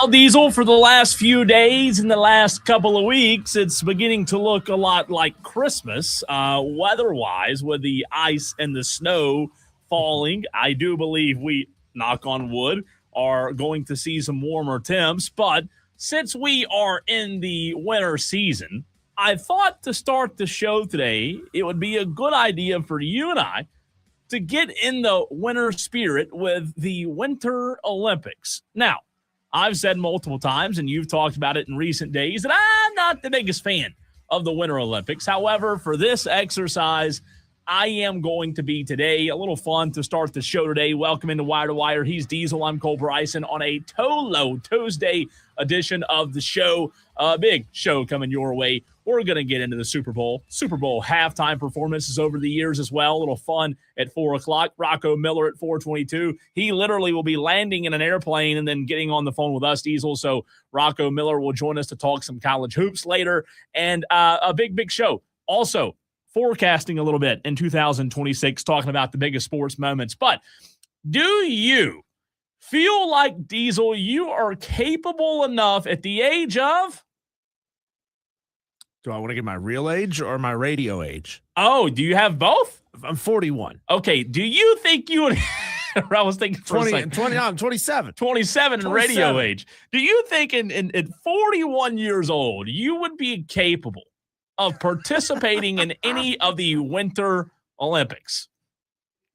Well, Diesel, for the last few days and the last couple of weeks, it's beginning to look a lot like Christmas, weather-wise, with the ice and the snow falling. I do believe we, knock on wood, are going to see some warmer temps. But since we are in the winter season, I thought to start the show today, it would be a good idea for you and I to get in the winter spirit with the Winter Olympics. Now, I've said multiple times, and you've talked about it in recent days, that I'm not the biggest fan of the Winter Olympics. However, for this exercise, I am going to be today. A little fun to start the show today. Welcome into Wire to Wire. He's Diesel. I'm Cole Bryson on a Tolo Tuesday edition of the show. A big show coming your way. We're going to get into the Super Bowl. Super Bowl halftime performances over the years as well. A little fun at 4 o'clock. Rocco Miller at 4:22. He literally will be landing in an airplane and then getting on the phone with us, Diesel. So Rocco Miller will join us to talk some college hoops later. And a big show. Also, forecasting a little bit in 2026, talking about the biggest sports moments. But do you feel like, Diesel, you are capable enough at the age of? Do I want to get my real age or my radio age? Oh, do you have both? I'm 41. Okay, do you think you would – I was thinking for 20, a second. 20, I'm 27. 27 in radio age. Do you think at 41 years old, you would be capable of participating in any of the Winter Olympics?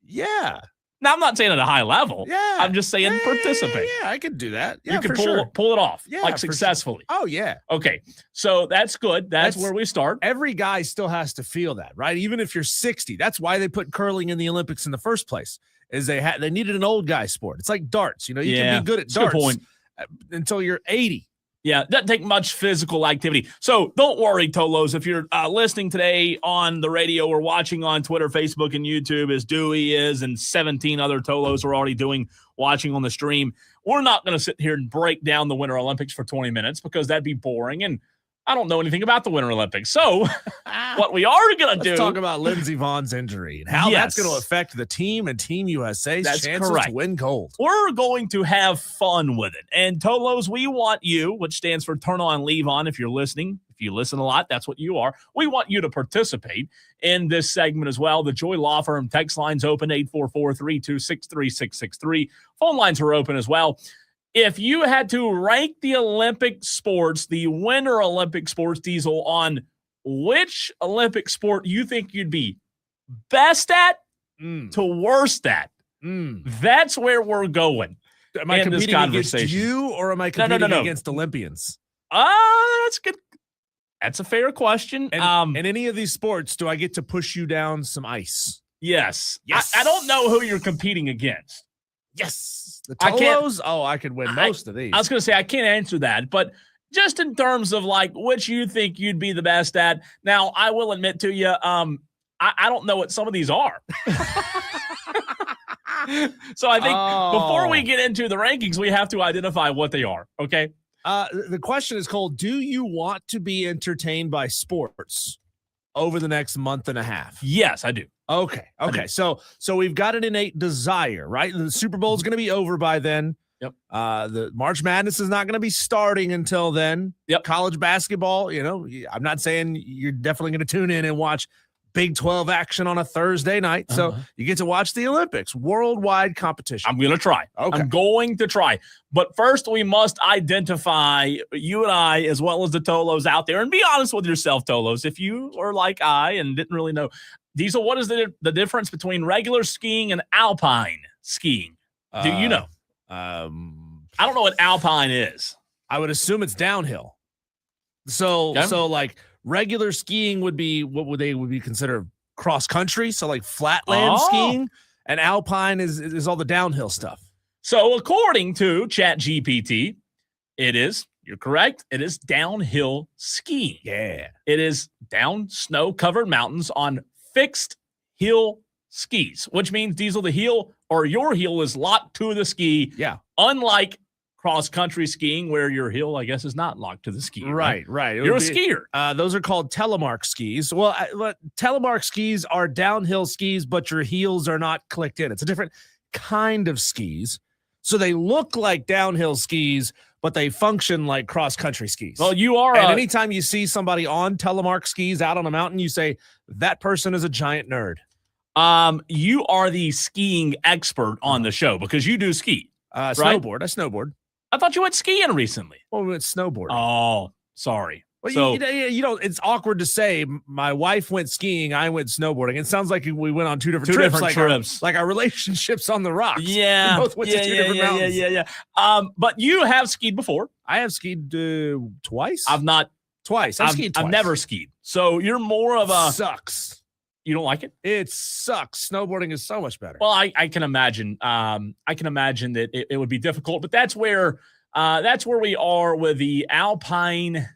Yeah. Now, I'm not saying at a high level. Yeah. I'm just saying participate. Yeah, I could do that. Yeah, you can for pull it off, Yeah, like for successfully. Sure. Oh, yeah. Okay, so that's good. That's where we start. Every guy still has to feel that, right? Even if you're 60. That's why they put curling in the Olympics in the first place, is they needed an old guy sport. It's like darts. You know, you can be good at darts good point. Until you're 80. Yeah, doesn't take much physical activity. So don't worry, Tolos. If you're listening today on the radio or watching on Twitter, Facebook, and YouTube, as Dewey is and 17 other Tolos are already watching on the stream, we're not going to sit here and break down the Winter Olympics for 20 minutes because that'd be boring, and I don't know anything about the Winter Olympics. So what we are going to do – Let's talk about Lindsey Vohn's injury and how that's going to affect the team and Team USA's chances to win gold. We're going to have fun with it. And Tolos, we want you, which stands for Turn On, Leave On if you're listening. If you listen a lot, that's what you are. We want you to participate in this segment as well. The Joy Law Firm text line's open, 844-326-3663. Phone lines are open as well. If you had to rank the Olympic sports, the Winter Olympic sports, Diesel, on which Olympic sport you think you'd be best at to worst at, that's where we're going. Am I competing against you or am I competing against Olympians? That's good. That's a fair question. And in any of these sports, do I get to push you down some ice? Yes. I don't know who you're competing against. Yes. The Tolos? I could win most of these. I was going to say, I can't answer that, but just in terms of like which you think you'd be the best at. Now, I will admit to you, I don't know what some of these are. So I think before we get into the rankings, we have to identify what they are. Okay. The question is, Cole, do you want to be entertained by sports over the next month and a half? Yes, I do. Okay. So we've got an innate desire, right? The Super Bowl is going to be over by then. Yep. The March Madness is not going to be starting until then. Yep. College basketball, I'm not saying you're definitely going to tune in and watch Big 12 action on a Thursday night. So you get to watch the Olympics, worldwide competition. I'm going to try. Okay. I'm going to try. But first, we must identify, you and I, as well as the Tolos out there, and be honest with yourself, Tolos. If you are like I and didn't really know, Diesel, what is the difference between regular skiing and alpine skiing? Do you know? I don't know what alpine is. I would assume it's downhill. So like regular skiing would be what would be considered cross country, so like flatland skiing, and alpine is all the downhill stuff. So according to ChatGPT, you're correct, it is downhill skiing. Yeah. It is down snow-covered mountains on fixed heel skis, which means, Diesel, the heel or your heel is locked to the ski. Yeah. Unlike cross-country skiing where your heel, I guess, is not locked to the ski. Right. You're a skier. Those are called telemark skis. Well, telemark skis are downhill skis, but your heels are not clicked in. It's a different kind of skis. So they look like downhill skis, but they function like cross-country skis. Well, you are. And anytime you see somebody on telemark skis out on a mountain, you say, that person is a giant nerd. You are the skiing expert on the show because you do ski. Right? Snowboard. I snowboard. I thought you went skiing recently. Well, we went snowboarding. Oh, sorry. Well, So, you know, it's awkward to say my wife went skiing, I went snowboarding. It sounds like we went on two different trips. Like our relationship's on the rocks. Yeah. We both went to two different mountains. Yeah. But you have skied before. I have skied twice. I've not. Twice. I've skied twice. I've never skied. So you're more of a. Sucks. You don't like it? It sucks. Snowboarding is so much better. Well, I can imagine. I can imagine that it would be difficult, but that's where we are with the alpine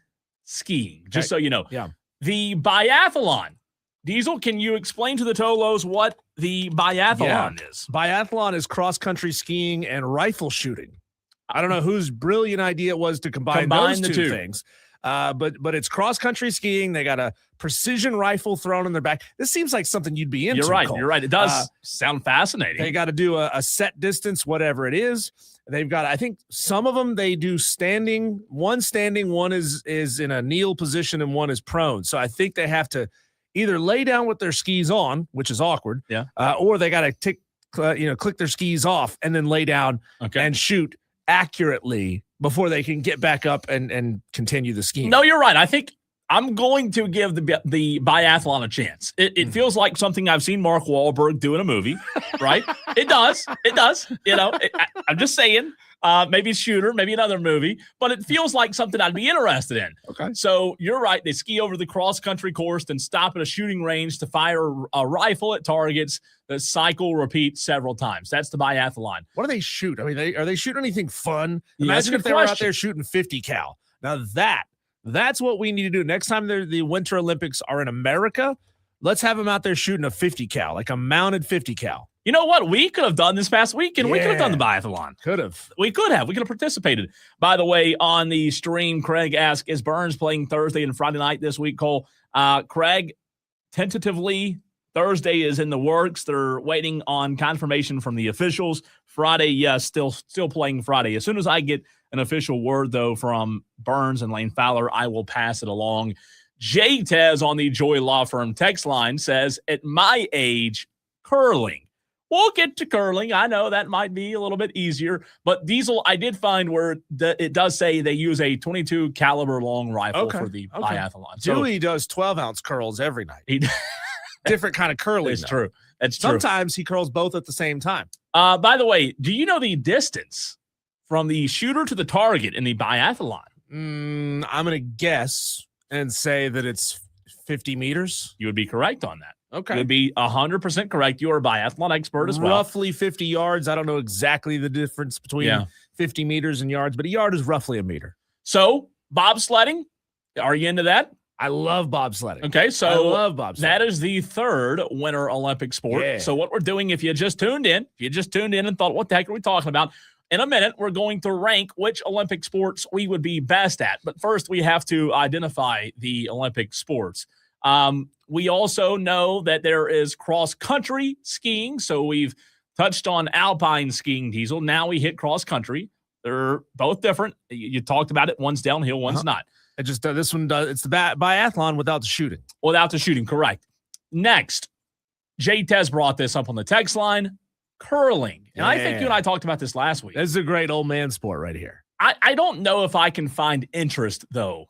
skiing. Just so you know. Yeah. The biathlon. Diesel, can you explain to the Tolos what the biathlon is? Biathlon is cross-country skiing and rifle shooting. I don't know whose brilliant idea it was to combine those two things. But it's cross-country skiing. They got a precision rifle thrown in their back. This seems like something you'd be into. You're right. Cole. You're right. It does sound fascinating. They got to do a set distance, whatever it is. They've got, I think some of them they do standing. One standing, one is in a kneel position, and one is prone. So I think they have to either lay down with their skis on, which is awkward. Yeah. Or they got to click their skis off and then lay down and shoot accurately before they can get back up and continue the skiing. No, you're right. I think I'm going to give the biathlon a chance. It feels like something I've seen Mark Wahlberg do in a movie, right? It does. You know, I'm just saying, maybe Shooter, maybe another movie, but it feels like something I'd be interested in. Okay. So you're right. They ski over the cross-country course, then stop at a shooting range to fire a rifle at targets. The cycle repeats several times. That's the biathlon. What do they shoot? I mean, are they shooting anything fun? Yeah, Imagine if they were out there shooting 50 cal. Now that's what we need to do. Next time the Winter Olympics are in America, let's have them out there shooting a 50 cal, like a mounted 50 cal. You know what? We could have done this past weekend. We could have done the biathlon. We could have participated. By the way, on the stream, Craig asked, is Burns playing Thursday and Friday night this week, Cole? Craig, tentatively, Thursday is in the works. They're waiting on confirmation from the officials. Friday, yes, still playing Friday. As soon as I get an official word, though, from Burns and Lane Fowler, I will pass it along. Jay Tez on the Joy Law Firm text line says, at my age, curling. We'll get to curling. I know that might be a little bit easier, but Diesel, I did find where it does say they use a 22 caliber long rifle for the biathlon. Dewey does 12-ounce curls every night. Different kind of curling. It's true. Sometimes he curls both at the same time. By the way, do you know the distance from the shooter to the target in the biathlon? I'm going to guess and say that it's 50 meters. You would be correct on that. Okay. You would be 100% correct. You are a biathlon expert as well. Roughly 50 yards. I don't know exactly the difference between 50 meters and yards, but a yard is roughly a meter. So, bobsledding, are you into that? I love bobsledding. Okay, so I love bobsledding. That is the third Winter Olympic sport. Yeah. So what we're doing, if you just tuned in and thought, what the heck are we talking about? In a minute, we're going to rank which Olympic sports we would be best at. But first, we have to identify the Olympic sports. We also know that there is cross-country skiing. So we've touched on alpine skiing, Diesel. Now we hit cross-country. They're both different. You talked about it. One's downhill, one's not. It just this one does. It's the biathlon without the shooting. Without the shooting, correct. Next, Jay Tez brought this up on the text line. Curling. And I think you and I talked about this last week. This is a great old man sport right here. I don't know if I can find interest, though,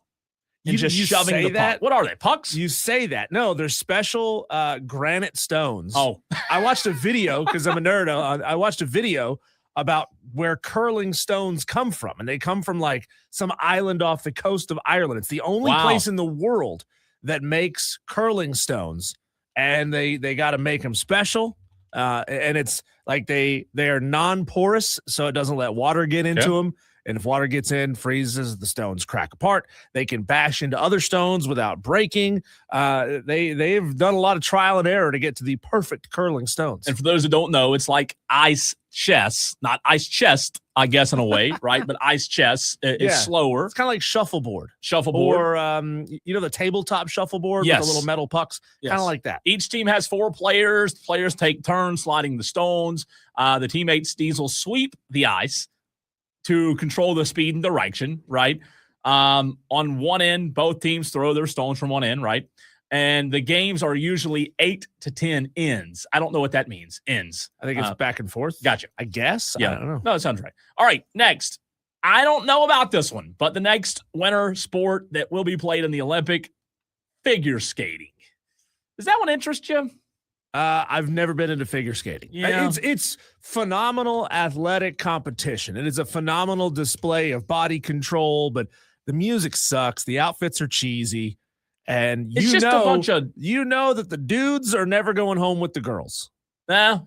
in just shoving the puck. What are they, pucks? You say that. No, they're special granite stones. Oh. I watched a video, because I'm a nerd. I watched a video about where curling stones come from. And they come from like some island off the coast of Ireland. It's the only place in the world that makes curling stones. And they got to make them special. And it's like they are non-porous, so it doesn't let water get into them. And if water gets in, freezes, the stones crack apart. They can bash into other stones without breaking. They've done a lot of trial and error to get to the perfect curling stones. And for those who don't know, it's like ice chess, not ice chest, I guess, in a way, right? But ice chess is slower. It's kind of like shuffleboard. Or, the tabletop shuffleboard with the little metal pucks. Yes. Kind of like that. Each team has 4 players. The players take turns sliding the stones. The teammates, Diesel, sweep the ice. to control the speed and direction, right? On one end, both teams throw their stones from one end, right? And the games are usually 8 to 10 ends. I don't know what that means. Ends. I think it's back and forth. Gotcha. I guess. Yeah. I don't know. No, that sounds right. All right. Next. I don't know about this one, but the next winter sport that will be played in the Olympic, figure skating. Does that one interest you? I've never been into figure skating. Yeah. It's phenomenal athletic competition. It is a phenomenal display of body control, but the music sucks. The outfits are cheesy. And it's just a bunch of that the dudes are never going home with the girls. Yeah.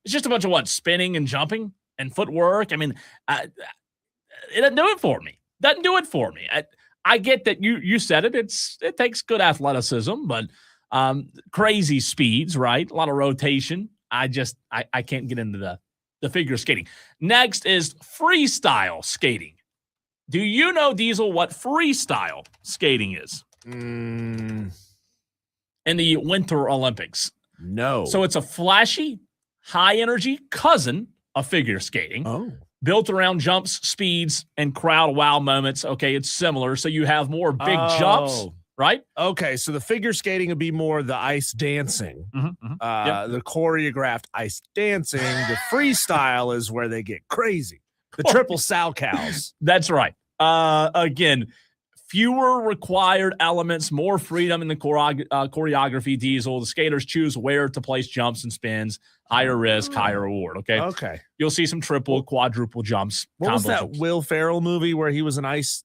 It's just a bunch of what? Spinning and jumping and footwork. I mean, it doesn't do it for me. I get that you said it. It takes good athleticism, but crazy speeds, right? A lot of rotation. I can't get into the figure skating. Next is freestyle skating. Do you know, Diesel, what freestyle skating is? In the Winter Olympics? No. So it's a flashy, high-energy cousin of figure skating. Oh. Built around jumps, speeds, and crowd wow moments. Okay, it's similar. So you have more big jumps, right? Okay, so the figure skating would be more the ice dancing. The choreographed ice dancing. The freestyle is where they get crazy. The triple sow cows. That's right. Again, fewer required elements, more freedom in the choreography, Diesel. The skaters choose where to place jumps and spins. Higher risk, higher reward. Okay. You'll see some triple, quadruple jumps. What was that Will Ferrell movie where he was an ice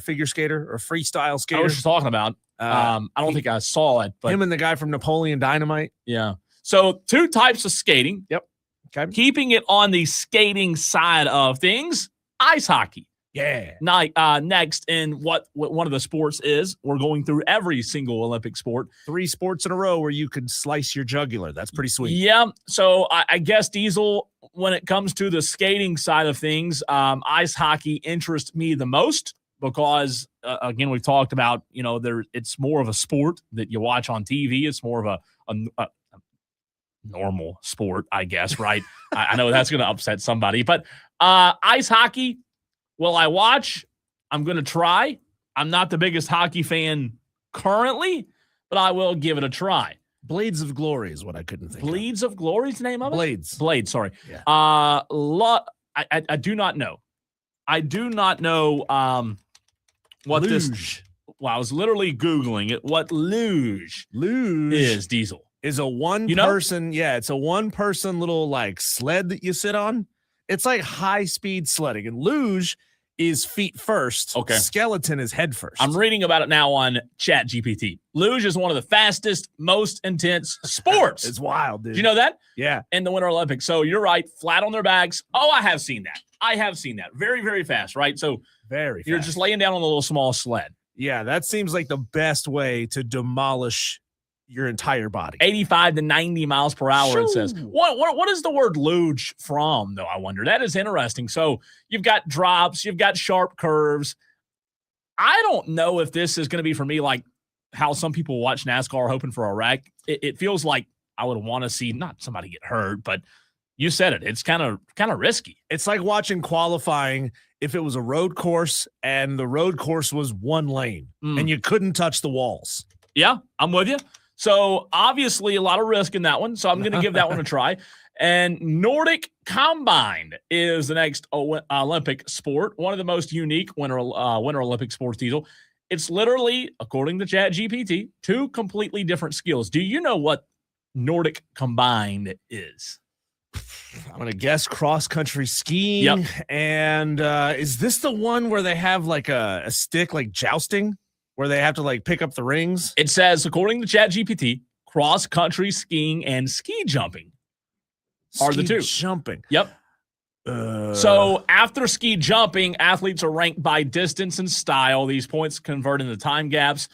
figure skater or freestyle skater? I was just talking about. I don't think I saw it. But him and the guy from Napoleon Dynamite. Yeah. So 2 types of skating. Yep. Okay. Keeping it on the skating side of things, ice hockey. Yeah. Next, in what one of the sports is, we're going through every single Olympic sport. 3 sports in a row where you could slice your jugular. That's pretty sweet. Yeah. So I guess, Diesel, when it comes to the skating side of things, ice hockey interests me the most because, again, we've talked about, it's more of a sport that you watch on TV. It's more of a normal sport, I guess, right? I know that's going to upset somebody, but ice hockey, will I watch? I'm going to try. I'm not the biggest hockey fan currently, but I will give it a try. Blades of Glory is what I couldn't think Blades of Glory is the name of it? Blades, sorry. Yeah. I do not know. I do not know what luge. This... Well, I was literally Googling it. What luge is, Diesel? Is a one-person, it's a one-person little, like, sled that you sit on. It's like high-speed sledding. And luge is feet first. Okay. Skeleton is head first. I'm reading about it now on ChatGPT. Luge is one of the fastest, most intense sports. It's wild, dude. Do you know that? Yeah. In the Winter Olympics. So you're right. Flat on their backs. Oh, I have seen that. Very, very fast, right? So very fast. You're just laying down on a little small sled. Yeah, that seems like the best way to demolish your entire body. 85 to 90 miles per hour, Shoo. It says. What is the word luge from, though, I wonder? That is interesting. So you've got drops, you've got sharp curves. I don't know if this is going to be for me like how some people watch NASCAR hoping for a wreck. It feels like I would want to see not somebody get hurt, but you said it. It's kind of risky. It's like watching qualifying if it was a road course and the road course was one lane and you couldn't touch the walls. Yeah, I'm with you. So obviously a lot of risk in that one. So I'm going to give that one a try. And Nordic Combined is the next Olympic sport, one of the most unique Winter Olympic sports, Diesel. It's literally, according to ChatGPT, 2 completely different skills. Do you know what Nordic Combined is? I'm going to guess cross-country skiing. Yep. And is this the one where they have like a stick, like jousting? Where they have to like pick up the rings? It says, according to ChatGPT, cross-country skiing and ski jumping are the 2. Jumping. Yep. So after ski jumping, athletes are ranked by distance and style. These points convert into time gaps.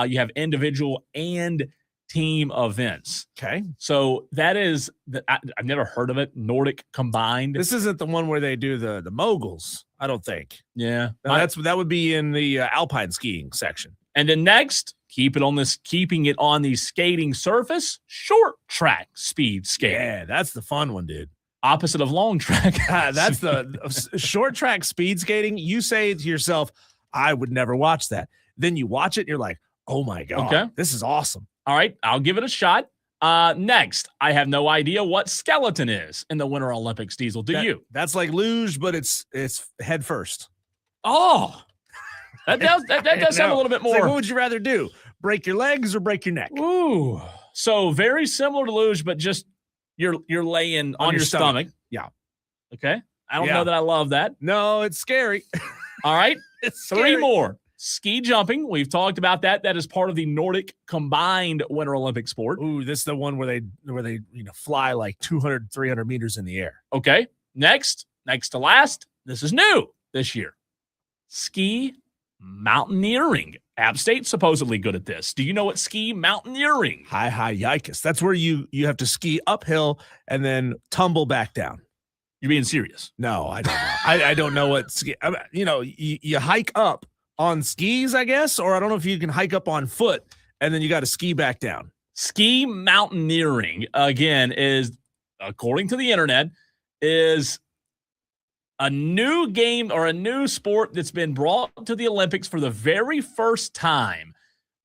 You have individual and team events. Okay. So that is, I've never heard of it, Nordic Combined. This isn't the one where they do the moguls, I don't think. Yeah. No, that would be in the alpine skiing section. And then next, keeping it on the skating surface, short track speed skating. Yeah, that's the fun one, dude. Opposite of long track. That's the short track speed skating. You say to yourself, I would never watch that. Then you watch it and you're like, oh my God, this is awesome. All right, I'll give it a shot. Next, I have no idea what skeleton is in the Winter Olympics, Diesel. Do you? That's like luge, but it's head first. Oh, that does sound a little bit more. Like, what would you rather do? Break your legs or break your neck? Ooh. So very similar to luge, but just you're laying on your stomach. Yeah. Okay. I don't know that I love that. No, it's scary. All right. It's Three more. Ski jumping. We've talked about that. That is part of the Nordic combined Winter Olympic sport. Ooh, this is the one where they fly like 200, 300 meters in the air. Okay. Next to last. This is new this year. Ski mountaineering. App State's supposedly good at this. Do you know what ski mountaineering? High yikes. That's where you have to ski uphill and then tumble back down. You're being serious? No, I don't know. I don't know what ski. You hike up on skis, I guess, or I don't know if you can hike up on foot and then you got to ski back down. Ski mountaineering, again, is, according to the internet, is a new game or a new sport that's been brought to the Olympics for the very first time.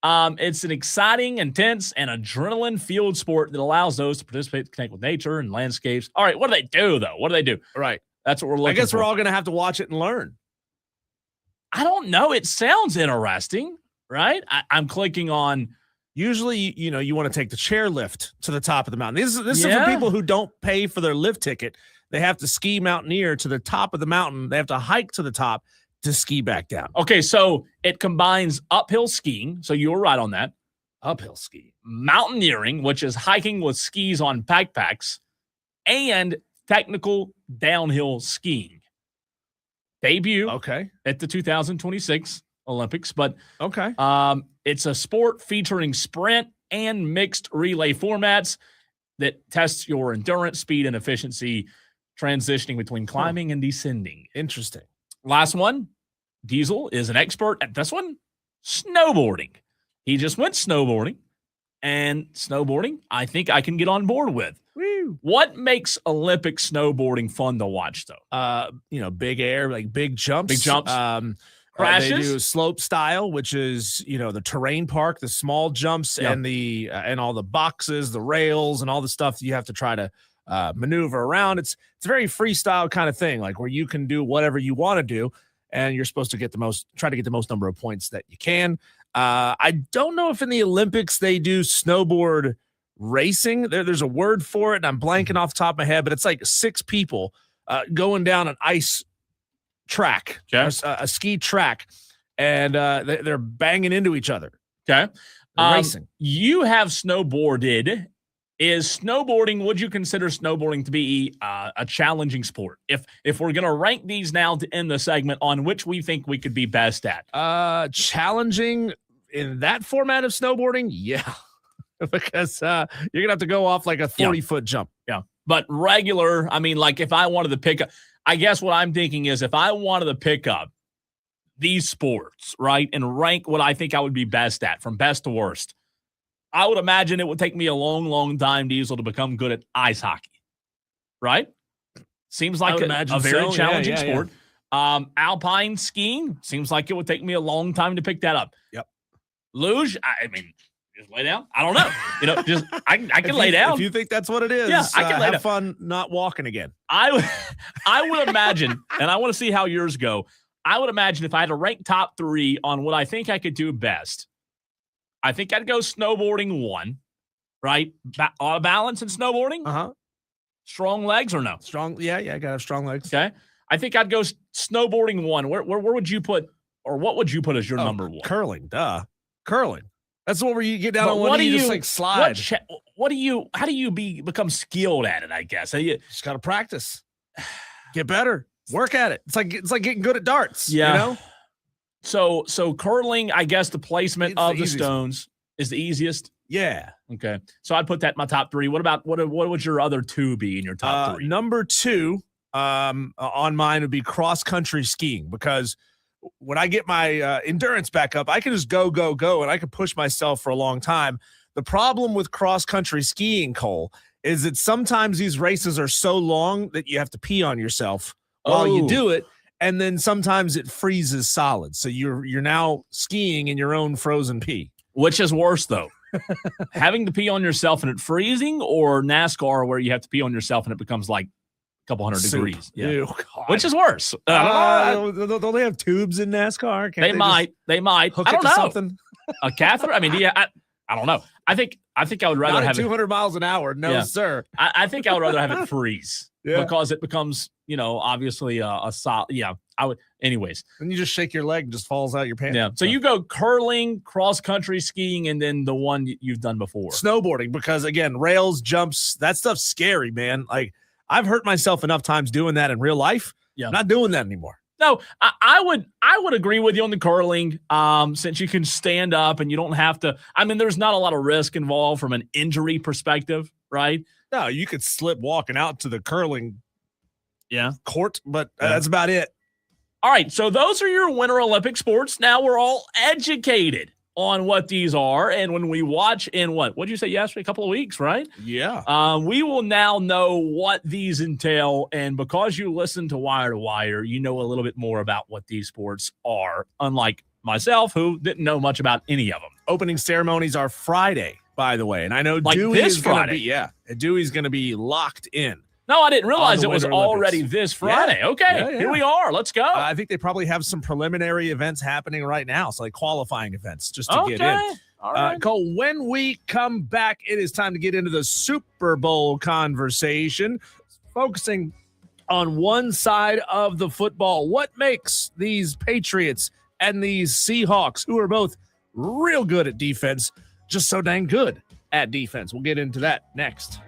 It's an exciting, intense, and adrenaline-fueled sport that allows those to participate, connect with nature and landscapes. All right, what do they do, though? What do they do? Right. That's what we're looking for. I guess we're all going to have to watch it and learn. I don't know. It sounds interesting, right? I'm clicking on. Usually, you want to take the chairlift to the top of the mountain. This is for people who don't pay for their lift ticket. They have to ski mountaineer to the top of the mountain. They have to hike to the top to ski back down. Okay, so it combines uphill skiing. So you were right on that. Uphill skiing. Mountaineering, which is hiking with skis on backpacks, and technical downhill skiing. Debut at the 2026 Olympics, but it's a sport featuring sprint and mixed relay formats that tests your endurance, speed, and efficiency, transitioning between climbing and descending. Interesting. Last one, Diesel is an expert at this one, snowboarding. He just went snowboarding, and snowboarding, I think I can get on board with. Woo. What makes Olympic snowboarding fun to watch, though? Big air, like big jumps. Big jumps. Crashes. They do slope style, which is, the terrain park, the small jumps and the and all the boxes, the rails, and all the stuff that you have to try to maneuver around. It's a very freestyle kind of thing, like where you can do whatever you want to do, and you're supposed to try to get the most number of points that you can. I don't know if in the Olympics they do snowboard racing. There's a word for it, and I'm blanking off the top of my head, but it's like 6 people going down an ice track, a ski track, and they're banging into each other. Okay. Racing. You have snowboarded. Would you consider snowboarding to be a challenging sport? If we're going to rank these now to end the segment on which we think we could be best at. Challenging in that format of snowboarding? Yeah. Because you're going to have to go off like a 40-foot jump. Yeah. But regular, if I wanted to pick up, I guess what I'm thinking is if I wanted to pick up these sports, right, and rank what I think I would be best at from best to worst, I would imagine it would take me a long, long time, Diesel, to become good at ice hockey, right? Seems like a very challenging sport. Yeah. Alpine skiing, seems like it would take me a long time to pick that up. Yep. Luge, just lay down. I don't know. Just I can lay down. If you think that's what it is, I can lay down. Have fun not walking again. I would imagine, and I want to see how yours go. I would imagine if I had to rank top 3 on what I think I could do best, I think I'd go snowboarding 1, right? A lot of balance in snowboarding. Strong legs or no? Strong. Yeah. I gotta have strong legs. Okay. I think I'd go snowboarding 1. Where would you put, or what would you put as your number 1? Curling. Curling. That's the one where you get down on one knee, you just like slide. How do you become skilled at it, I guess? Just got to practice. Get better. Work at it. It's like getting good at darts. Yeah. So curling, I guess the placement of the stones is the easiest. Yeah. Okay. So I'd put that in my top 3. What about what would your other 2 be in your top 3? Number 2 on mine would be cross-country skiing, because when I get my endurance back up, I can just go, and I can push myself for a long time. The problem with cross-country skiing, Cole, is that sometimes these races are so long that you have to pee on yourself while you do it. And then sometimes it freezes solid. So you're now skiing in your own frozen pee. Which is worse, though? Having to pee on yourself and it freezing, or NASCAR where you have to pee on yourself and it becomes like a couple hundred degrees? Yeah. Ew, which is worse? Don't they have tubes in NASCAR? They might. Hook I don't it to know. something? A catheter? I mean, I don't know. I think I would rather Not at have 200 miles an hour. No, sir. I think I would rather have it freeze Yeah. because it becomes, obviously a solid. Yeah, I would. Anyways, Then you just shake your leg and just falls out your pants. yeah. So you go curling, cross country skiing, and then the one you've done before. Snowboarding, because again, rails, jumps, that stuff's scary, man. Like I've hurt myself enough times doing that in real life. Yeah. I'm not doing that anymore. No, I would agree with you on the curling. Since you can stand up and you don't have to. I mean, there's not a lot of risk involved from an injury perspective, right? No, you could slip walking out to the curling court, but Yeah. that's about it. All right, so those are your Winter Olympic sports. Now we're all educated on what these are, and when we watch in what did you say yesterday? A couple of weeks, right? Yeah. We will now know what these entail, and because you listen to Wire to Wire, you know a little bit more about what these sports are, unlike myself, who didn't know much about any of them. Opening ceremonies are Friday, by the way, and I know Like Dewey this is going to Friday. be Dewey's going to be locked in. No, I didn't realize the it was Winter Olympics. already this Friday. Yeah. Okay, Yeah, yeah. Here we are. Let's go. I think they probably have some preliminary events happening right now, so like qualifying events just to get in. All right. Cole, when we come back, it is time to get into the Super Bowl conversation, focusing on one side of the football. What makes these Patriots and these Seahawks, who are both real good at defense, just so dang good at defense? We'll get into that next.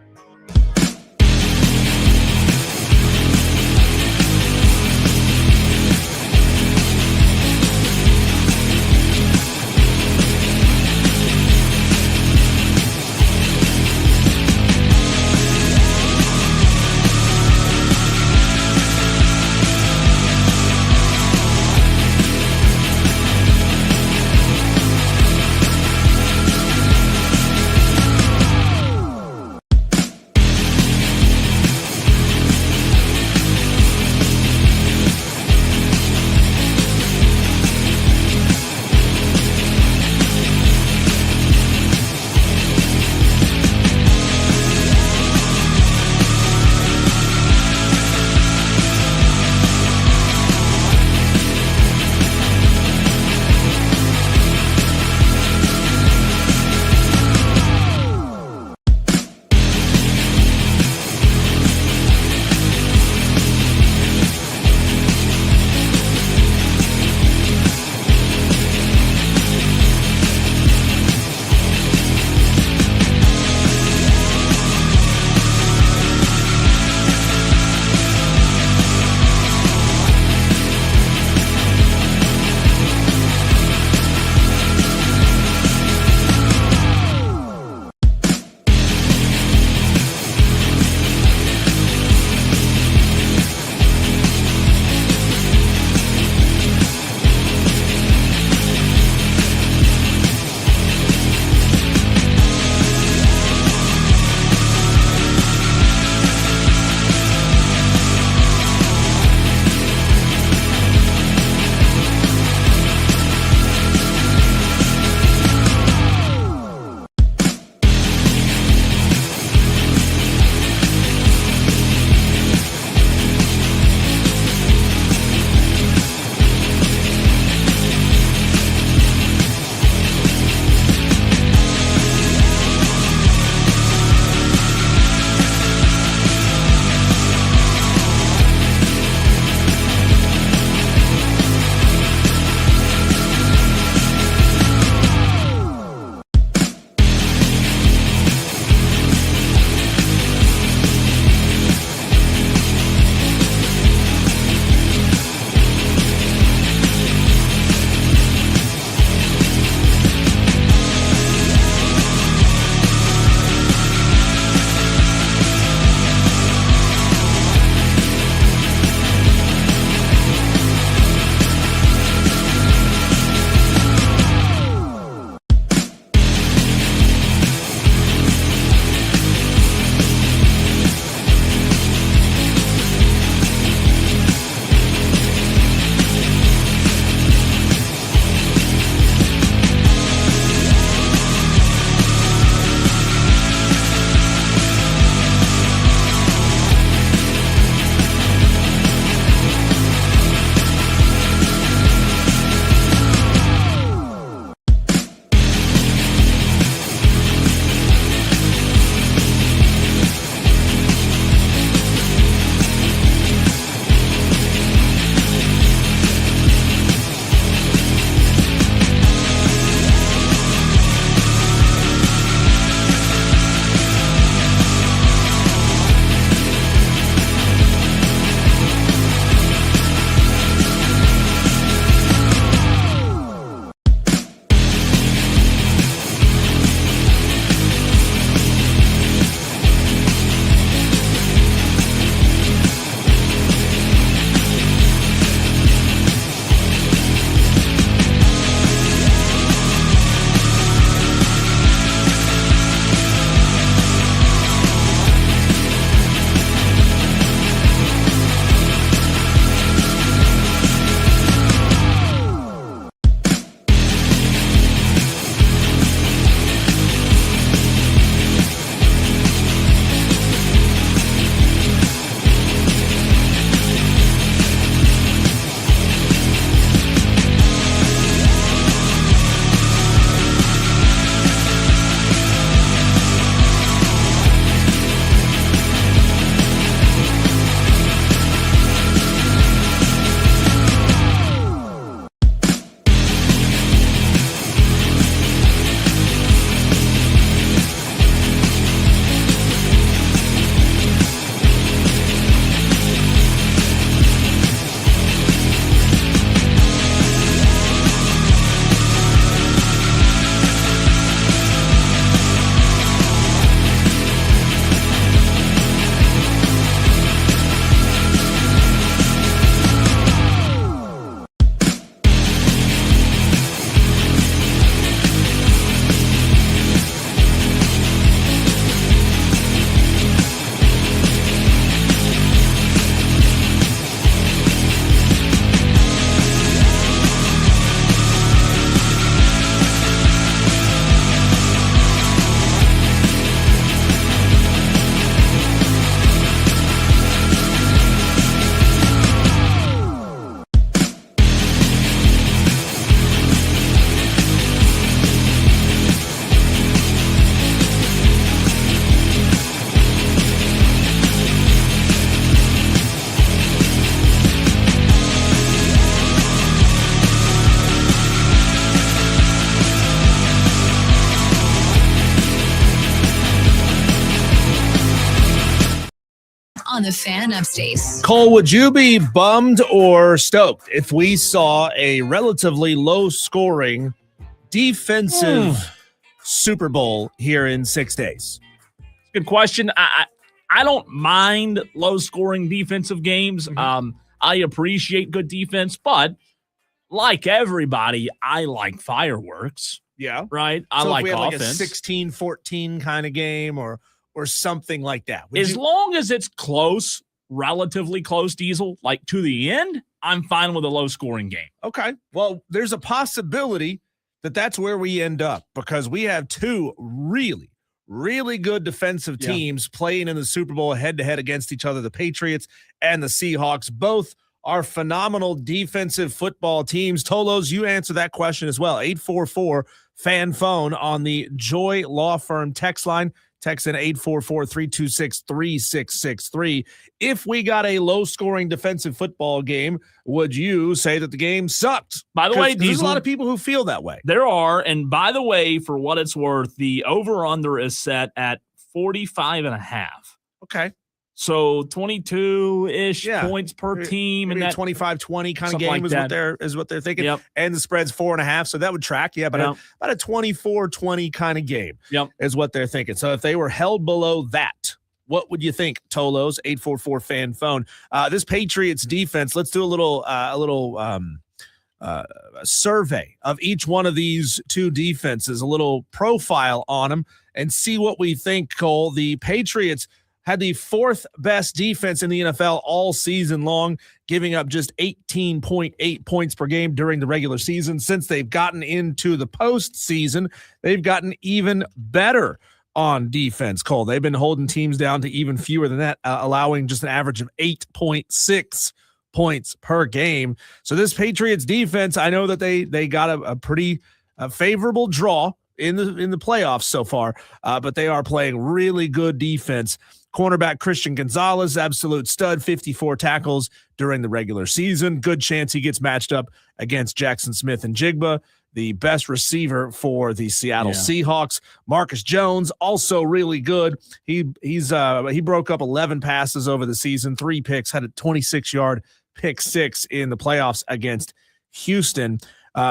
on the Fan Upstate. Cole, would you be bummed or stoked if we saw a relatively low-scoring defensive Super Bowl here in 6 days? Good question. I don't mind low-scoring defensive games. I appreciate good defense, but like everybody, I like fireworks. Yeah. Right? I like if we had offense. Like a 16-14 kind of game or something like that. As long as it's close, relatively close, Diesel, like to the end, I'm fine with a low-scoring game. Okay. Well, there's a possibility that that's where we end up because we have two really, really good defensive teams playing in the Super Bowl head-to-head against each other, the Patriots and the Seahawks. Both are phenomenal defensive football teams. Tolos, you answer that question as well. 844-FAN-PHONE on the Joy Law Firm text line. Text in 844-326-3663. If we got a low-scoring defensive football game, would you say that the game sucked? By the way, there's a lot of people who feel that way. There are, and by the way, for what it's worth, the over-under is set at 45.5. Okay. So 22-ish points per team. Maybe and a 25-20 kind of game like is what they're thinking. Yep. And the spread's 4.5, so that would track. Yeah, but about a 24-20 kind of game is what they're thinking. So if they were held below that, what would you think, Tolos? 844-FAN-PHONE. This Patriots defense, let's do a little survey of each one of these two defenses, a little profile on them, and see what we think, Cole. The Patriots had the fourth best defense in the NFL all season long, giving up just 18.8 points per game during the regular season. Since they've gotten into the postseason, they've gotten even better on defense, Cole. They've been holding teams down to even fewer than that, allowing just an average of 8.6 points per game. So this Patriots defense, I know that they got a pretty favorable draw in the playoffs so far, but they are playing really good defense. Cornerback Christian Gonzalez, absolute stud, 54 tackles during the regular season. Good chance he gets matched up against Jackson Smith and Jigba, the best receiver for the Seattle Seahawks. Marcus Jones, also really good. He broke up 11 passes over the season, 3 picks, had a 26-yard pick 6 in the playoffs against Houston.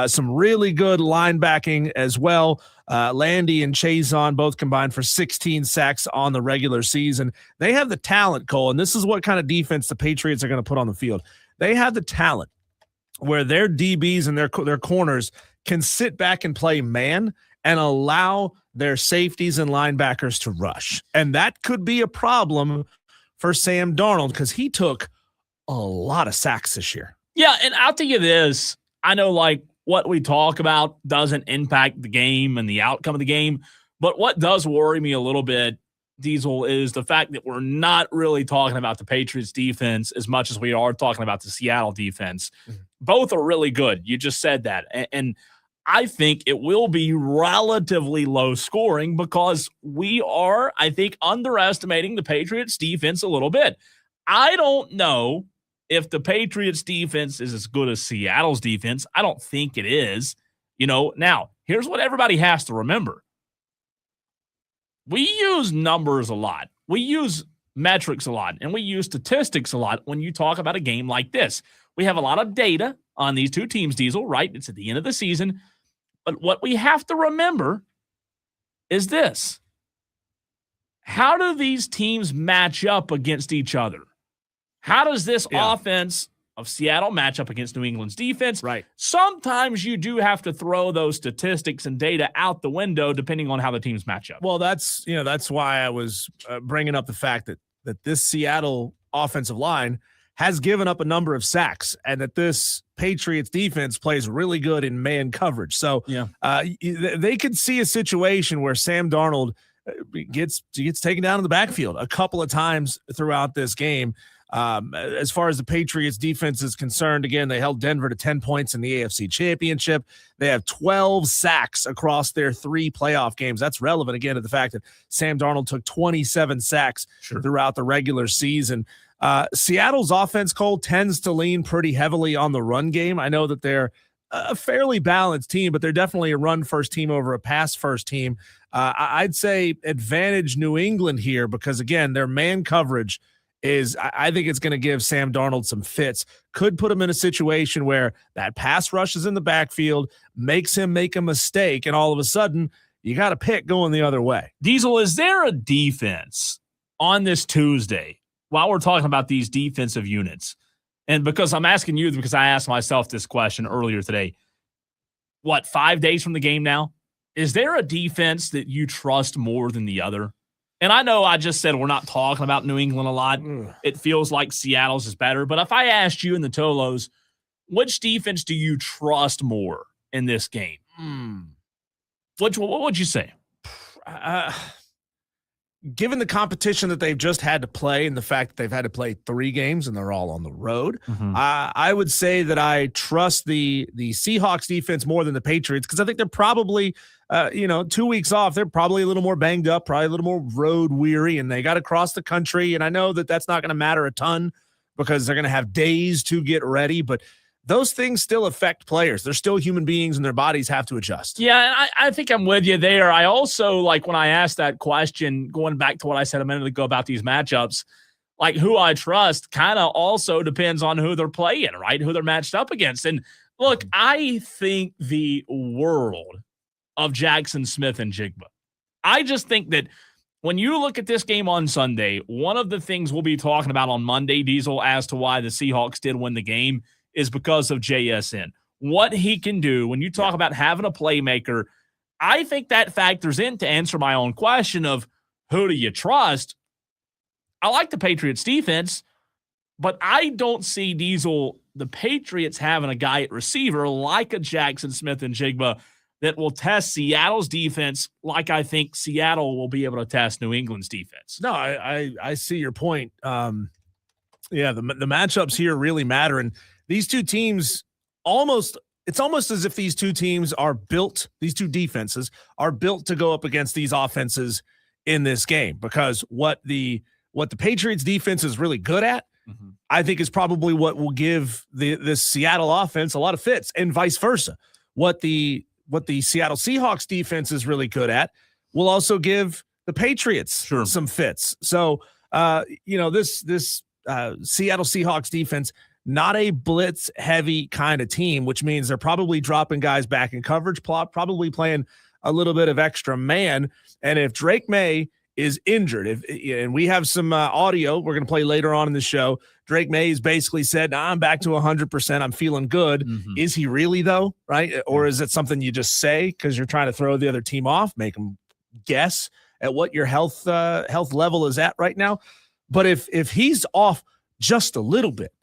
Some really good linebacking as well. Landy and Chazon both combined for 16 sacks on the regular season. They have the talent, Cole, and this is what kind of defense the Patriots are going to put on the field. They have the talent where their DBs and their corners can sit back and play man and allow their safeties and linebackers to rush. And that could be a problem for Sam Darnold because he took a lot of sacks this year. Yeah, and I'll tell you this. I know, like, what we talk about doesn't impact the game and the outcome of the game. But what does worry me a little bit, Diesel, is the fact that we're not really talking about the Patriots defense as much as we are talking about the Seattle defense. Mm-hmm. Both are really good. You just said that. And I think it will be relatively low scoring because we are, I think, underestimating the Patriots defense a little bit. I don't know if the Patriots defense is as good as Seattle's defense. I don't think it is. Now, here's what everybody has to remember. We use numbers a lot. We use metrics a lot, and we use statistics a lot when you talk about a game like this. We have a lot of data on these two teams, Diesel, right? It's at the end of the season. But what we have to remember is this. How do these teams match up against each other? How does this offense of Seattle match up against New England's defense? Right. Sometimes you do have to throw those statistics and data out the window depending on how the teams match up. Well, that's why I was bringing up the fact that this Seattle offensive line has given up a number of sacks and that this Patriots defense plays really good in man coverage. So they could see a situation where Sam Darnold gets taken down in the backfield a couple of times throughout this game. As far as the Patriots defense is concerned, again, they held Denver to 10 points in the AFC Championship. They have 12 sacks across their 3 playoff games. That's relevant, again, to the fact that Sam Darnold took 27 sacks throughout the regular season. Seattle's offense, Cole, tends to lean pretty heavily on the run game. I know that they're a fairly balanced team, but they're definitely a run-first team over a pass-first team. I'd say advantage New England here because, again, their man coverage is I think it's going to give Sam Darnold some fits. Could put him in a situation where that pass rush is in the backfield, makes him make a mistake, and all of a sudden you got a pick going the other way. Diesel, is there a defense on this Tuesday while we're talking about these defensive units? And because I'm asking you, because I asked myself this question earlier today, 5 days from the game now? Is there a defense that you trust more than the other? And I know I just said we're not talking about New England a lot. It feels like Seattle's is better. But if I asked you in the Tolos, which defense do you trust more in this game? What would you say? Given the competition that they've just had to play and the fact that they've had to play 3 games and they're all on the road, I would say that I trust the Seahawks defense more than the Patriots, because I think they're probably, 2 weeks off. They're probably a little more banged up, probably a little more road weary, and they got to cross the country. And I know that that's not going to matter a ton because they're going to have days to get ready, but those things still affect players. They're still human beings and their bodies have to adjust. Yeah, and I think I'm with you there. I also, when I asked that question, going back to what I said a minute ago about these matchups, who I trust kind of also depends on who they're playing, right? Who they're matched up against. And look, I think the world of Jackson Smith and Jigba. I just think that when you look at this game on Sunday, one of the things we'll be talking about on Monday, Diesel, as to why the Seahawks did win the game is because of JSN. What he can do when you talk about having a playmaker, I think that factors in to answer my own question of who do you trust? I like the Patriots defense, but I don't see Diesel, the Patriots having a guy at receiver like a Jackson Smith and Jigba that will test Seattle's defense like I think Seattle will be able to test New England's defense. No, I see your point. The matchups here really matter. And these two teams it's almost as if these two teams are built, these two defenses are built to go up against these offenses in this game, because what the Patriots defense is really good at, I think is probably what will give this Seattle offense a lot of fits, and vice versa. What the Seattle Seahawks defense is really good at will also give the Patriots some fits. So, this Seattle Seahawks defense, not a blitz heavy kind of team, which means they're probably dropping guys back in coverage, probably playing a little bit of extra man. And if Drake May is injured, and we have some audio we're going to play later on in the show, Drake May has basically said, I'm back to 100%. I'm feeling good. Is he really though? Right. Or is it something you just say because you're trying to throw the other team off, make them guess at what your health level is at right now? But if he's off just a little bit,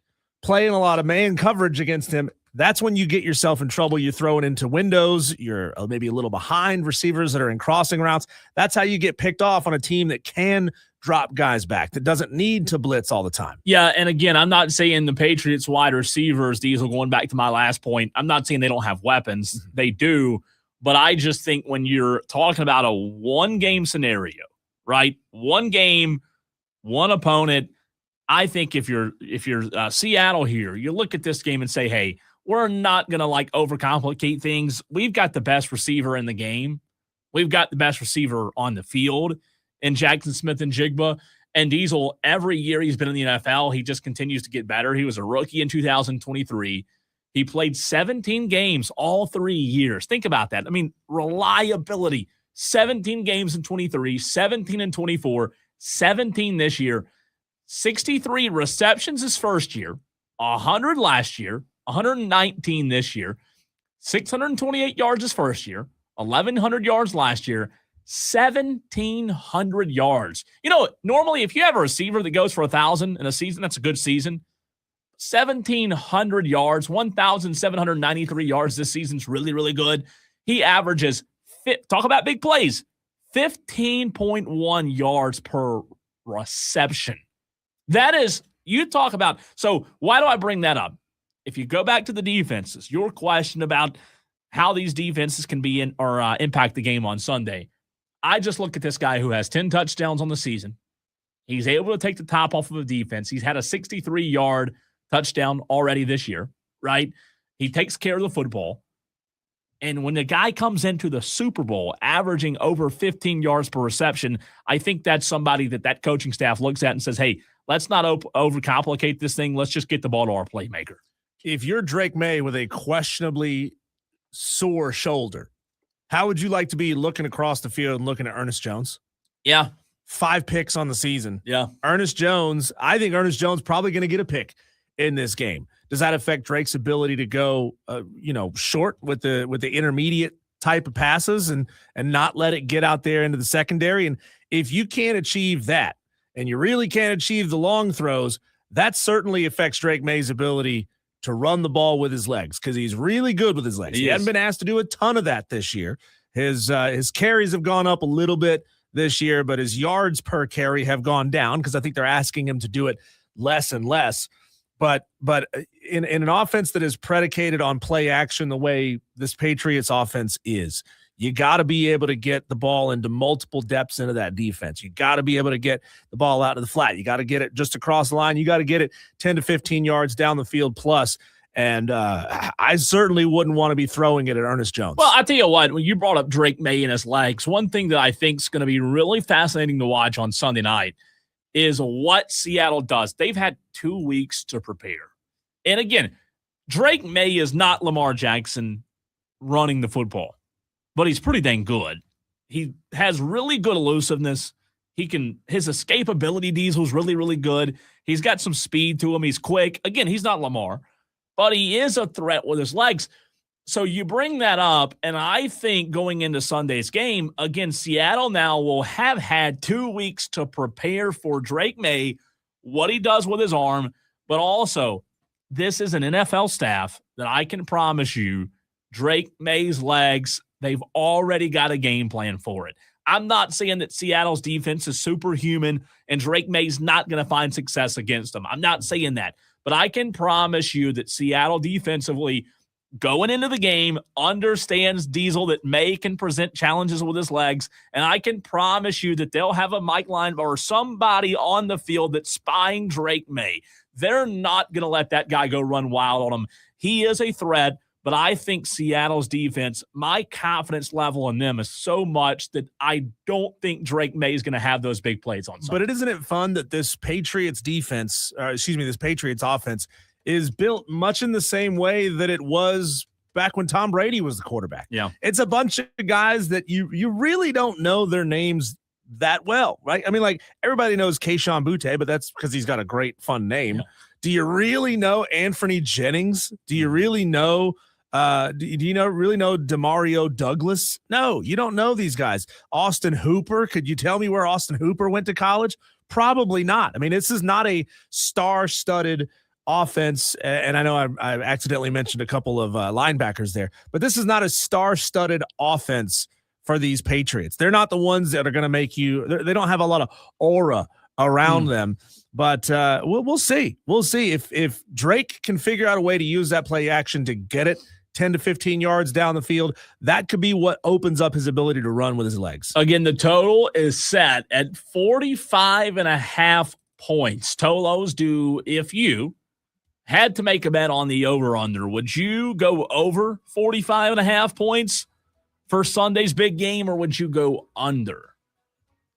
playing a lot of man coverage against him, that's when you get yourself in trouble. You're throwing into windows. You're maybe a little behind receivers that are in crossing routes. That's how you get picked off on a team that can drop guys back, that doesn't need to blitz all the time. Yeah, and again, I'm not saying the Patriots wide receivers, Diesel, going back to my last point, I'm not saying they don't have weapons. They do, but I just think when you're talking about a one-game scenario, right? One game, one opponent, I think if you're Seattle here, you look at this game and say, hey, we're not going to overcomplicate things. We've got the best receiver in the game. We've got the best receiver on the field in Jackson Smith and Jigba. And Diesel, every year he's been in the NFL, he just continues to get better. He was a rookie in 2023. He played 17 games all 3 years. Think about that. I mean, reliability. 17 games in 23, 17 in 24, 17 this year. 63 receptions his first year, 100 last year, 119 this year, 628 yards his first year, 1,100 yards last year, 1,700 yards. Normally if you have a receiver that goes for 1,000 in a season, that's a good season. 1,700 yards, 1,793 yards this season's really, really good. He averages, talk about big plays, 15.1 yards per reception. That is, you talk about, so why do I bring that up? If you go back to the defenses, your question about how these defenses can be impact the game on Sunday, I just look at this guy who has 10 touchdowns on the season. He's able to take the top off of the defense. He's had a 63-yard touchdown already this year, right? He takes care of the football. And when the guy comes into the Super Bowl averaging over 15 yards per reception, I think that's somebody that coaching staff looks at and says, hey, Let's not overcomplicate this thing. Let's just get the ball to our playmaker. If you're Drake Maye with a questionably sore shoulder, how would you like to be looking across the field and looking at Ernest Jones? Yeah. 5 picks on the season. Yeah. Ernest Jones, I think Ernest Jones probably going to get a pick in this game. Does that affect Drake's ability to go, short with the intermediate type of passes and not let it get out there into the secondary? And if you can't achieve that, and you really can't achieve the long throws, that certainly affects Drake Maye's ability to run the ball with his legs, because he's really good with his legs. He hasn't been asked to do a ton of that this year. His carries have gone up a little bit this year, but his yards per carry have gone down because I think they're asking him to do it less and less. But in an offense that is predicated on play action the way this Patriots offense is, you got to be able to get the ball into multiple depths into that defense. You got to be able to get the ball out to the flat. You got to get it just across the line. You got to get it 10 to 15 yards down the field plus. And I certainly wouldn't want to be throwing it at Ernest Jones. Well, I tell you what, when you brought up Drake Maye and his legs, one thing that I think is going to be really fascinating to watch on Sunday night is what Seattle does. They've had 2 weeks to prepare. And again, Drake Maye is not Lamar Jackson running the football, but he's pretty dang good. He has really good elusiveness. His escapability diesel's really, really good. He's got some speed to him. He's quick. Again, he's not Lamar, but he is a threat with his legs. So you bring that up, and I think going into Sunday's game, again, Seattle now will have had 2 weeks to prepare for Drake Maye, what he does with his arm, but also this is an NFL staff that I can promise you Drake Maye's legs, they've already got a game plan for it. I'm not saying that Seattle's defense is superhuman and Drake Maye's not going to find success against them. I'm not saying that. But I can promise you that Seattle defensively, going into the game, understands Diesel that Maye can present challenges with his legs, and I can promise you that they'll have a Mike Line or somebody on the field that's spying Drake Maye. They're not going to let that guy go run wild on him. He is a threat, but I think Seattle's defense, my confidence level in them is so much that I don't think Drake Maye is going to have those big plays on Sunday. But isn't it fun that this Patriots this Patriots offense is built much in the same way that it was back when Tom Brady was the quarterback? Yeah. It's a bunch of guys that you really don't know their names that well, right? I mean, like, everybody knows Kayshon Boutte, but that's because he's got a great, fun name. Yeah. Do you really know Anthony Jennings? Do you really know really know Demario Douglas? No, you don't know these guys. Austin Hooper. Could you tell me where Austin Hooper went to college? Probably not. I mean, this is not a star-studded offense, and I know I accidentally mentioned a couple of linebackers there, but this is not a star-studded offense for these Patriots. They're not the ones that are going to make you. They don't have a lot of aura around them. But we'll see. We'll see if Drake can figure out a way to use that play action to get it 10 to 15 yards down the field. That could be what opens up his ability to run with his legs. Again, the total is set at 45.5 points. Tolos do, if you had to make a bet on the over-under, would you go over 45.5 points for Sunday's big game, or would you go under?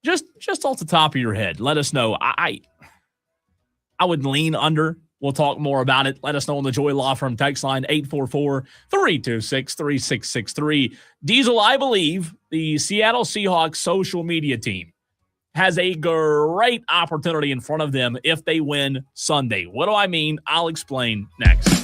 Just off the top of your head, let us know. I would lean under. We'll talk more about it. Let us know on the Joy Law Firm text line, 844-326-3663. Diesel, I believe the Seattle Seahawks social media team has a great opportunity in front of them if they win Sunday. What do I mean? I'll explain next.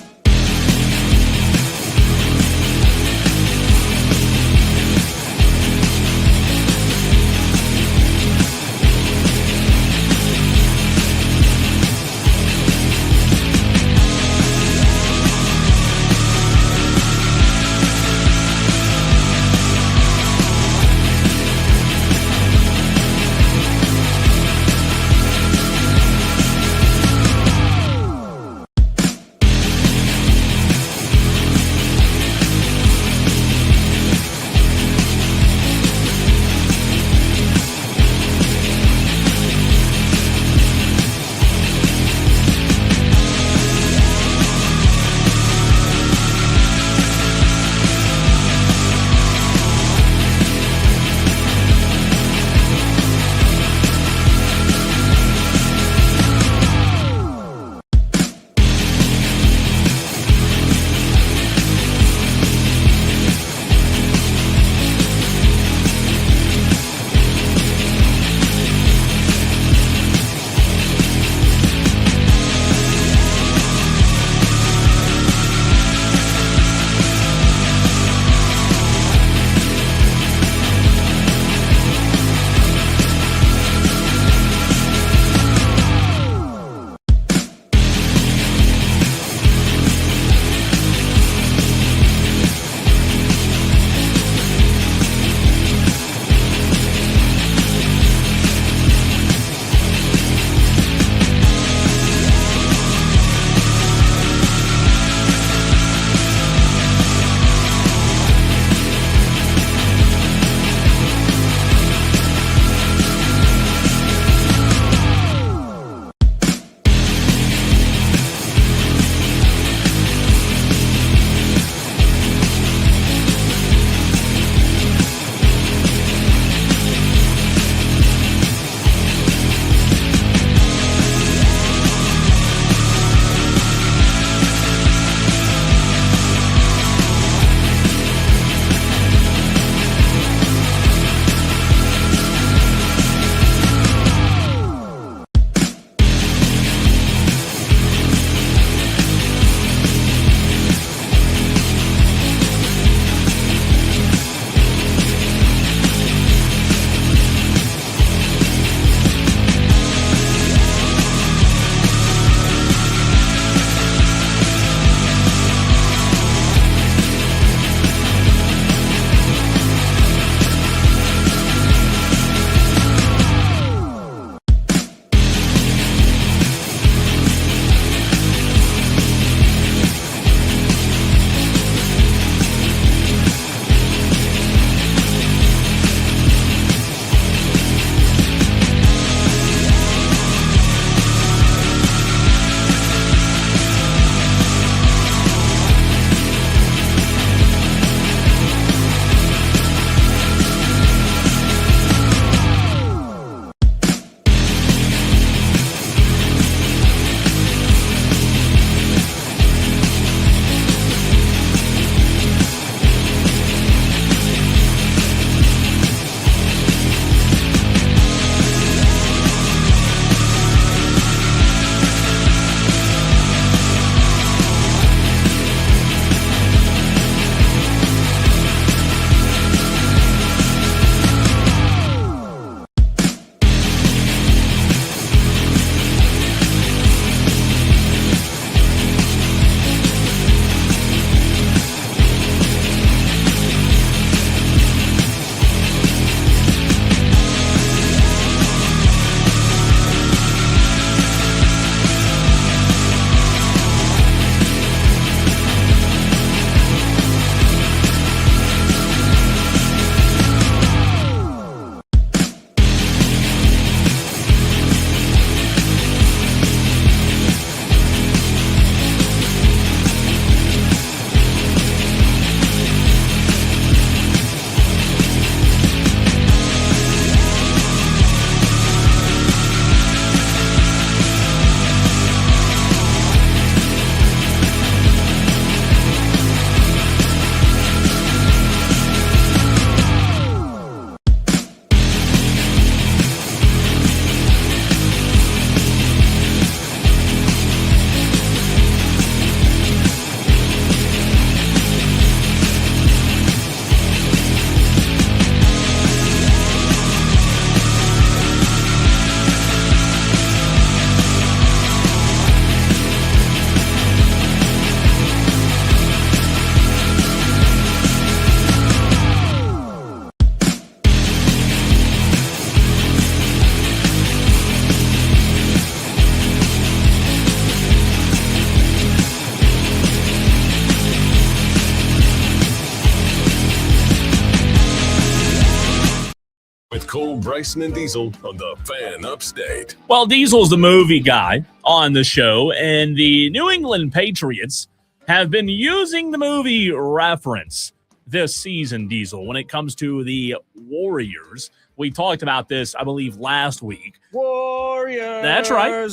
Cole, Bryson, and Diesel on the Fan Upstate. Well, Diesel's the movie guy on the show, and the New England Patriots have been using the movie reference this season, Diesel, when it comes to the Warriors. We talked about this, I believe, last week. Warriors. That's right.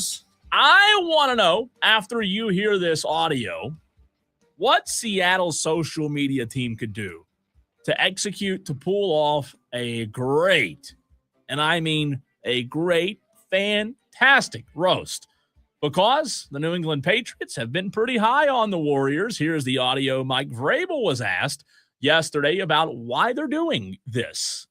I want to know, after you hear this audio, what Seattle's social media team could do to execute, to pull off a great, and I mean a great, fantastic roast. Because the New England Patriots have been pretty high on the Warriors. Here's the audio. Mike Vrabel was asked yesterday about why they're doing this.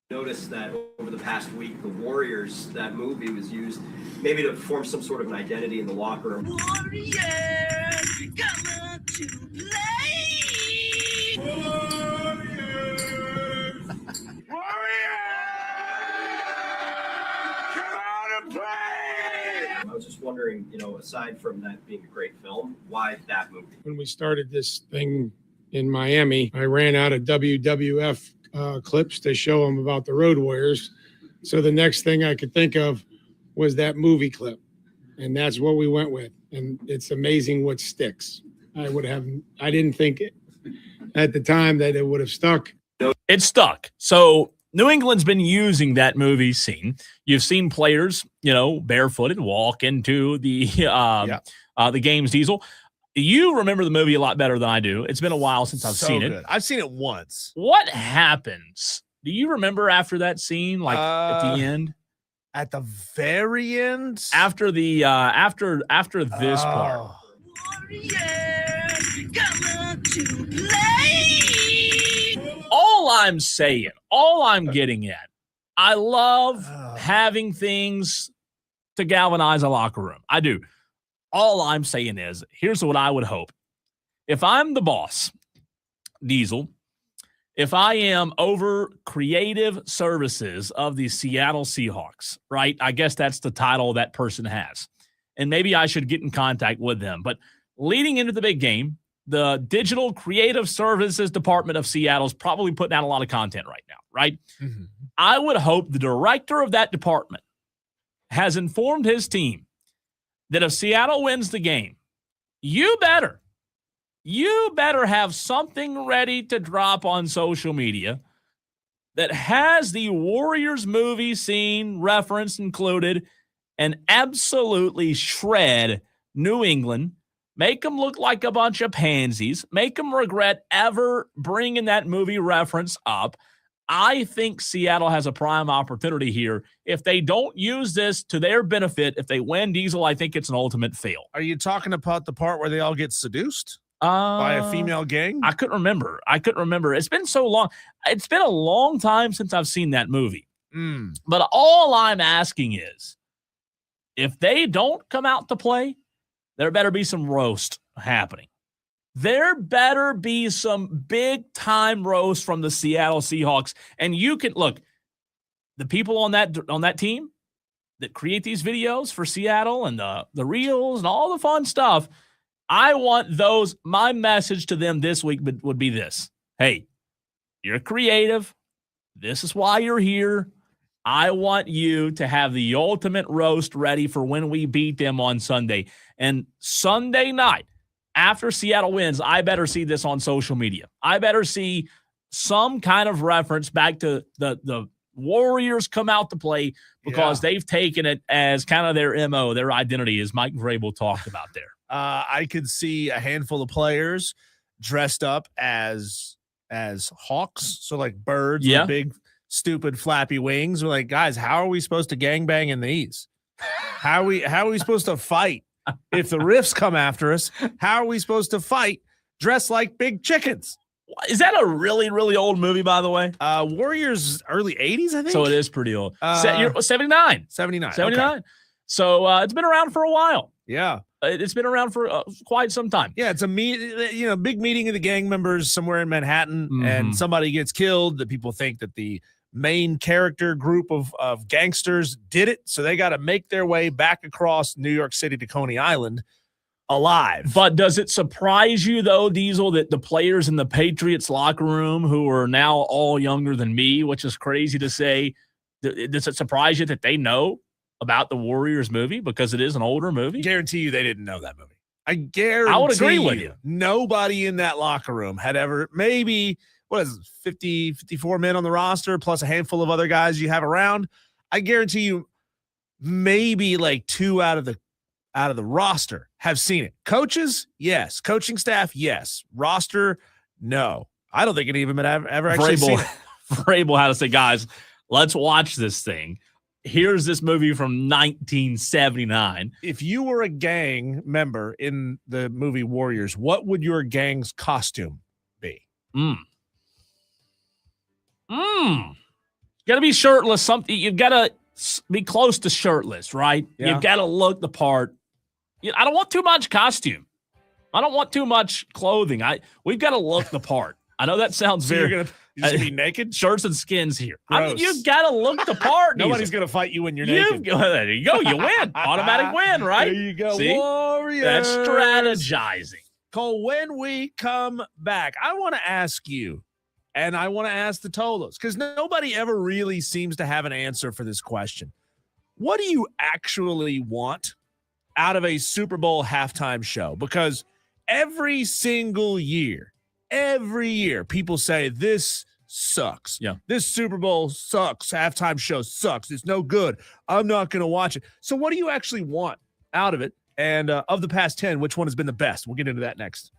Noticed that over the past week, the Warriors, that movie was used maybe to form some sort of an identity in the locker room. Warriors, come on to play. Warriors, come on and play. I was just wondering, aside from that being a great film, why that movie? When we started this thing in Miami, I ran out of WWF clips to show them about the Road Warriors. So the next thing I could think of was that movie clip. And that's what we went with. And it's amazing what sticks. I didn't think at the time that it would have stuck. It stuck. So New England's been using that movie scene. You've seen players, barefooted walk into the games, Diesel. You remember the movie a lot better than I do. It's been a while since I've seen it. I've seen it once. What happens? Do you remember after that scene, like at the end? At the very end? After the after this part. Warriors, come on to play. All I'm saying, all I'm getting at, I love having things to galvanize a locker room. I do. All I'm saying is, here's what I would hope. If I'm the boss, Diesel, if I am over creative services of the Seattle Seahawks, right? I guess that's the title that person has. And maybe I should get in contact with them. But leading into the big game, the digital creative services department of Seattle is probably putting out a lot of content right now, right? Mm-hmm. I would hope the director of that department has informed his team that if Seattle wins the game, you better have something ready to drop on social media that has the Warriors movie scene reference included and absolutely shred New England, make them look like a bunch of pansies, make them regret ever bringing that movie reference up. I think Seattle has a prime opportunity here. If they don't use this to their benefit, if they win, Diesel, I think it's an ultimate fail. Are you talking about the part where they all get seduced by a female gang? I couldn't remember. It's been so long. It's been a long time since I've seen that movie. But all I'm asking is, if they don't come out to play, there better be some roast happening. There better be some big-time roast from the Seattle Seahawks. And you can look, the people on that team that create these videos for Seattle and the reels and all the fun stuff, I want those. My message to them this week would be this. Hey, you're creative. This is why you're here. I want you to have the ultimate roast ready for when we beat them on Sunday. And Sunday night, after Seattle wins, I better see this on social media. I better see some kind of reference back to the Warriors come out to play because they've taken it as kind of their MO, their identity, as Mike Vrabel talked about there. I could see a handful of players dressed up as hawks, so like birds with big, stupid, flappy wings. We're like, guys, how are we supposed to gangbang in these? How are we supposed to fight? If the Riffs come after us, how are we supposed to fight dressed like big chickens? Is that a really, really old movie, by the way? Warriors, early 80s, I think. So it is pretty old. 79. 79. Okay. So it's been around for a while. Yeah. It's been around for quite some time. Yeah, it's a big meeting of the gang members somewhere in Manhattan, and somebody gets killed. That people think that the main character group of gangsters did it, so they got to make their way back across New York City to Coney Island. alive. But does it surprise you, though, Diesel, that the players in the Patriots locker room, who are now all younger than me, which is crazy to say, does it surprise you that they know about the Warriors movie because it is an older movie? Guarantee you they didn't know that movie. I guarantee I would agree with you. Nobody in that locker room had ever, maybe, what is it, 50, 54 men on the roster, plus a handful of other guys you have around. I guarantee you maybe like 2 out of the roster have seen it. Coaches, yes. Coaching staff, yes. Roster, no. I don't think any of them have ever actually seen it. Vrabel had to say, guys, let's watch this thing. Here's this movie from 1979. If you were a gang member in the movie Warriors, what would your gang's costume be? You got to be shirtless. Something you've got to be close to shirtless, right? Yeah. You've got to look the part. I don't want too much costume. I don't want too much clothing. We've got to look the part. I know that sounds So very. you're gonna be naked? Shirts and skins here. I mean, Gross. you've got to look the part. Nobody's going to fight you when you're naked. There you go. You win. Automatic win, right? There you go. See? Warriors. That's strategizing. Cole, when we come back, I want to ask you, and I want to ask the Tolos, because nobody ever really seems to have an answer for this question. What do you actually want out of a Super Bowl halftime show? Because every single year, people say this sucks. Yeah. This Super Bowl sucks. Halftime show sucks. It's no good. I'm not going to watch it. So what do you actually want out of it? And of the past 10, which one has been the best? We'll get into that next.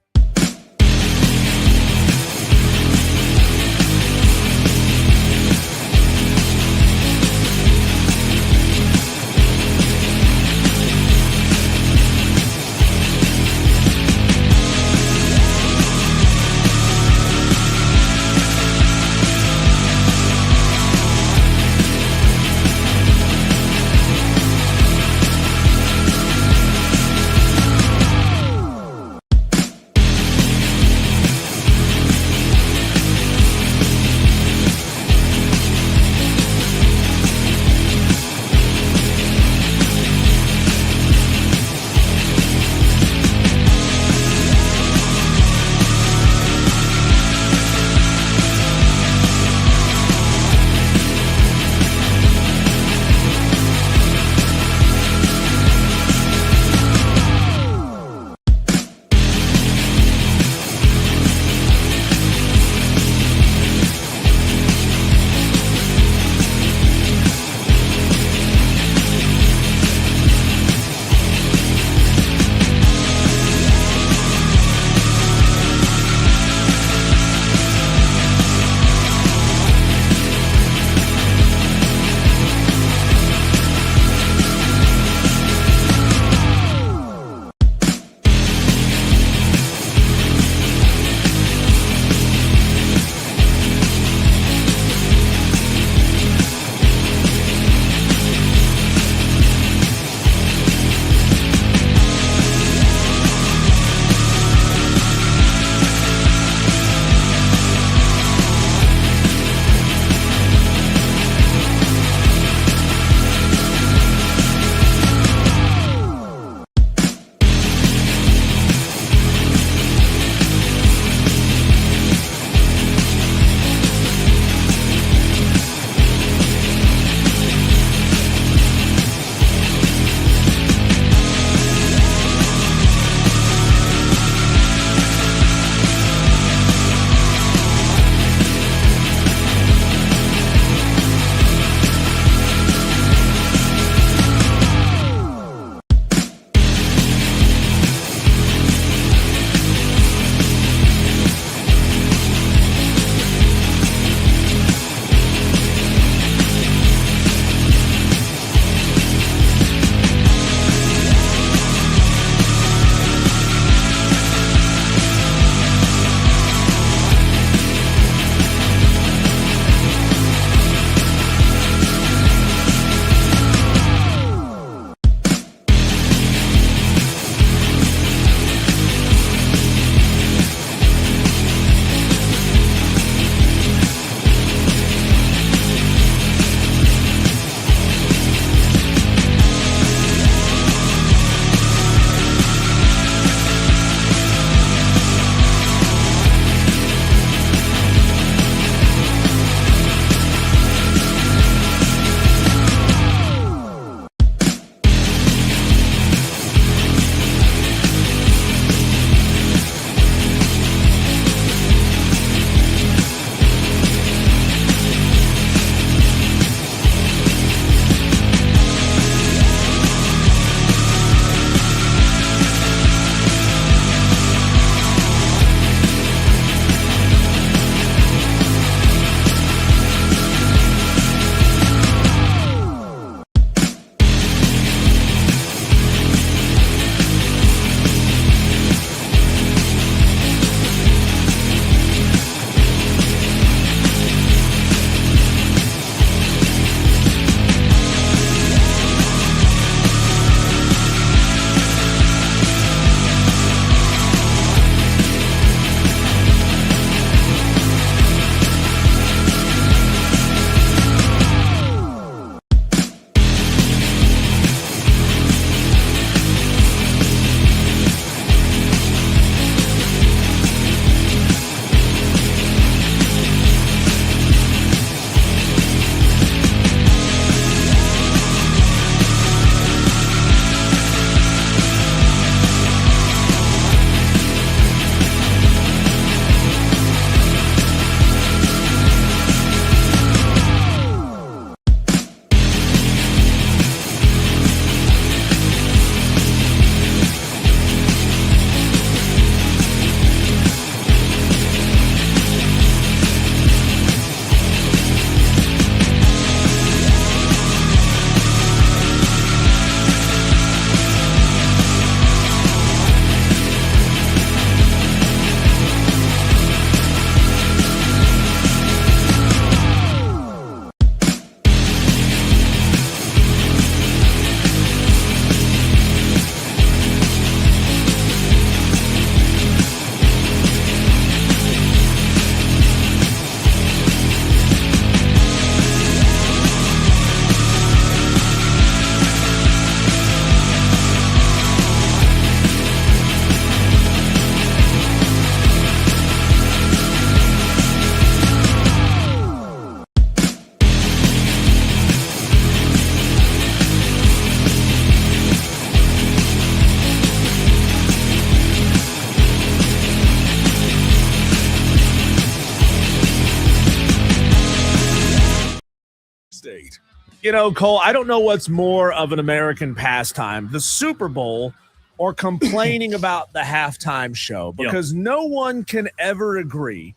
You know, Cole, I don't know what's more of an American pastime, the Super Bowl or complaining about the halftime show, because no one can ever agree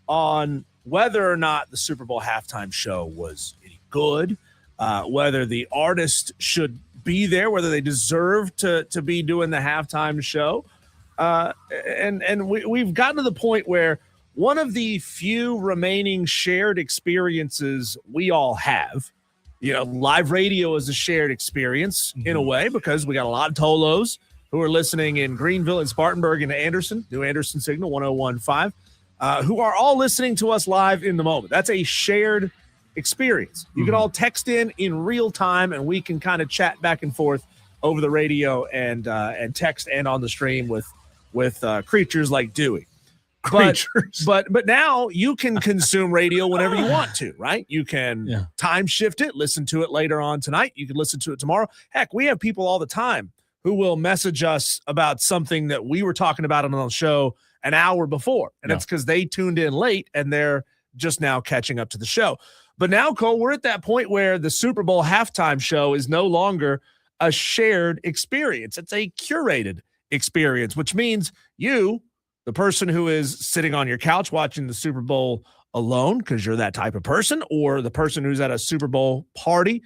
on whether or not the Super Bowl halftime show was any good, whether the artist should be there, whether they deserve to be doing the halftime show. And we've gotten to the point where one of the few remaining shared experiences we all have, you know, live radio is a shared experience in a way, because we got a lot of Tolos who are listening in Greenville and Spartanburg and Anderson, New Anderson Signal 101.5, who are all listening to us live in the moment. That's a shared experience. You can all text in real time, and we can kind of chat back and forth over the radio and text and on the stream with creatures like Dewey. But now you can consume radio whenever you want to, right? You can time shift it, listen to it later on tonight. You can listen to it tomorrow. Heck, we have people all the time who will message us about something that we were talking about on the show an hour before. And it's because they tuned in late and they're just now catching up to the show. But now, Cole, we're at that point where the Super Bowl halftime show is no longer a shared experience. It's a curated experience, which means you, the person who is sitting on your couch watching the Super Bowl alone, because you're that type of person, or the person who's at a Super Bowl party,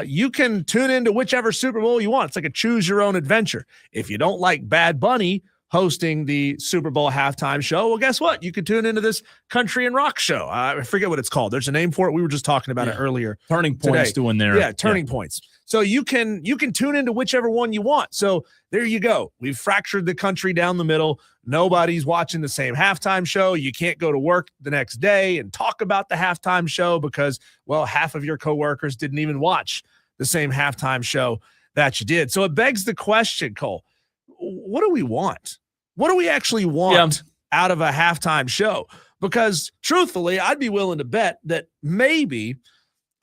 you can tune into whichever Super Bowl you want. It's like a choose your own adventure. If you don't like Bad Bunny hosting the Super Bowl halftime show, well, guess what? You could tune into this country and rock show. I forget what it's called. There's a name for it. We were just talking about it earlier. Turning Points doing their Turning Points. So you can tune into whichever one you want. So there you go. We've fractured the country down the middle. Nobody's watching the same halftime show. You can't go to work the next day and talk about the halftime show because, well, half of your coworkers didn't even watch the same halftime show that you did. So it begs the question, Cole, what do we want? What do we actually want out of a halftime show? Because truthfully, I'd be willing to bet that maybe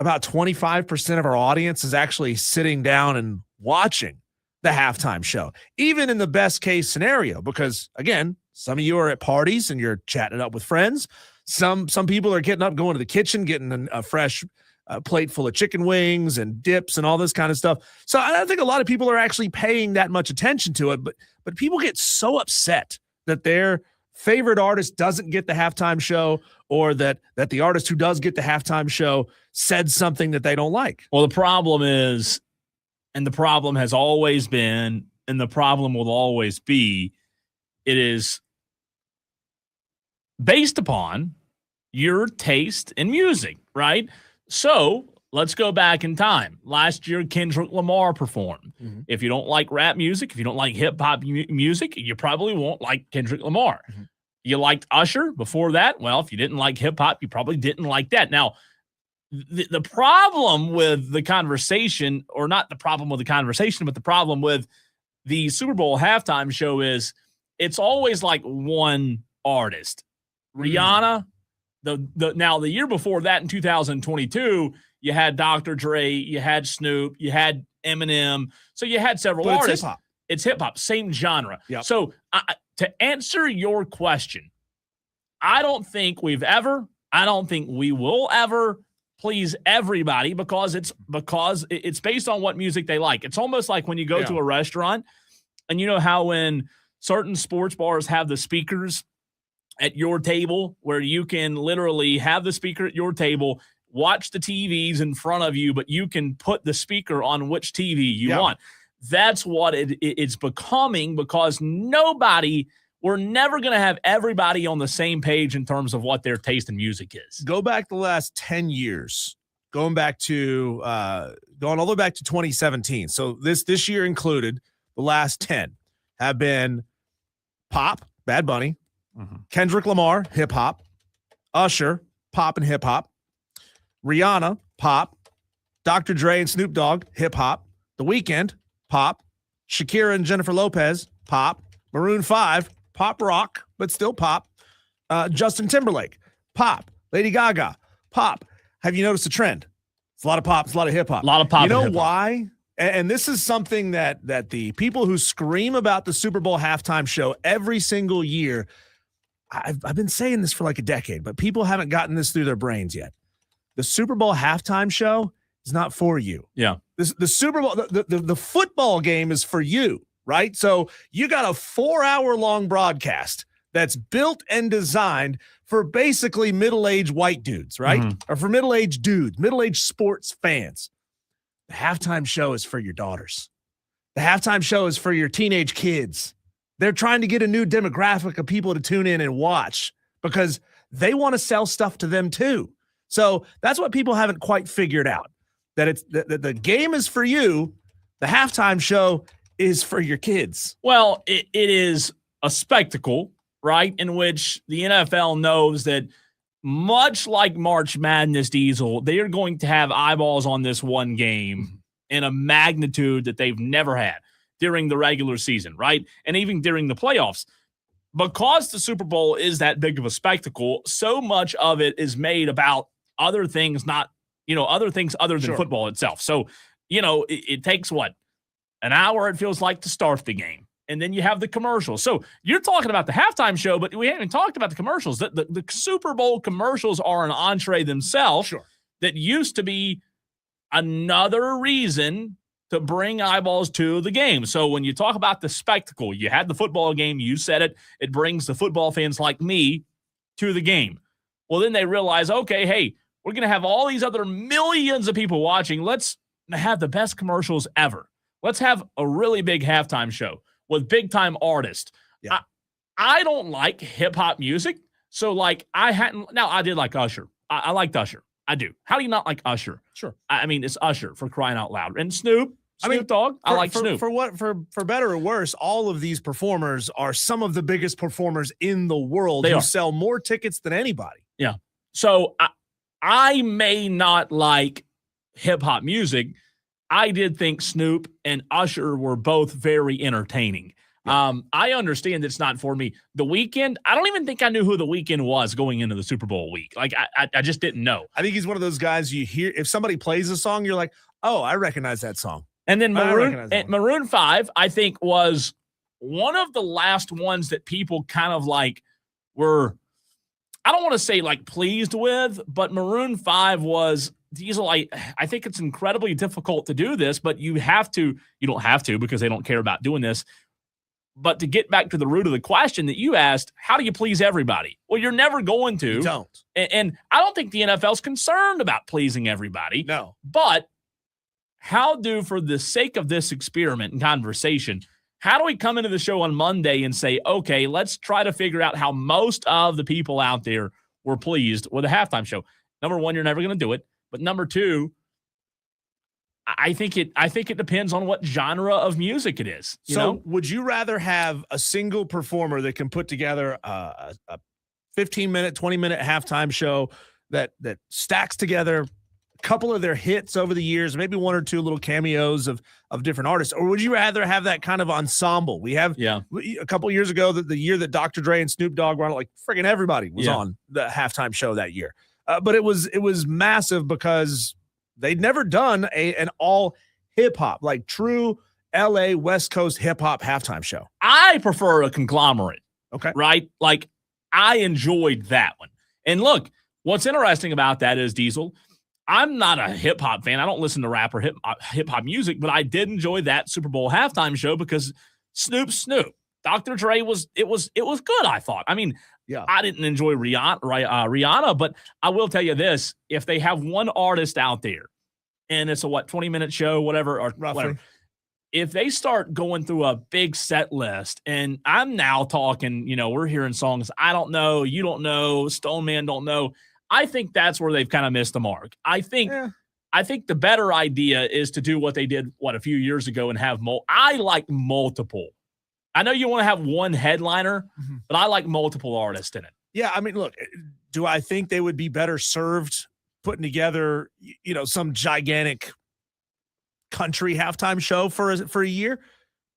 about 25% of our audience is actually sitting down and watching the halftime show, even in the best case scenario, because again, some of you are at parties and you're chatting it up with friends. Some people are getting up, going to the kitchen, getting a fresh plate full of chicken wings and dips and all this kind of stuff. So I don't think a lot of people are actually paying that much attention to it, but people get so upset that their favorite artist doesn't get the halftime show, or that the artist who does get the halftime show said something that they don't like. Well, the problem is, and the problem has always been, and the problem will always be, it is based upon your taste in music, right? So let's go back in time. Last year, Kendrick Lamar performed. Mm-hmm. If you don't like rap music, if you don't like hip-hop music, you probably won't like Kendrick Lamar. Mm-hmm. You liked Usher before that? Well, if you didn't like hip-hop, you probably didn't like that. Now, the problem with the conversation, or not the problem with the conversation, but the problem with the Super Bowl halftime show is it's always like one artist. Rihanna, now the year before that in 2022, you had Dr. Dre, you had Snoop, you had Eminem. So you had several artists. It's hip-hop, same genre. Yep. So to answer your question, I don't think we will ever please everybody, because it's based on what music they like. It's almost like when you go to a restaurant, and you know how when certain sports bars have the speakers at your table, where you can literally have the speaker at your table, watch the TVs in front of you, but you can put the speaker on which TV you want. That's what it's becoming, because we're never going to have everybody on the same page in terms of what their taste in music is. Go back the last 10 years, going all the way back to 2017. So this year included, the last 10 have been pop, Bad Bunny, Kendrick Lamar, hip hop, Usher, pop and hip hop, Rihanna, pop, Dr. Dre and Snoop Dogg, hip hop, The Weeknd, pop, Shakira and Jennifer Lopez, pop, Maroon 5, pop rock, but still pop. Justin Timberlake, pop. Lady Gaga, pop. Have you noticed a trend? It's a lot of pop. It's a lot of hip hop. A lot of pop. You know why? And this is something that the people who scream about the Super Bowl halftime show every single year, I've been saying this for like a decade, but people haven't gotten this through their brains yet. The Super Bowl halftime show is not for you. Yeah. The Super Bowl, the football game is for you, right? So you got a 4-hour-long broadcast that's built and designed for basically middle-aged white dudes, right? Or for middle-aged dudes, middle-aged sports fans. The halftime show is for your daughters. The halftime show is for your teenage kids. They're trying to get a new demographic of people to tune in and watch because they want to sell stuff to them too. So that's what people haven't quite figured out, that it's that the game is for you. The halftime show is for your kids. Well, it is a spectacle, right, in which the NFL knows that much like March Madness, Diesel, they are going to have eyeballs on this one game in a magnitude that they've never had during the regular season, right? And even during the playoffs. Because the Super Bowl is that big of a spectacle, so much of it is made about other things, other things other than football itself. So, it takes an hour, it feels like, to start the game. And then you have the commercials. So you're talking about the halftime show, but we haven't talked about the commercials. The Super Bowl commercials are an entree themselves that used to be another reason to bring eyeballs to the game. So when you talk about the spectacle, you had the football game, you said it, it brings the football fans like me to the game. Well, then they realize, okay, hey, we're going to have all these other millions of people watching. Let's have the best commercials ever. Let's have a really big halftime show with big-time artists. Yeah. I don't like hip-hop music, so, I did like Usher. I liked Usher. I do. How do you not like Usher? Sure. I mean, it's Usher, for crying out loud. And Snoop Dogg. I like Snoop. For better or worse, all of these performers are some of the biggest performers in the world who sell more tickets than anybody. Yeah. So I may not like hip-hop music. I did think Snoop and Usher were both very entertaining. I understand it's not for me. The Weeknd, I don't even think I knew who The Weeknd was going into the Super Bowl week. I just didn't know. I think he's one of those guys you hear, if somebody plays a song, you're like, oh, I recognize that song. And then Maroon 5, I think, was one of the last ones that people kind of were, I don't want to say pleased with, but Maroon 5 was Diesel. I think it's incredibly difficult to do this, but you don't have to because they don't care about doing this. But to get back to the root of the question that you asked, how do you please everybody? Well, you're never going to. You don't. And I don't think the NFL's concerned about pleasing everybody. No. But for the sake of this experiment and conversation, how do we come into the show on Monday and say, okay, let's try to figure out how most of the people out there were pleased with a halftime show? Number one, you're never going to do it. But number two, I think it depends on what genre of music it is. Would you rather have a single performer that can put together a 15-minute, 20-minute halftime show that stacks together a couple of their hits over the years, maybe one or two little cameos of different artists? Or would you rather have that kind of ensemble? We have a couple of years ago, the year that Dr. Dre and Snoop Dogg were on, friggin' everybody was on the halftime show that year. But it was massive because they'd never done an all hip-hop, true LA West Coast hip-hop halftime show. I prefer a conglomerate. Okay. Right? I enjoyed that one. And look, what's interesting about that is, Diesel, I'm not a hip-hop fan. I don't listen to rap or hip-hop music, but I did enjoy that Super Bowl halftime show because Snoop. Dr. Dre was good, I thought. I mean, I didn't enjoy Rihanna, but I will tell you this: if they have one artist out there, and it's a 20-minute show, whatever, or roughly, whatever, if they start going through a big set list, and I'm now talking, we're hearing songs I don't know, you don't know, Stone Man don't know. I think that's where they've kind of missed the mark. I think the better idea is to do what they did a few years ago and have I like multiple. I know you want to have one headliner, but I like multiple artists in it. Yeah, I mean, look, do I think they would be better served putting together, some gigantic country halftime show for a year?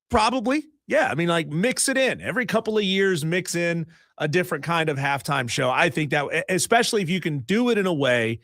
Probably. Yeah, I mean, mix it in. Every couple of years, mix in a different kind of halftime show. I think that, especially if you can do it in a way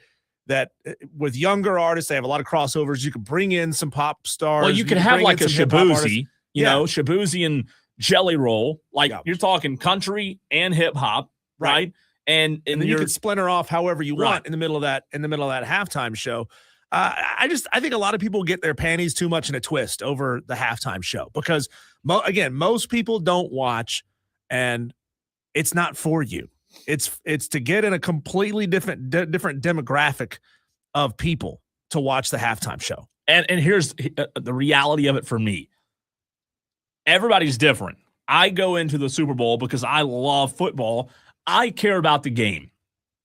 that with younger artists, they have a lot of crossovers. You can bring in some pop stars. Well, you can have a Shaboozey, Shaboozey and Jelly Roll. You're talking country and hip hop, right? And then you can splinter off however you want in the middle of that halftime show. I think a lot of people get their panties too much in a twist over the halftime show because, most people don't watch, and it's not for you. It's to get in a completely different demographic of people to watch the halftime show. And here's the reality of it for me. Everybody's different. I go into the Super Bowl because I love football. I care about the game.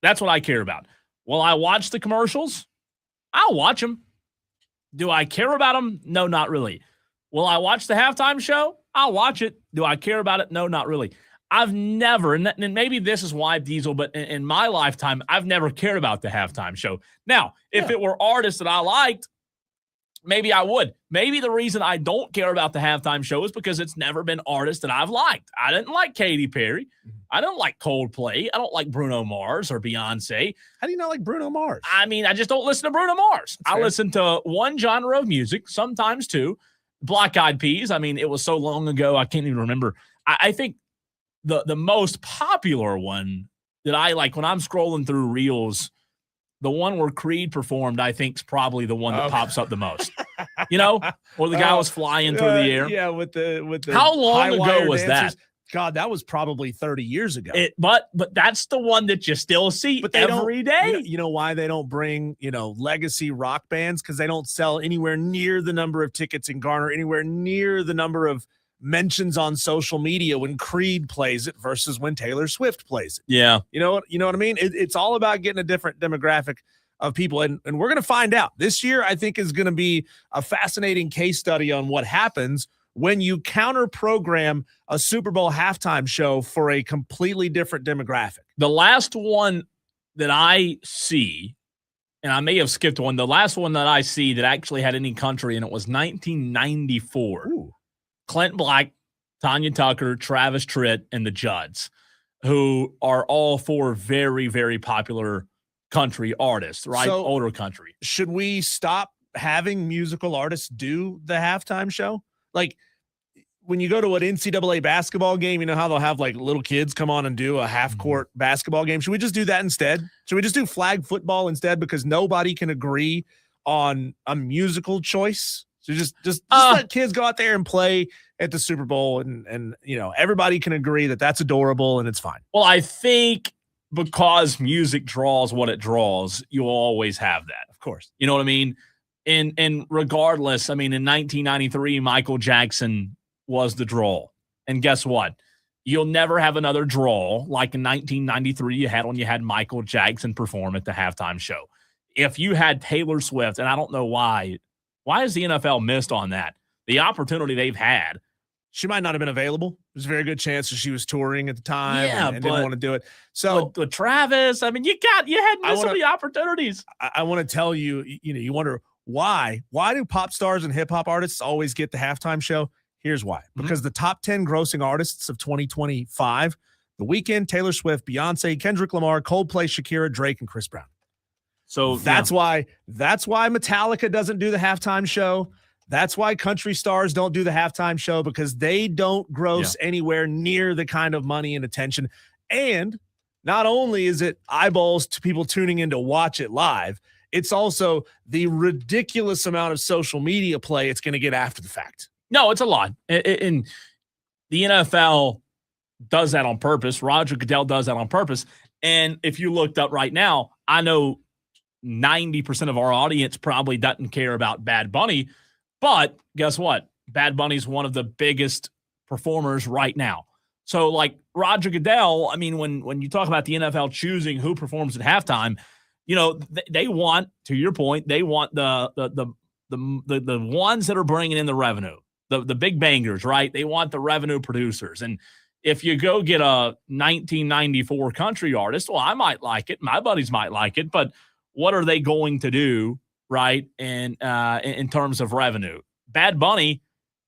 That's what I care about. Will I watch the commercials? I'll watch them. Do I care about them? No, not really. Will I watch the halftime show? I'll watch it. Do I care about it? No, not really. I've never, and maybe this is why Diesel, but in my lifetime, I've never cared about the halftime show. Now, if it were artists that I liked, maybe I would. Maybe the reason I don't care about the halftime show is because it's never been artists that I've liked. I didn't like Katy Perry. I don't like Coldplay. I don't like Bruno Mars or Beyonce. How do you not like Bruno Mars? I mean, I just don't listen to Bruno Mars. I listen to one genre of music, sometimes two. Black Eyed Peas. I mean, it was so long ago, I can't even remember. I think the most popular one that I like when I'm scrolling through Reels, the one where Creed performed, I think is probably the one that pops up the most. You know, or the guy was flying through the air. Yeah, with the How long ago was that? God, that was probably 30 years ago. But that's the one that you still see every day. You know why they don't bring, legacy rock bands? Because they don't sell anywhere near the number of tickets and garner anywhere near the number of mentions on social media when Creed plays it versus when Taylor Swift plays it. Yeah. You know what I mean? It's all about getting a different demographic of people. And we're going to find out. This year, I think, is going to be a fascinating case study on what happens when you counter program a Super Bowl halftime show for a completely different demographic. The last one that I see, and I may have skipped one, the last one that I see that actually had any country in it was 1994. Ooh. Clint Black, Tanya Tucker, Travis Tritt, and the Judds, who are all four very, very popular country artists, right? So, older country. Should we stop having musical artists do the halftime show? Like, when you go to an NCAA basketball game, you know how they'll have like little kids come on and do a half-court basketball game? Should we just do that instead? Should we just do flag football instead because nobody can agree on a musical choice? So just let kids go out there and play at the Super Bowl and everybody can agree that that's adorable and it's fine. Well, I think because music draws what it draws, you'll always have that. Of course. You know what I mean? And regardless, I mean, in 1993, Michael Jackson was the draw. And guess what? You'll never have another draw like in 1993 you had when you had Michael Jackson perform at the halftime show. If you had Taylor Swift, and I don't know why has the NFL missed on that? The opportunity they've had. She might not have been available. There's a very good chance that she was touring at the time and didn't want to do it. So with Travis, I mean, you had missed the opportunities. I want to tell you, you wonder why do pop stars and hip hop artists always get the halftime show? Here's why. Because the top 10 grossing artists of 2025, The Weeknd, Taylor Swift, Beyonce, Kendrick Lamar, Coldplay, Shakira, Drake, and Chris Brown. So that's why Metallica doesn't do the halftime show. That's why country stars don't do the halftime show, because they don't gross anywhere near the kind of money and attention. And not only is it eyeballs to people tuning in to watch it live, it's also the ridiculous amount of social media play it's going to get after the fact. No, it's a lot. And the NFL does that on purpose. Roger Goodell does that on purpose. And if you looked up right now, I know 90% of our audience probably doesn't care about Bad Bunny. But guess what? Bad Bunny's one of the biggest performers right now. So, like Roger Goodell, I mean, when you talk about the NFL choosing who performs at halftime, they want, to your point, they want the ones that are bringing in the revenue, the big bangers, right? They want the revenue producers. And if you go get a 1994 country artist, well, I might like it. My buddies might like it, but what are they going to do? Right. And in terms of revenue, Bad Bunny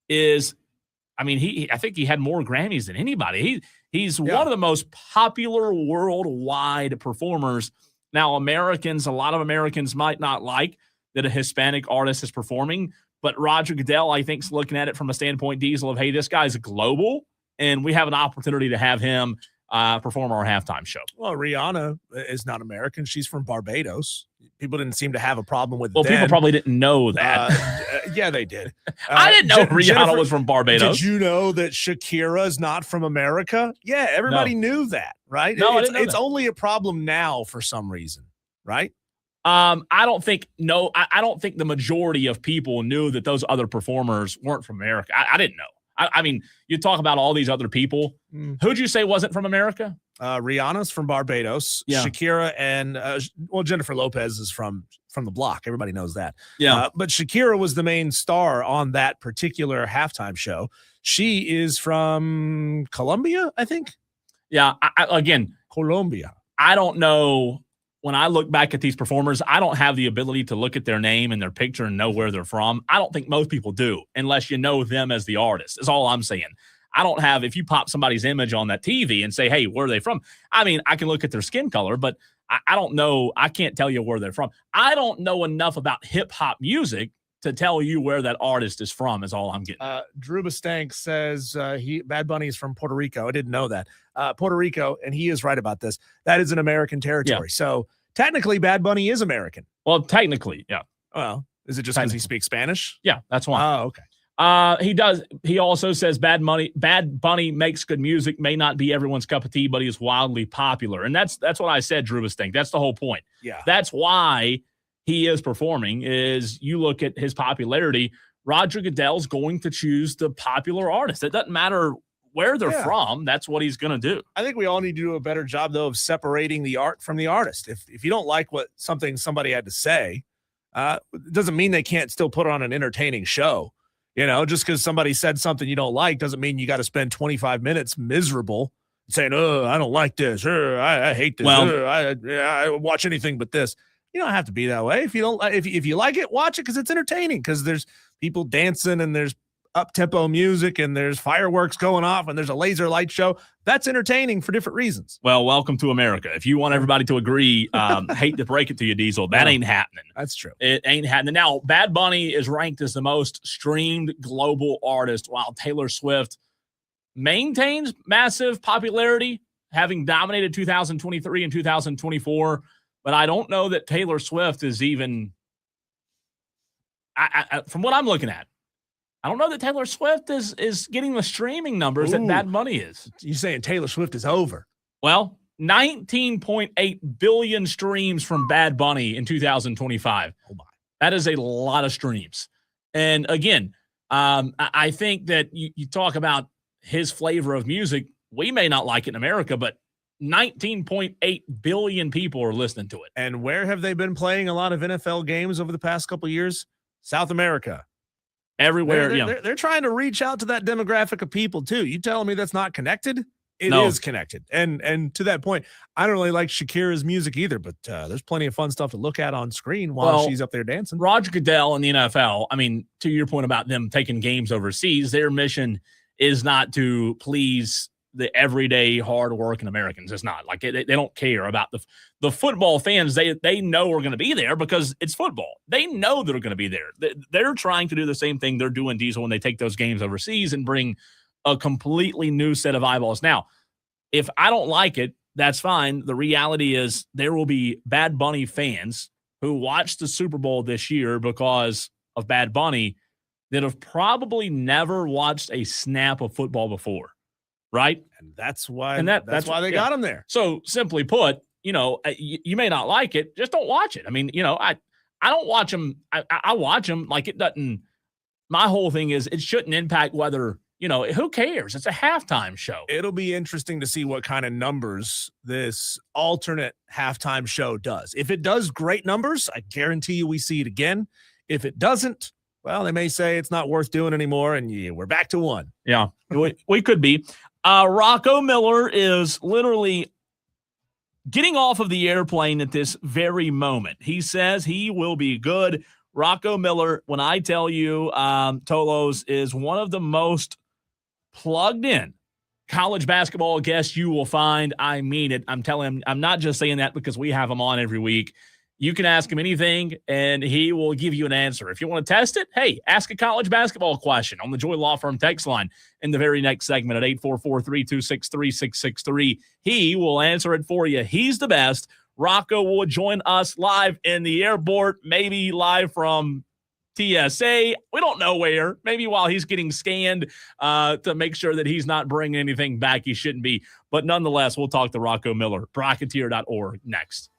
is, I mean, I think he had more Grammys than anybody. He's one of the most popular worldwide performers. Now, a lot of Americans might not like that a Hispanic artist is performing, but Roger Goodell, I think, is looking at it from a standpoint, Diesel, of, hey, this guy's global, and we have an opportunity to have him perform our halftime show. Well, Rihanna is not American. She's from Barbados. People didn't seem to have a problem with Well, then. people probably didn't know that. Yeah, they did. I didn't know Rihanna Jennifer, was from Barbados. Did you know that Shakira is not from America? Yeah, everybody knew that, right? No, I didn't know it's that. only a problem now for some reason, right? I don't think I don't think the majority of people knew that those other performers weren't from America. I didn't know. I mean, you talk about all these other people. Who'd you say wasn't from America? Rihanna's from Barbados. Yeah. Shakira and Jennifer Lopez is from the block. Everybody knows that. Yeah. But Shakira was the main star on that particular halftime show. She is from Colombia, I think. Yeah. Again, Colombia. I don't know. When I look back at these performers, I don't have the ability to look at their name and their picture and know where they're from. I don't think most people do, unless you know them as the artist, is all I'm saying. I don't have, if you pop somebody's image on that TV and say, hey, where are they from? I mean, I can look at their skin color, but I don't know. I can't tell you where they're from. I don't know enough about hip hop music to tell you where that artist is from, is all I'm getting. Drew Bastank says Bad Bunny is from Puerto Rico. I didn't know that. Puerto Rico, and he is right about this. That is an American territory. Yeah. So technically, Bad Bunny is American. Well, technically, yeah. Well, is it just because he speaks Spanish? Yeah, that's why. Oh, okay. He does. He also says Bad Bunny makes good music, may not be everyone's cup of tea, but he is wildly popular. And that's what I said, Drew Bastank. That's the whole point. Yeah. That's why he is performing, is you look at his popularity, Roger Goodell's going to choose the popular artist. It doesn't matter where they're from. That's what he's going to do. I think we all need to do a better job, though, of separating the art from the artist. If you don't like somebody had to say, it doesn't mean they can't still put on an entertaining show. You know, just because somebody said something you don't like doesn't mean you got to spend 25 minutes miserable saying, oh, I don't like this. I hate this. Well, I watch anything but this. You don't have to be that way. If you don't, if you like it, watch it because it's entertaining. Because there's people dancing and there's up-tempo music and there's fireworks going off and there's a laser light show. That's entertaining for different reasons. Well, welcome to America. If you want everybody to agree, hate to break it to you, Diesel, that ain't happening. That's true. It ain't happening. Now, Bad Bunny is ranked as the most streamed global artist, while Taylor Swift maintains massive popularity, having dominated 2023 and 2024. But I don't know that Taylor Swift is even, from what I'm looking at, I don't know that Taylor Swift is getting the streaming numbers that Bad Bunny is. You saying Taylor Swift is over? Well, 19.8 billion streams from Bad Bunny in 2025. Oh my. That is a lot of streams. And again, I think that you talk about his flavor of music. We may not like it in America, but 19.8 billion people are listening to it. And where have they been playing a lot of NFL games over the past couple of years? South America. Everywhere. They're trying to reach out to that demographic of people too. You telling me that's not connected? It No. is connected. And to that point, I don't really like Shakira's music either, but there's plenty of fun stuff to look at on screen while she's up there dancing. Roger Goodell and the NFL, I mean, to your point about them taking games overseas, their mission is not to please the everyday hardworking Americans. It's not like they don't care about the football fans. They know are going to be there because it's football. They know they're going to be there. They're trying to do the same thing they're doing, Diesel, when they take those games overseas and bring a completely new set of eyeballs. Now, if I don't like it, that's fine. The reality is there will be Bad Bunny fans who watched the Super Bowl this year because of Bad Bunny that have probably never watched a snap of football before. Right. And that's why that's why they got him there. So simply put, you may not like it, just don't watch it. I mean, I don't watch them. I watch them like it doesn't. My whole thing is it shouldn't impact whether, who cares? It's a halftime show. It'll be interesting to see what kind of numbers this alternate halftime show does. If it does great numbers, I guarantee you we see it again. If it doesn't, well, they may say it's not worth doing anymore, and we're back to one. Yeah, we could be. Rocco Miller is literally getting off of the airplane at this very moment. He says he will be good. Rocco Miller, when I tell you Tolos is one of the most plugged in college basketball guests you will find, I mean it. I'm telling him, I'm not just saying that because we have him on every week. You can ask him anything, and he will give you an answer. If you want to test it, hey, ask a college basketball question on the Joy Law Firm text line in the very next segment at 844-326-3663. He will answer it for you. He's the best. Rocco will join us live in the airport, maybe live from TSA. We don't know where. Maybe while he's getting scanned to make sure that he's not bringing anything back he shouldn't be. But nonetheless, we'll talk to Rocco Miller, Bracketeer.org, next.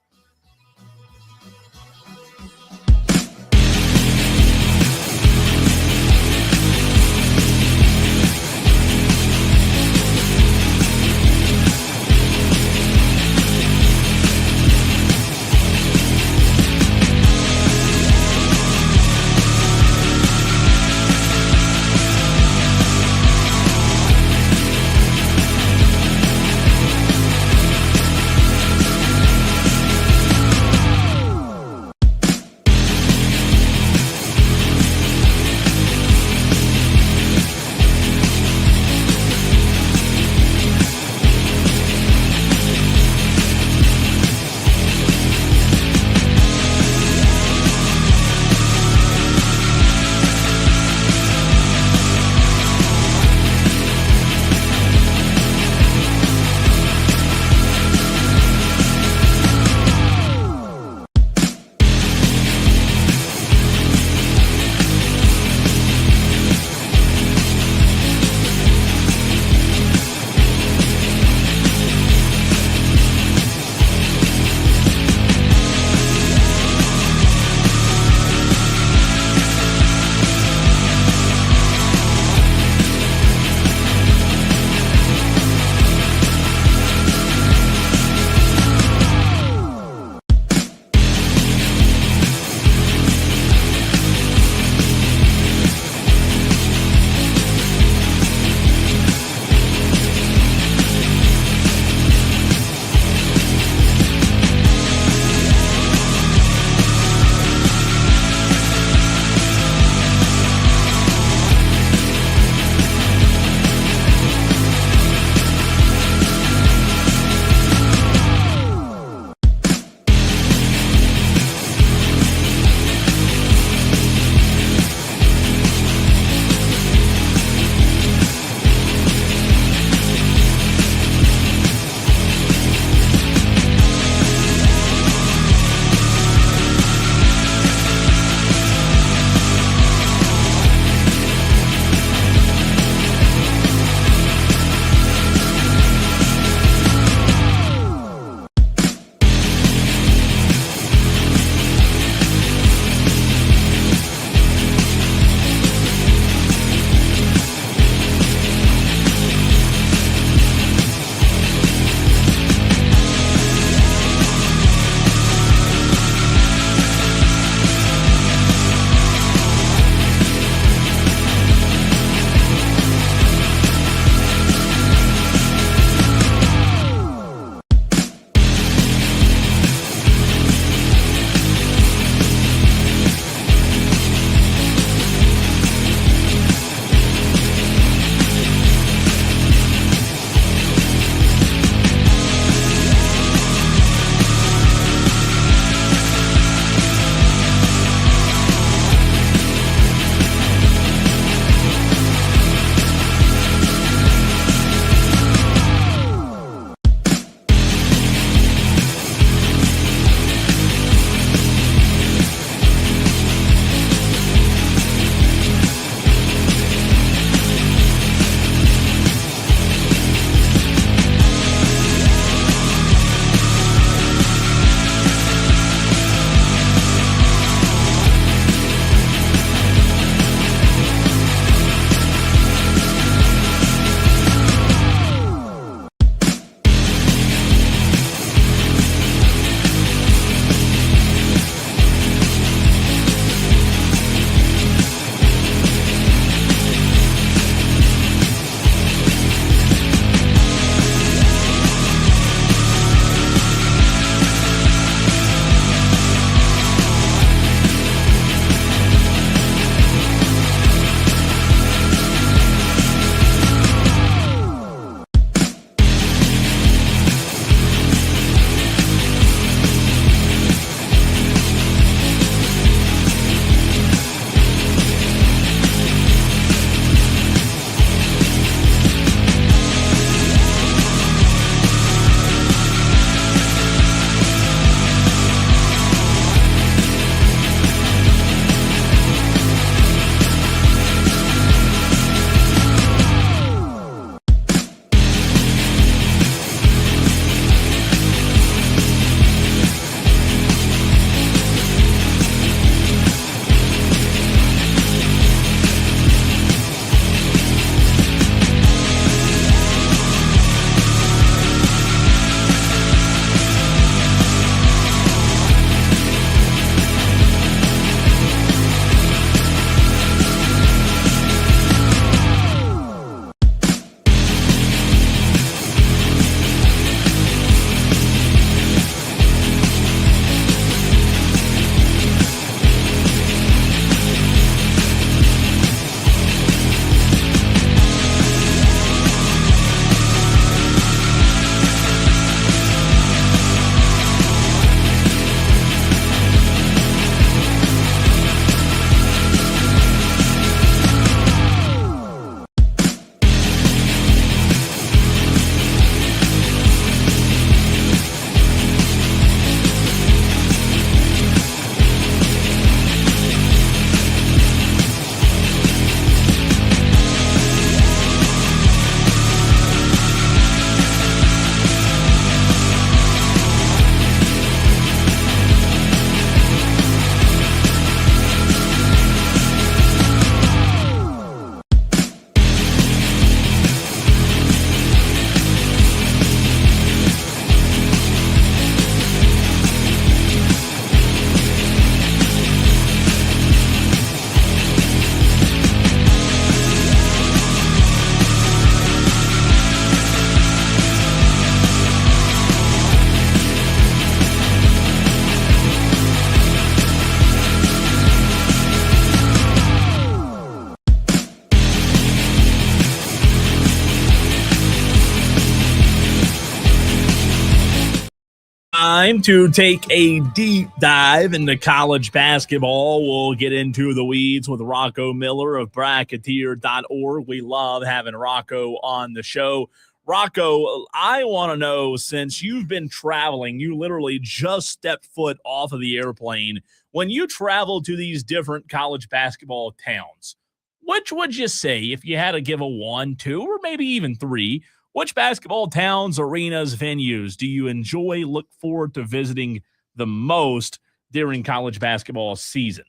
time to take a deep dive into college basketball. We'll get into the weeds with Rocco Miller of Bracketeer.org. We love having Rocco on the show. Rocco, I want to know, since you've been traveling, you literally just stepped foot off of the airplane. When you travel to these different college basketball towns, which would you say, if you had to give a 1, 2, or maybe even 3, which basketball towns, arenas, venues do you enjoy, look forward to visiting the most during college basketball season?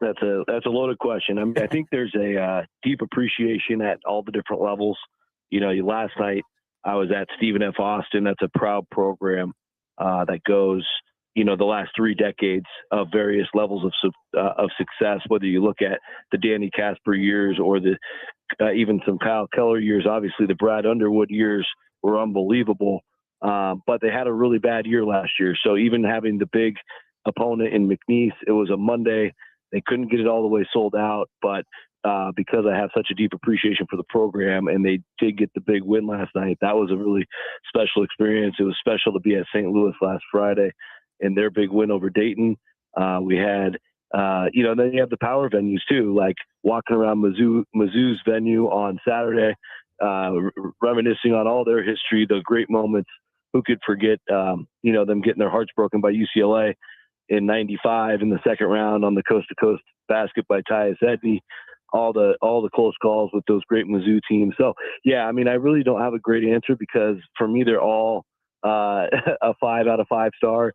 That's a loaded question. I mean, I think there's a deep appreciation at all the different levels. You know, last night I was at Stephen F. Austin. That's a proud program that goes, you know, the last 3 decades of various levels of success, whether you look at the Danny Casper years or the even some Kyle Keller years. Obviously, the Brad Underwood years were unbelievable, but they had a really bad year last year. So even having the big opponent in McNeese, it was a Monday. They couldn't get it all the way sold out, but because I have such a deep appreciation for the program and they did get the big win last night, that was a really special experience. It was special to be at St. Louis last Friday and their big win over Dayton. We had, you know, then you have the power venues too, like walking around Mizzou's venue on Saturday, reminiscing on all their history, the great moments. Who could forget, you know, them getting their hearts broken by UCLA in '95 in the second round on the coast-to-coast basket by Tyus Edney. All the close calls with those great Mizzou teams. So yeah, I mean, I really don't have a great answer because for me, they're all a 5 out of 5 star.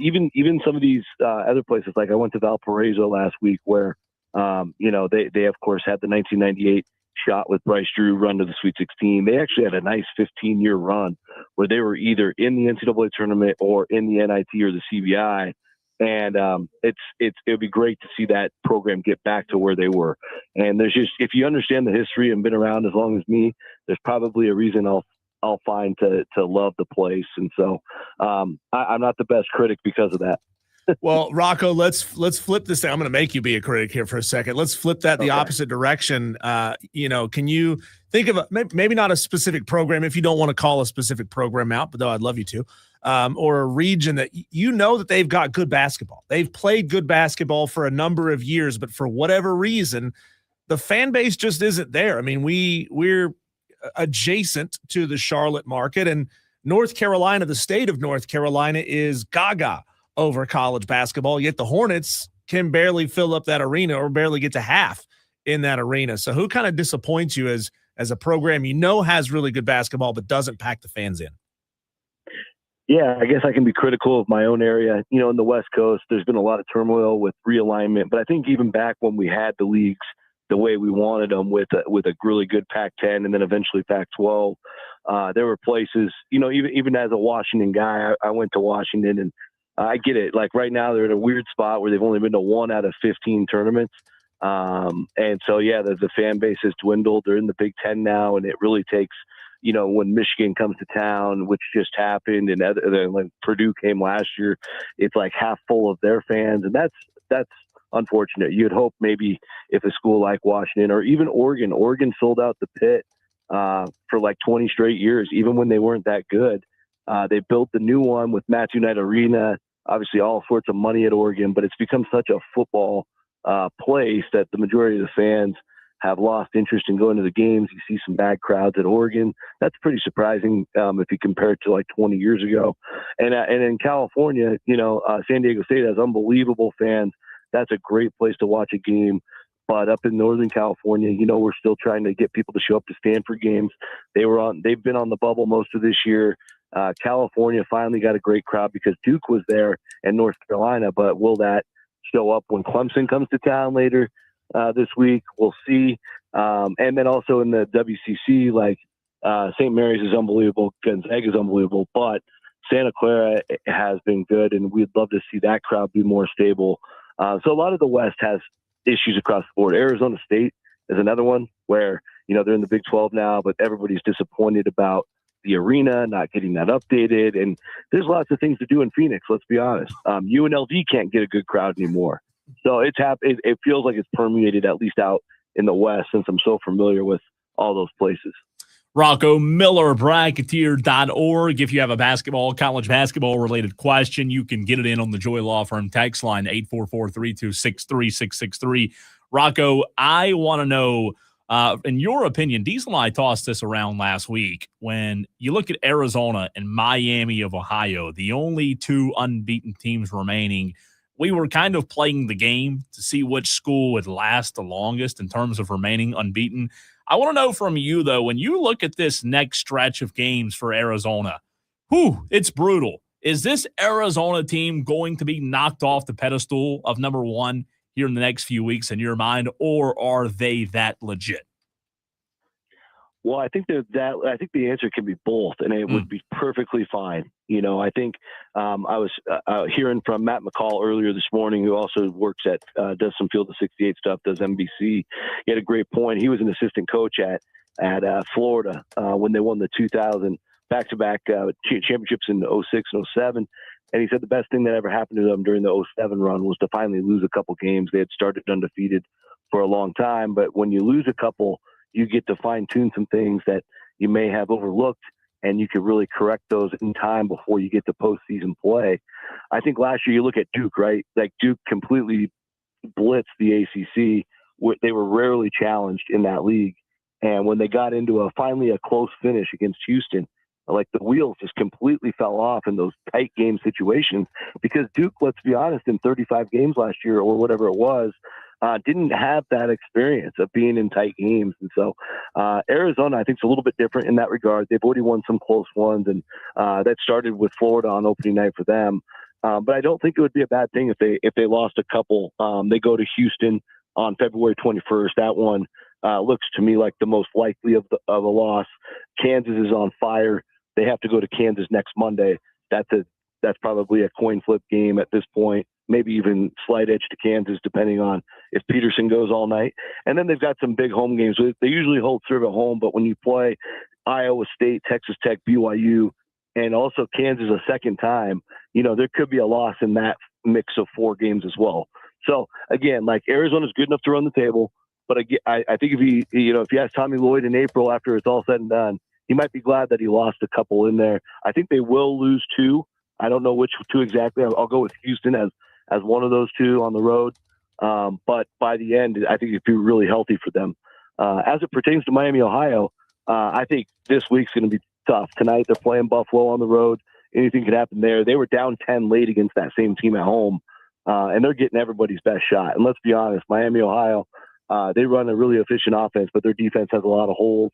Even some of these other places, like I went to Valparaiso last week where, you know, they of course had the 1998 shot with Bryce Drew run to the Sweet 16. They actually had a nice 15-year run where they were either in the NCAA tournament or in the NIT or the CBI. And it would be great to see that program get back to where they were. And there's just, if you understand the history and been around as long as me, there's probably a reason I'll find to love the place. And so I'm not the best critic because of that. Well, Rocco, let's flip this thing. I'm going to make you be a critic here for a second. Let's flip that the opposite direction. You know, can you think of maybe not a specific program if you don't want to call a specific program out, but though I'd love you to, or a region that you know that they've got good basketball. They've played good basketball for a number of years, but for whatever reason, the fan base just isn't there. I mean, we're adjacent to the Charlotte market, and North Carolina, the state of North Carolina, is gaga over college basketball, yet the Hornets can barely fill up that arena or barely get to half in that arena. So who kind of disappoints you as a program you know has really good basketball but doesn't pack the fans in? Yeah, I guess I can be critical of my own area. You know, in the West Coast, there's been a lot of turmoil with realignment, but I think even back when we had the leagues the way we wanted them with a really good Pac-10 and then eventually Pac-12, there were places, you know, even as a Washington guy, I went to Washington and I get it. Like right now, they're in a weird spot where they've only been to 1 out of 15 tournaments. And so, yeah, the fan base has dwindled. They're in the Big Ten now, and it really takes, you know, when Michigan comes to town, which just happened, and then like Purdue came last year, it's like half full of their fans. And that's unfortunate. You'd hope maybe if a school like Washington or even Oregon sold out the Pit for like 20 straight years, even when they weren't that good. They built the new one with Matthew Knight Arena, obviously all sorts of money at Oregon, but it's become such a football place that the majority of the fans have lost interest in going to the games. You see some bad crowds at Oregon. That's pretty surprising if you compare it to like 20 years ago. And in California, you know, San Diego State has unbelievable fans. That's a great place to watch a game. But up in Northern California, you know, we're still trying to get people to show up to Stanford games. They've been on the bubble most of this year. California finally got a great crowd because Duke was there and North Carolina, but will that show up when Clemson comes to town later this week? We'll see. And then also in the WCC, like St. Mary's is unbelievable, Gonzaga is unbelievable, but Santa Clara has been good, and we'd love to see that crowd be more stable. So a lot of the West has issues across the board. Arizona State is another one where, you know, they're in the Big 12 now, but everybody's disappointed about the arena, not getting that updated. And there's lots of things to do in Phoenix, let's be honest. UNLV can't get a good crowd anymore. So it feels like it's permeated at least out in the West, since I'm so familiar with all those places. Rocco Miller, Bracketeer.org. If you have a college basketball related question, you can get it in on the Joy Law Firm text line, 844-326-3663. Rocco, I want to know, in your opinion, Diesel and I tossed this around last week. When you look at Arizona and Miami of Ohio, the only two unbeaten teams remaining, we were kind of playing the game to see which school would last the longest in terms of remaining unbeaten. I want to know from you, though, when you look at this next stretch of games for Arizona, it's brutal. Is this Arizona team going to be knocked off the pedestal of number one here in the next few weeks in your mind, or are they that legit? Well, I think I think the answer can be both, and it would be perfectly fine. I think I was hearing from Matt McCall earlier this morning, who also works at does some Field of 68 stuff, does NBC. He had a great point. He was an assistant coach at Florida when they won the 2000 back-to-back championships in 06 and 07. And he said the best thing that ever happened to them during the 07 run was to finally lose a couple games. They had started undefeated for a long time, but when you lose a couple, you get to fine-tune some things that you may have overlooked, and you can really correct those in time before you get to postseason play. I think last year you look at Duke, right? Like Duke completely blitzed the ACC. They were rarely challenged in that league. And when they got into finally a close finish against Houston, like the wheels just completely fell off in those tight game situations, because Duke, let's be honest, in 35 games last year or whatever it was, didn't have that experience of being in tight games. And so Arizona, I think, is a little bit different in that regard. They've already won some close ones, and that started with Florida on opening night for them. But I don't think it would be a bad thing if they lost a couple. They go to Houston on February 21st. That one looks to me like the most likely of a loss. Kansas is on fire. They have to go to Kansas next Monday. That's probably a coin flip game at this point. Maybe even slight edge to Kansas, depending on if Peterson goes all night. And then they've got some big home games. They usually hold serve at home, but when you play Iowa State, Texas Tech, BYU, and also Kansas a second time, there could be a loss in that mix of four games as well. So again, like Arizona's good enough to run the table, but again, I think if you ask Tommy Lloyd in April after it's all said and done, he might be glad that he lost a couple in there. I think they will lose two. I don't know which two exactly. I'll go with Houston as one of those two on the road. But by the end, I think it'd be really healthy for them. As it pertains to Miami, Ohio, I think this week's going to be tough. Tonight, they're playing Buffalo on the road. Anything could happen there. They were down 10 late against that same team at home, and they're getting everybody's best shot. And let's be honest, Miami, Ohio, they run a really efficient offense, but their defense has a lot of holes.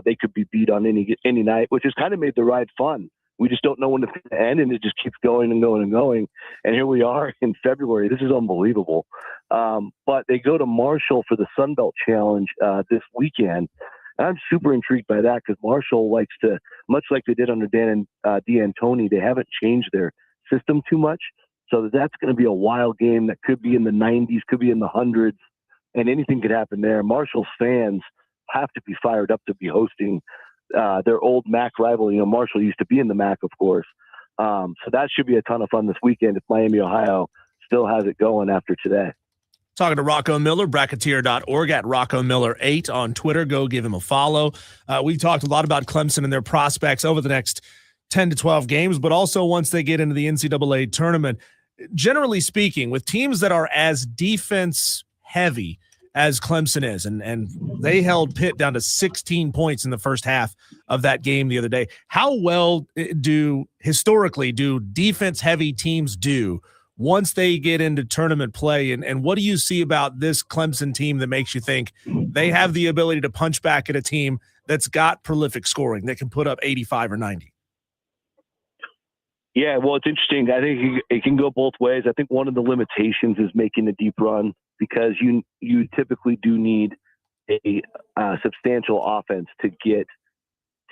They could be beat on any night, which has kind of made the ride fun. We just don't know when it's going to end, and it just keeps going and going and going. And here we are in February. This is unbelievable. But they go to Marshall for the Sun Belt Challenge this weekend. And I'm super intrigued by that, because Marshall likes to, much like they did under D'Antoni, they haven't changed their system too much. So that's going to be a wild game that could be in the 90s, could be in the hundreds, and anything could happen there. Marshall's fans have to be fired up to be hosting their old MAC rival. Marshall used to be in the MAC, of course. So that should be a ton of fun this weekend if Miami, Ohio still has it going after today. Talking to Rocco Miller, Bracketeer.org, at Rocco Miller 8 on Twitter. Go give him a follow. We talked a lot about Clemson and their prospects over the next 10 to 12 games, but also once they get into the NCAA tournament. Generally speaking, with teams that are as defense heavy as Clemson is, and they held Pitt down to 16 points in the first half of that game the other day. How well do defense-heavy teams do once they get into tournament play? And what do you see about this Clemson team that makes you think they have the ability to punch back at a team that's got prolific scoring, that can put up 85 or 90? Yeah, well, it's interesting. I think it can go both ways. I think one of the limitations is making a deep run, because you typically do need a substantial offense to get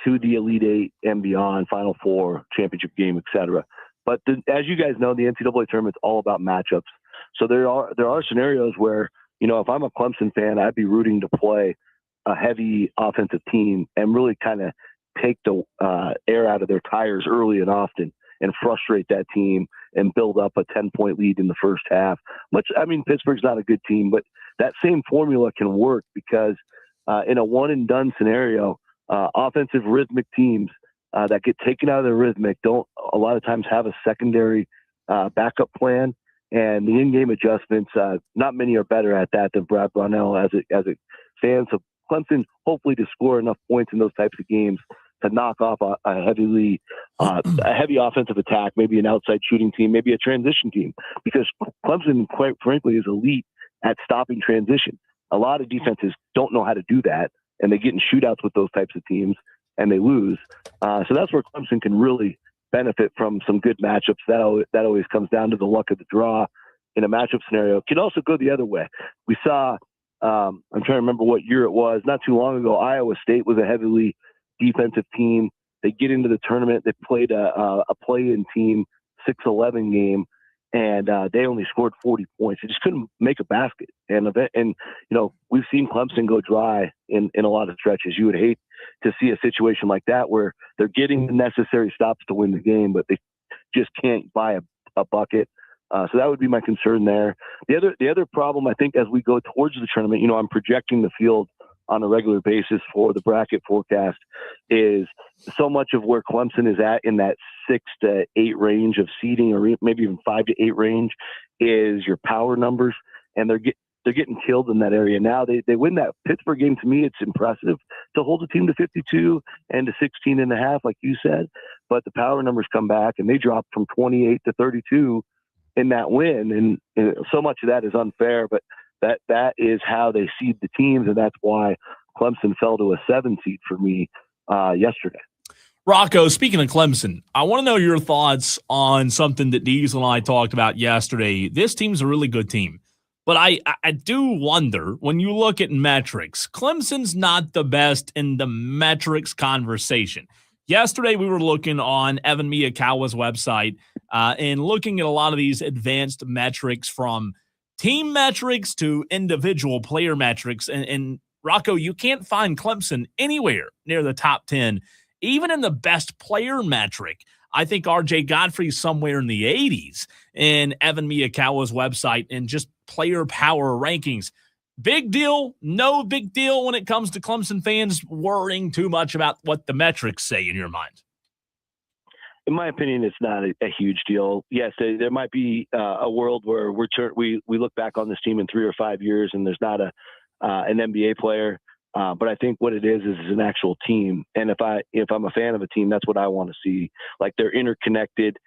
to the Elite Eight and beyond, Final Four, championship game, etc. But as you guys know, the NCAA tournament's all about matchups. So there are scenarios where, if I'm a Clemson fan, I'd be rooting to play a heavy offensive team and really kind of take the air out of their tires early and often, and frustrate that team and build up a 10-point lead in the first half. Pittsburgh's not a good team, but that same formula can work, because in a one-and-done scenario, offensive rhythmic teams that get taken out of the rhythmic don't a lot of times have a secondary backup plan, and the in-game adjustments. Not many are better at that than Brad Brownell as it stands. So Clemson hopefully to score enough points in those types of games to knock off a heavy offensive attack, maybe an outside shooting team, maybe a transition team, because Clemson, quite frankly, is elite at stopping transition. A lot of defenses don't know how to do that, and they get in shootouts with those types of teams, and they lose. So that's where Clemson can really benefit from some good matchups. That always comes down to the luck of the draw in a matchup scenario. It can also go the other way. We saw, I'm trying to remember what year it was, not too long ago, Iowa State was a heavily defensive team. They get into the tournament. They played a play-in team 6-11 game, and they only scored 40 points. They just couldn't make a basket. And we've seen Clemson go dry in a lot of stretches. You would hate to see a situation like that where they're getting the necessary stops to win the game, but they just can't buy a bucket. So that would be my concern there. The other problem, I think, as we go towards the tournament, I'm projecting the field on a regular basis for the bracket forecast, is so much of where Clemson is at in that 6 to 8 range of seeding, or maybe even 5 to 8 range, is your power numbers, and they're getting killed in that area. Now they win that Pittsburgh game. To me, it's impressive to hold the team to 52 and to 16.5, like you said, but the power numbers come back and they drop from 28 to 32 in that win, and so much of that is unfair, but that is how they seed the teams, and that's why Clemson fell to a 7 seed for me yesterday. Rocco, speaking of Clemson, I want to know your thoughts on something that Diesel and I talked about yesterday. This team's a really good team, but I do wonder, when you look at metrics, Clemson's not the best in the metrics conversation. Yesterday, we were looking on Evan Miyakawa's website and looking at a lot of these advanced metrics, from team metrics to individual player metrics. And Rocco, you can't find Clemson anywhere near the top 10, even in the best player metric. I think RJ Godfrey's somewhere in the 80s in Evan Miyakawa's website and just player power rankings. Big deal, no big deal when it comes to Clemson fans worrying too much about what the metrics say in your mind? In my opinion, it's not a huge deal. Yes, there might be a world where we look back on this team in 3 or 5 years and there's not an NBA player. But I think what it is an actual team. And if I'm a fan of a team, that's what I want to see. Like, they're interconnected.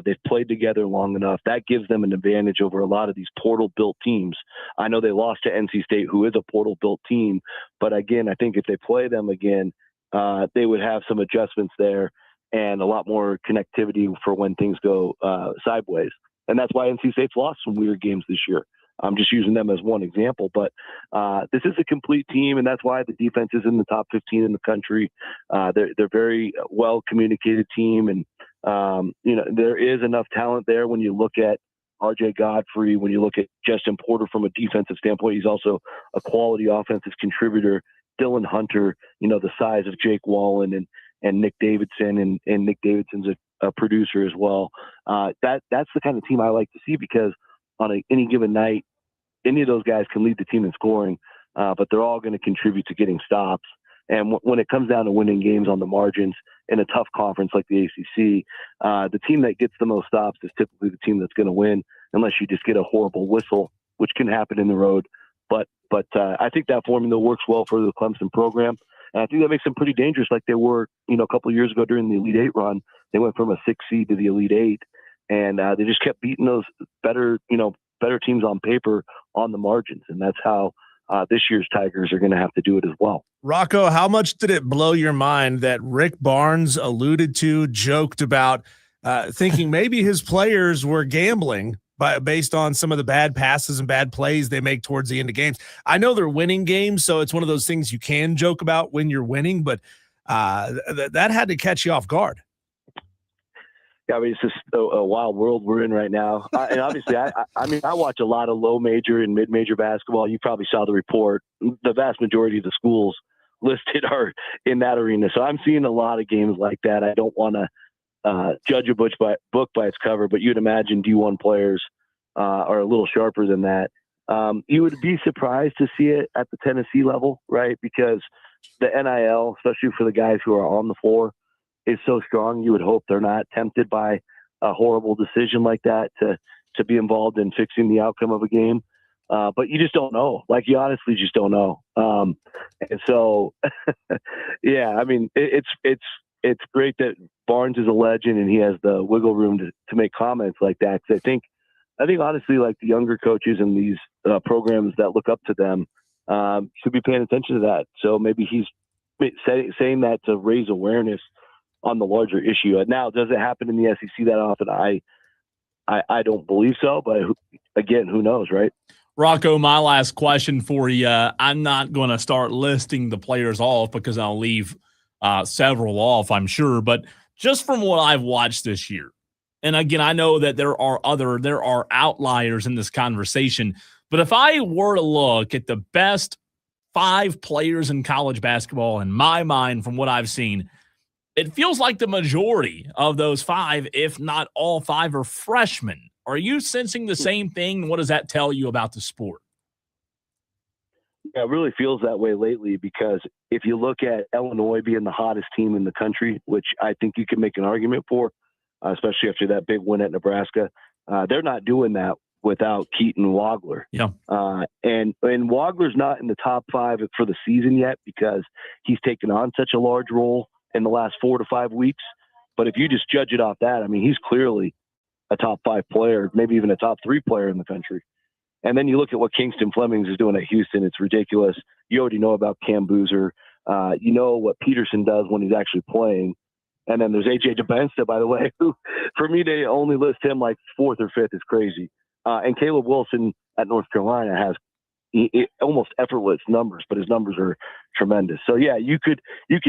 They've played together long enough. That gives them an advantage over a lot of these portal-built teams. I know they lost to NC State, who is a portal-built team. But again, I think if they play them again, they would have some adjustments there and a lot more connectivity for when things go sideways. And that's why NC State's lost some weird games this year. I'm just using them as one example, but this is a complete team, and that's why the defense is in the top 15 in the country. They're very well communicated team, and there is enough talent there. When you look at RJ Godfrey, when you look at Justin Porter from a defensive standpoint, he's also a quality offensive contributor. Dylan Hunter, the size of Jake Wallen and Nick Davidson, and Nick Davidson's a producer as well. That's the kind of team I like to see, because on any given night, any of those guys can lead the team in scoring, but they're all going to contribute to getting stops. And when it comes down to winning games on the margins in a tough conference like the ACC, the team that gets the most stops is typically the team that's going to win, unless you just get a horrible whistle, which can happen in the road. But I think that formula works well for the Clemson program. And I think that makes them pretty dangerous, like they were, a couple of years ago during the Elite Eight run. They went from a 6 seed to the Elite Eight, and they just kept beating those better teams on paper on the margins. And that's how this year's Tigers are going to have to do it as well. Rocco, how much did it blow your mind that Rick Barnes joked about thinking maybe his players were gambling based on some of the bad passes and bad plays they make towards the end of games? I know they're winning games, so it's one of those things you can joke about when you're winning, but that had to catch you off guard. Yeah, I mean, it's just a wild world we're in right now. And obviously, I watch a lot of low major and mid major basketball. You probably saw the report. The vast majority of the schools listed are in that arena. So I'm seeing a lot of games like that. I don't want to judge a book by its cover, but you'd imagine D1 players are a little sharper than that. You would be surprised to see it at the Tennessee level, right? Because the NIL, especially for the guys who are on the floor, is so strong. You would hope they're not tempted by a horrible decision like that to be involved in fixing the outcome of a game. But you just don't know. Like, you honestly just don't know. And so, yeah, I mean, it's great that Barnes is a legend and he has the wiggle room to make comments like that. 'Cause I think honestly, like, the younger coaches in these programs that look up to them should be paying attention to that. So maybe he's saying that to raise awareness on the larger issue. Now, does it happen in the SEC that often? I don't believe so, but again, who knows, right? Rocco, my last question for you. I'm not going to start listing the players off because I'll leave several off, I'm sure. But just from what I've watched this year, and again, I know that there are outliers in this conversation, but if I were to look at the best 5 players in college basketball, in my mind, from what I've seen, it feels like the majority of those 5, if not all 5, are freshmen. Are you sensing the same thing? What does that tell you about the sport? Yeah, it really feels that way lately, because if you look at Illinois being the hottest team in the country, which I think you can make an argument for, especially after that big win at Nebraska, they're not doing that without Keaton Wagler. Yeah. And Wagler's not in the top 5 for the season yet because he's taken on such a large role in the last 4 to 5 weeks. But if you just judge it off that, I mean, he's clearly a top 5 player, maybe even a top 3 player in the country. And then you look at what Kingston Flemings is doing at Houston. It's ridiculous. You already know about Cam Boozer. You know what Peterson does when he's actually playing. And then there's AJ DeBensta, by the way, who for me, they only list him like 4th or 5th is crazy. And Caleb Wilson at North Carolina has almost effortless numbers, but his numbers are tremendous. So yeah, you could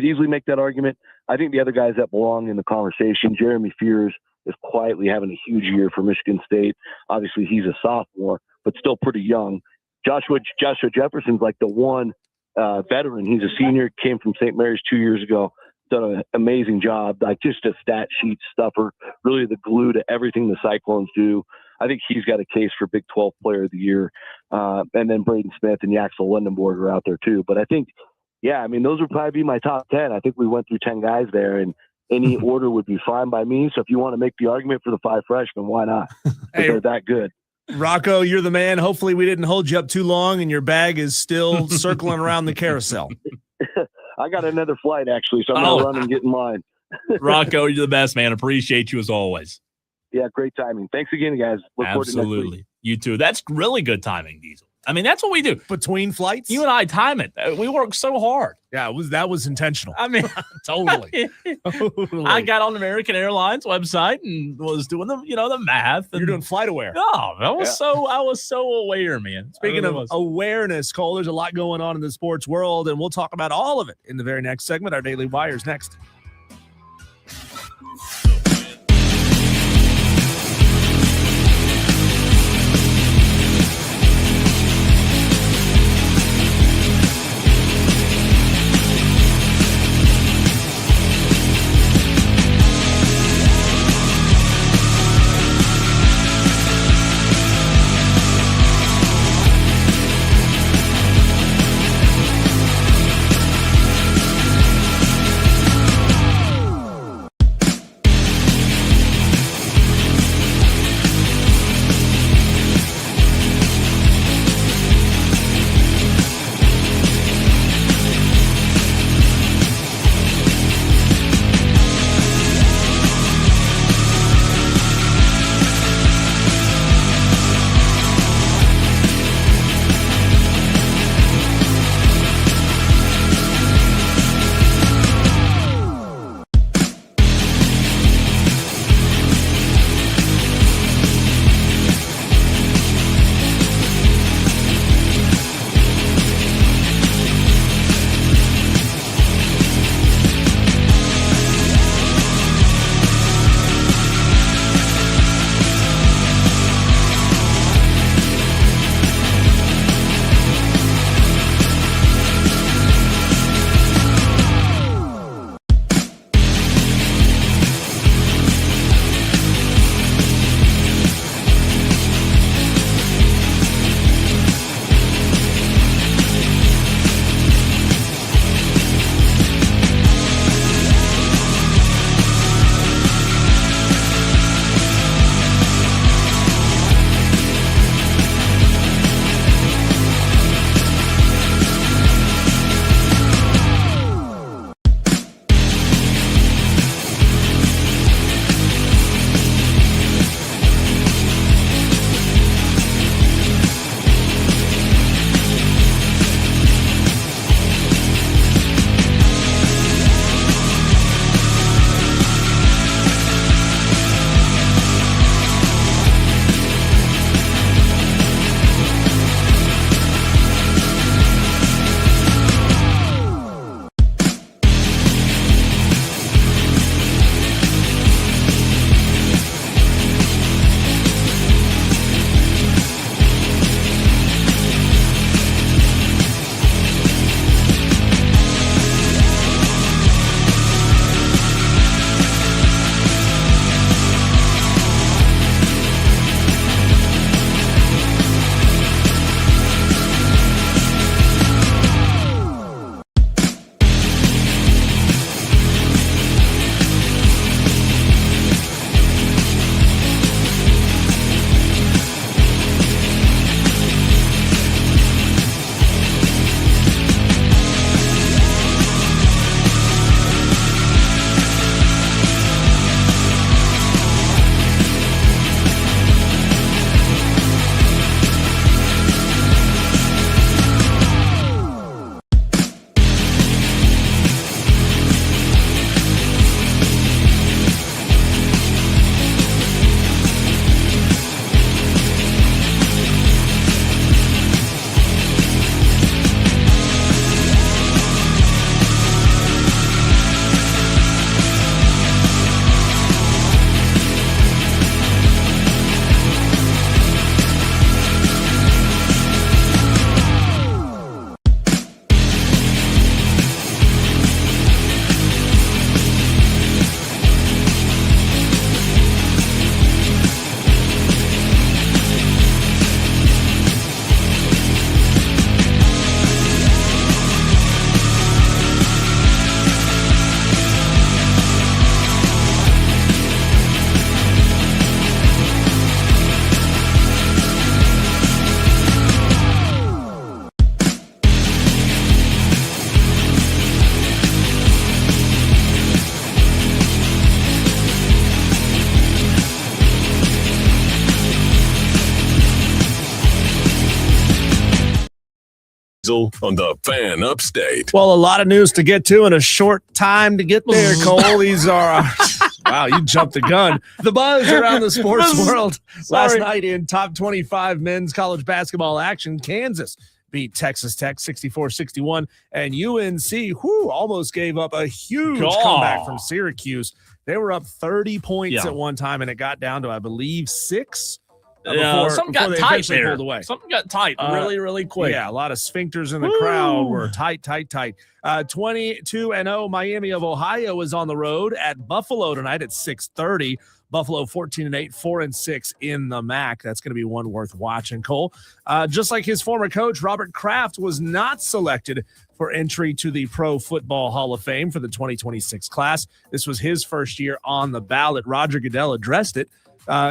easily make that argument. I think the other guys that belong in the conversation, Jeremy Fears is quietly having a huge year for Michigan State. Obviously he's a sophomore, but still pretty young. Joshua Jefferson's like the one veteran. He's a senior, came from St. Mary's 2 years ago, done an amazing job, like just a stat sheet stuffer, really the glue to everything the Cyclones do. I think he's got a case for Big 12 Player of the Year. And then Braden Smith and Yaxel Lundenborg are out there too. But I think, yeah, I mean, those would probably be my top 10. I think we went through 10 guys there, and any order would be fine by me. So if you want to make the argument for the 5 freshmen, why not? Hey, they're that good. Rocco, you're the man. Hopefully we didn't hold you up too long and your bag is still circling around the carousel. I got another flight, actually, so I'm going to run and get in line. Rocco, you're the best, man. Appreciate you as always. Yeah, great timing. Thanks again, guys. Look forward to next week. Absolutely. You too. That's really good timing, Diesel. I mean, that's what we do. Between flights? You and I time it. We work so hard. Yeah, that was intentional. I mean, Totally. Totally. I got on the American Airlines website and was doing the math. And, You're doing FlightAware. Oh, I was so aware, man. Speaking of awareness, Cole, there's a lot going on in the sports world, and we'll talk about all of it in the very next segment. Our Daily Wire's next. Diesel on the Fan Upstate. Well, a lot of news to get to in a short time to get there, Cole. These are wow, you jumped the gun. The buzz around the sports world last night in top 25 men's college basketball action. Kansas beat Texas Tech 64-61, and UNC almost gave up a huge comeback from Syracuse. They were up 30 points at one time, and it got down to, I believe, 6. Something got tight there. Pulled away. Something got tight really, really quick. Yeah, a lot of sphincters in the crowd were tight. 22-0 Miami of Ohio is on the road at Buffalo tonight at 6:30. Buffalo 14-8, 4-6 in the MAC. That's going to be one worth watching, Cole. Just like his former coach, Robert Kraft was not selected for entry to the Pro Football Hall of Fame for the 2026 class. This was his first year on the ballot. Roger Goodell addressed it,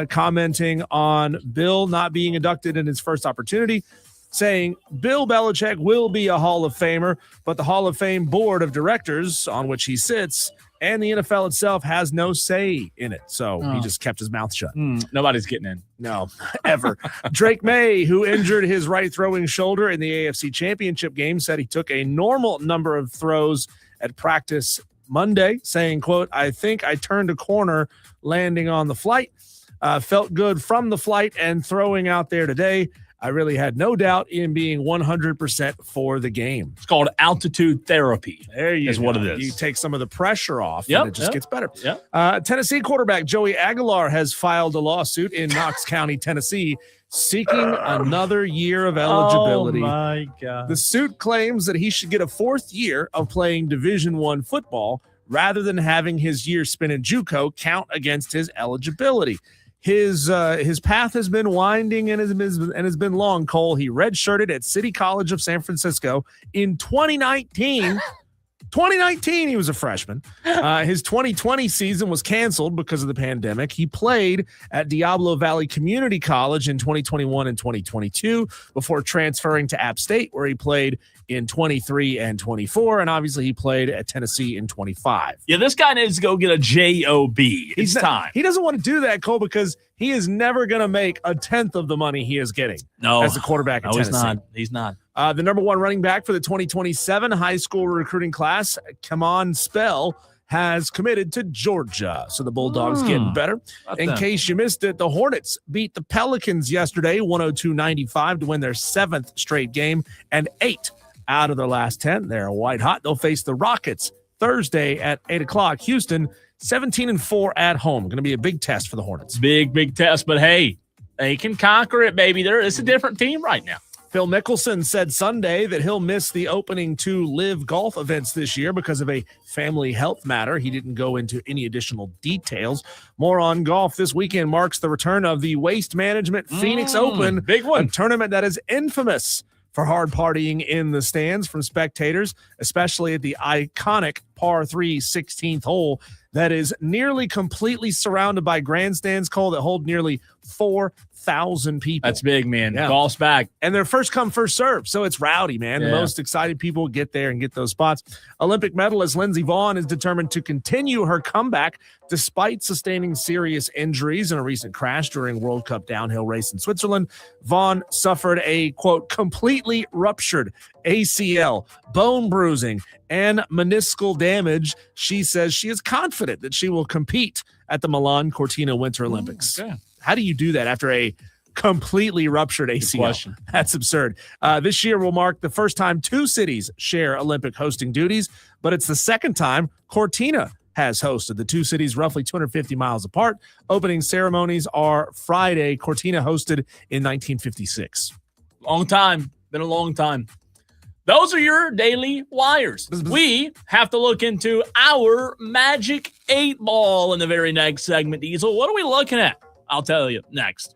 commenting on Bill not being inducted in his first opportunity, saying Bill Belichick will be a Hall of Famer, but the Hall of Fame board of directors on which he sits and the NFL itself has no say in it. So he just kept his mouth shut. Nobody's getting in. No, ever. Drake May, who injured his right throwing shoulder in the AFC Championship game, said he took a normal number of throws at practice Monday, saying, quote, "I think I turned a corner landing on the flight. Felt good from the flight and throwing out there today. I really had no doubt in being 100% for the game." It's called altitude therapy. There you is go. what it is. You take some of the pressure off, and it just gets better. Yep. Tennessee quarterback Joey Aguilar has filed a lawsuit in Knox County, Tennessee, seeking another year of eligibility. Oh, my God. The suit claims that he should get a fourth year of playing Division I football rather than having his year spent in JUCO count against his eligibility. His path has been winding and has been long, Cole. He redshirted at City College of San Francisco in 2019. 2019, he was a freshman. His 2020 season was canceled because of the pandemic. He played at Diablo Valley Community College in 2021 and 2022 before transferring to App State, where he played in 23 and 24. And obviously he played at Tennessee in 25. Yeah, this guy needs to go get a job. It's time. He doesn't want to do that, Cole, because he is never going to make a tenth of the money he is getting as a quarterback at Tennessee. He's not. The number one running back for the 2027 high school recruiting class, Kamon Spell, has committed to Georgia. So the Bulldogs getting better. In case you missed it, the Hornets beat the Pelicans yesterday, 102-95, to win their 7th straight game and 8 out of their last 10. They're white hot. They'll face the Rockets Thursday at 8 o'clock. Houston, 17-4 at home. Going to be a big test for the Hornets. Big test, but hey, they can conquer it, baby. It's a different team right now. Phil Mickelson said Sunday that he'll miss the opening 2 live golf events this year because of a family health matter. He didn't go into any additional details. More on golf. This weekend marks the return of the Waste Management Phoenix Open. Big one. A tournament that is infamous for hard partying in the stands from spectators, especially at the iconic par 3 16th hole that is nearly completely surrounded by grandstands, Cole, that hold nearly 4,000 people. That's big, man. Yeah. Golf's back. And they're first come, first serve. So it's rowdy, man. Yeah. The most excited people get there and get those spots. Olympic medalist Lindsey Vonn is determined to continue her comeback despite sustaining serious injuries in a recent crash during World Cup downhill race in Switzerland. Vonn suffered a, quote, completely ruptured ACL, bone bruising, and meniscal damage. She says she is confident that she will compete at the Milan Cortina Winter Olympics. Okay. How do you do that after a completely ruptured ACL? That's absurd. This year will mark the first time 2 cities share Olympic hosting duties, but it's the second time Cortina has hosted. The 2 cities roughly 250 miles apart. Opening ceremonies are Friday. Cortina hosted in 1956. Long time. Been a long time. Those are your daily wires. We have to look into our Magic 8 Ball in the very next segment, Diesel. What are we looking at? I'll tell you next.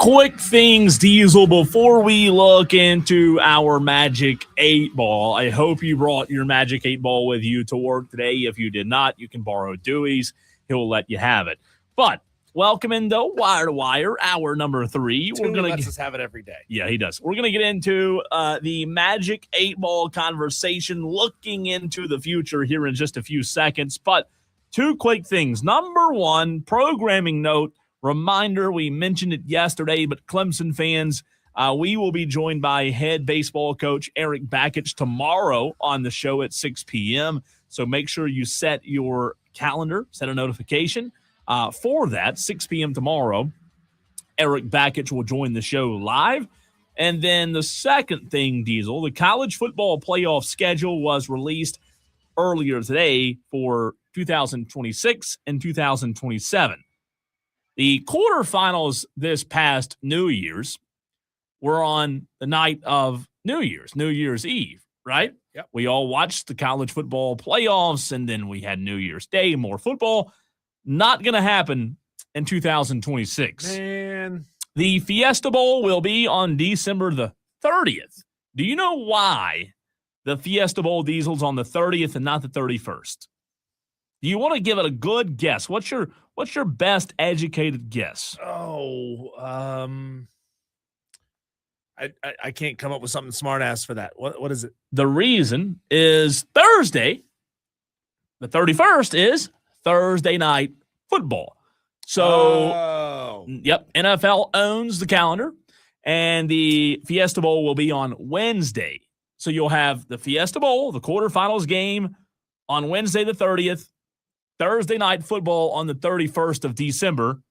quick things, Diesel, before we look into our Magic 8 Ball. I hope you brought your Magic 8 Ball with you to work today. If you did not, you can borrow Dewey's. He'll let you have it. But welcome into Wire to Wire, hour number 3. We're going to let us have it every day. Yeah, he does. We're going to get into the Magic 8 Ball conversation, looking into the future here in just a few seconds. But two quick things. Number one, programming note. Reminder, we mentioned it yesterday, but Clemson fans, we will be joined by head baseball coach Eric Bakich tomorrow on the show at 6 p.m. So make sure you set your calendar, set a notification for that, 6 p.m. tomorrow. Eric Bakich will join the show live. And then the second thing, Diesel, the college football playoff schedule was released earlier today for 2026 and 2027. The quarterfinals this past New Year's were on the night of New Year's Eve, right? Yep. We all watched the college football playoffs, and then we had New Year's Day, more football. Not going to happen in 2026. Man. The Fiesta Bowl will be on December the 30th. Do you know why the Fiesta Bowl, Diesel's on the 30th and not the 31st? Do you want to give it a good guess? What's your best educated guess? I can't come up with something smart ass for that. What is it? The reason is Thursday. The 31st is Thursday night football. So, Yep, NFL owns the calendar, and the Fiesta Bowl will be on Wednesday. So you'll have the Fiesta Bowl, the quarterfinals game, on Wednesday the 30th. Thursday night football on the 31st of December.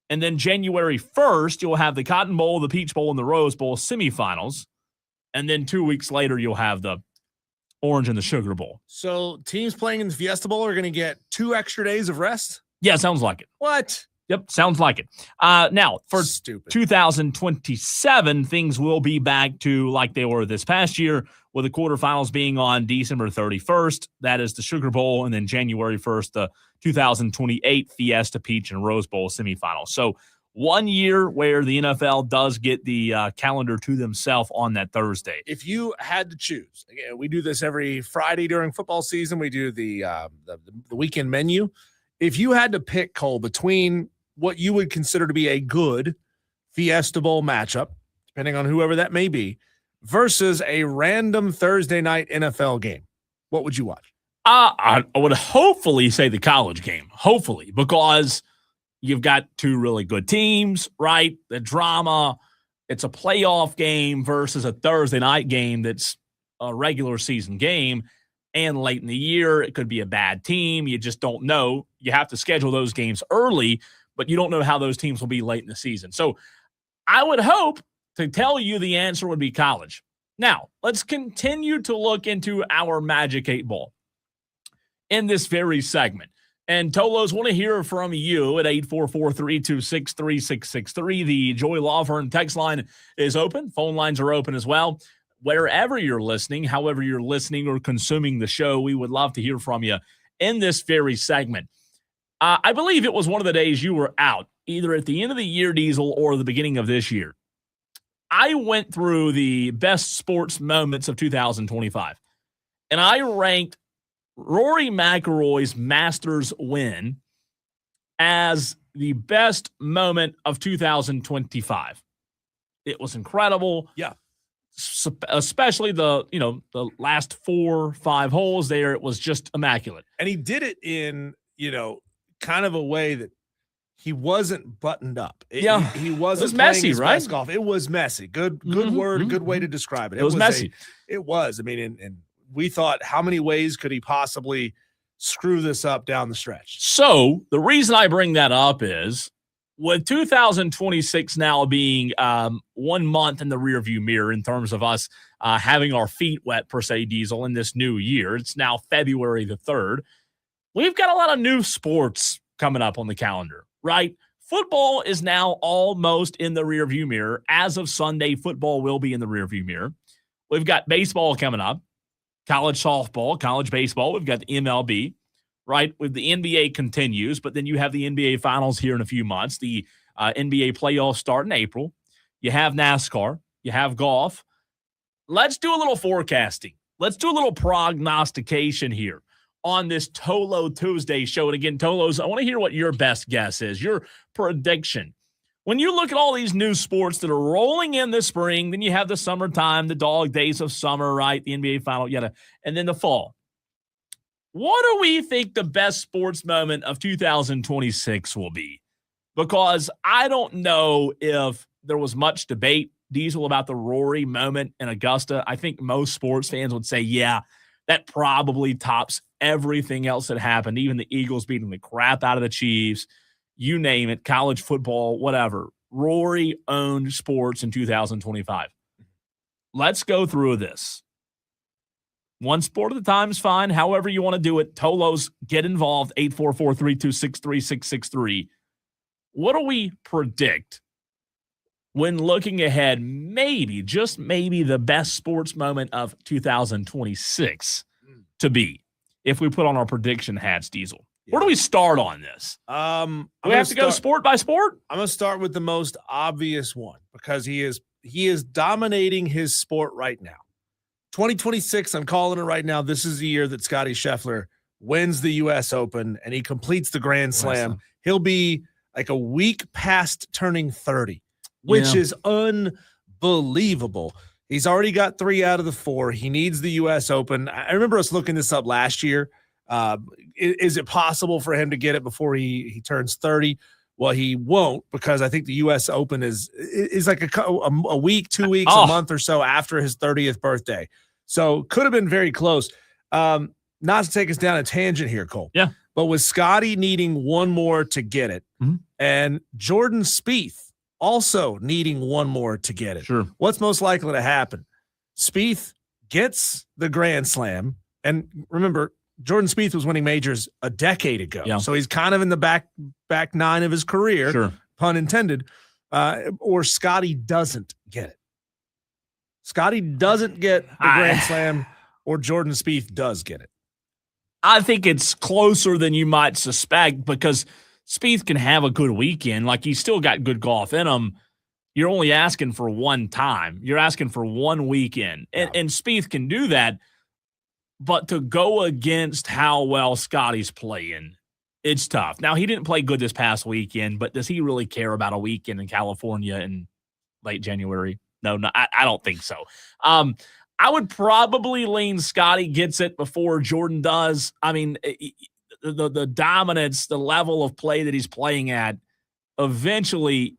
And then January 1st, you'll have the Cotton Bowl, the Peach Bowl, and the Rose Bowl semifinals. And then 2 weeks later, you'll have the Orange and the Sugar Bowl. So teams playing in the Fiesta Bowl are going to get 2 extra days of rest? Yeah, sounds like it. What? Yep, sounds like it. Now, for Stupid. 2027, things will be back to like they were this past year, with the quarterfinals being on December 31st. That is the Sugar Bowl. And then January 1st, the 2028 Fiesta, Peach, and Rose Bowl semifinals. So 1 year where the NFL does get the calendar to themselves on that Thursday. If you had to choose, again, we do this every Friday during football season. We do the weekend menu. If you had to pick, Cole, between what you would consider to be a good Fiesta Bowl matchup, depending on whoever that may be, versus a random Thursday night NFL game, what would you watch? I would hopefully say the college game, hopefully, because you've got two really good teams, right? The drama, it's a playoff game versus a Thursday night game that's a regular season game. And late in the year, it could be a bad team. You just don't know. You have to schedule those games early, but you don't know how those teams will be late in the season. So I would hope to tell you the answer would be college. Now, let's continue to look into our Magic 8 Ball in this very segment. And Tolos, want to hear from you at 844-326-3663. The Joy Law Firm text line is open. Phone lines are open as well. Wherever you're listening, however you're listening or consuming the show, we would love to hear from you in this very segment. I believe it was one of the days you were out, either at the end of the year, Diesel, or the beginning of this year. I went through the best sports moments of 2025, and I ranked Rory McIlroy's Masters win as the best moment of 2025. It was incredible. Yeah. Especially the last 4-5 holes there. It was just immaculate. And he did it in, kind of a way that he wasn't buttoned up. He wasn't. It was playing messy, his right? best golf. It was messy. Good word. Good way to describe it. It was messy. It was. I mean, and we thought, how many ways could he possibly screw this up down the stretch? So the reason I bring that up is, with 2026 now being 1 month in the rearview mirror in terms of us having our feet wet, per se, Diesel, in this new year. It's now February the 3rd. We've got a lot of new sports coming up on the calendar, right? Football is now almost in the rearview mirror. As of Sunday, football will be in the rearview mirror. We've got baseball coming up, college softball, college baseball. We've got the MLB. Right, with the NBA continues, but then you have the NBA Finals here in a few months. The NBA playoffs start in April. you have NASCAR, you have golf. Let's do a little forecasting. Let's do a little prognostication here on this Tolo Tuesday show. And again, Tolos, I want to hear what your best guess is, your prediction. When you look at all these new sports that are rolling in this spring, then you have the summertime, the dog days of summer, right? The NBA final, and then the fall. What do we think the best sports moment of 2026 will be? Because I don't know if there was much debate, Diesel, about the Rory moment in Augusta. I think most sports fans would say, yeah, that probably tops everything else that happened, even the Eagles beating the crap out of the Chiefs. You name it, college football, whatever. Rory owned sports in 2025. Let's go through this. One sport at a time is fine. However you want to do it. Tolos, get involved. 844-326-3663. What do we predict when looking ahead, maybe, just maybe, the best sports moment of 2026 to be, if we put on our prediction hats, Diesel? Where do we start on this? Do we have to go sport by sport? I'm going to start with the most obvious one because he is dominating his sport right now. 2026, I'm calling it right now. This is the year that Scottie Scheffler wins the U.S. Open and he completes the Grand Slam. He'll be like a week past turning 30, which is unbelievable. He's already got 3 out of the 4. He needs the U.S. Open. I remember us looking this up last year. Is it possible for him to get it before he turns 30? Well, he won't, because I think the U.S. Open is like a week, 2 weeks, a month or so after his 30th birthday. So could have been very close. Not to take us down a tangent here, Cole. Yeah. But with Scotty needing one more to get it, and Jordan Spieth also needing one more to get it, sure, what's most likely to happen? Spieth gets the Grand Slam, and remember, Jordan Spieth was winning majors a decade ago, so he's kind of in the back 9 of his career, sure, pun intended. Or Scotty doesn't get it. Scotty doesn't get the Grand Slam, or Jordan Spieth does get it. I think it's closer than you might suspect, because Spieth can have a good weekend. Like, he's still got good golf in him. You're only asking for one time. You're asking for one weekend. And Spieth can do that. But to go against how well Scotty's playing, it's tough. Now, he didn't play good this past weekend, but does he really care about a weekend in California in late January? No, I don't think so. I would probably lean Scotty gets it before Jordan does. I mean, the dominance, the level of play that he's playing at, eventually,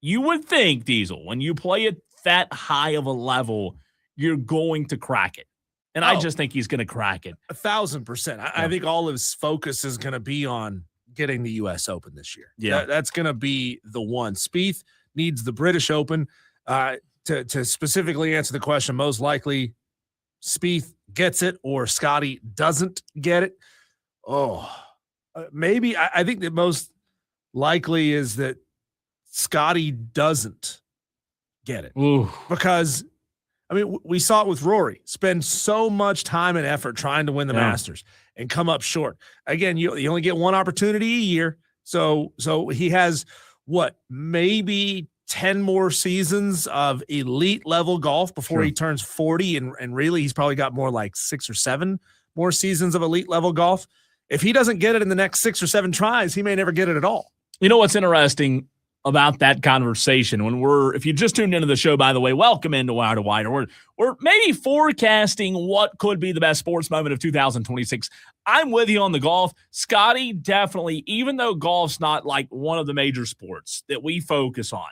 you would think, Diesel, when you play at that high of a level, you're going to crack it. And I just think he's going to crack it. 1,000%. I think all of his focus is going to be on getting the U.S. Open this year. Yeah. That's going to be the one. Spieth needs the British Open. To specifically answer the question, most likely Spieth gets it or Scotty doesn't get it. Maybe I think that most likely is that Scotty doesn't get it. Ooh. Because I mean, we saw it with Rory. Spend so much time and effort trying to win the Masters and come up short. Again, you only get one opportunity a year. So he has, maybe 10 more seasons of elite level golf before he turns 40. And really, he's probably got more like 6 or 7 more seasons of elite level golf. If he doesn't get it in the next 6 or 7 tries, he may never get it at all. You know what's interesting about that conversation, if you just tuned into the show, by the way, welcome into Wire to Wire. We're maybe forecasting what could be the best sports moment of 2026. I'm with you on the golf. Scotty, definitely, even though golf's not like one of the major sports that we focus on,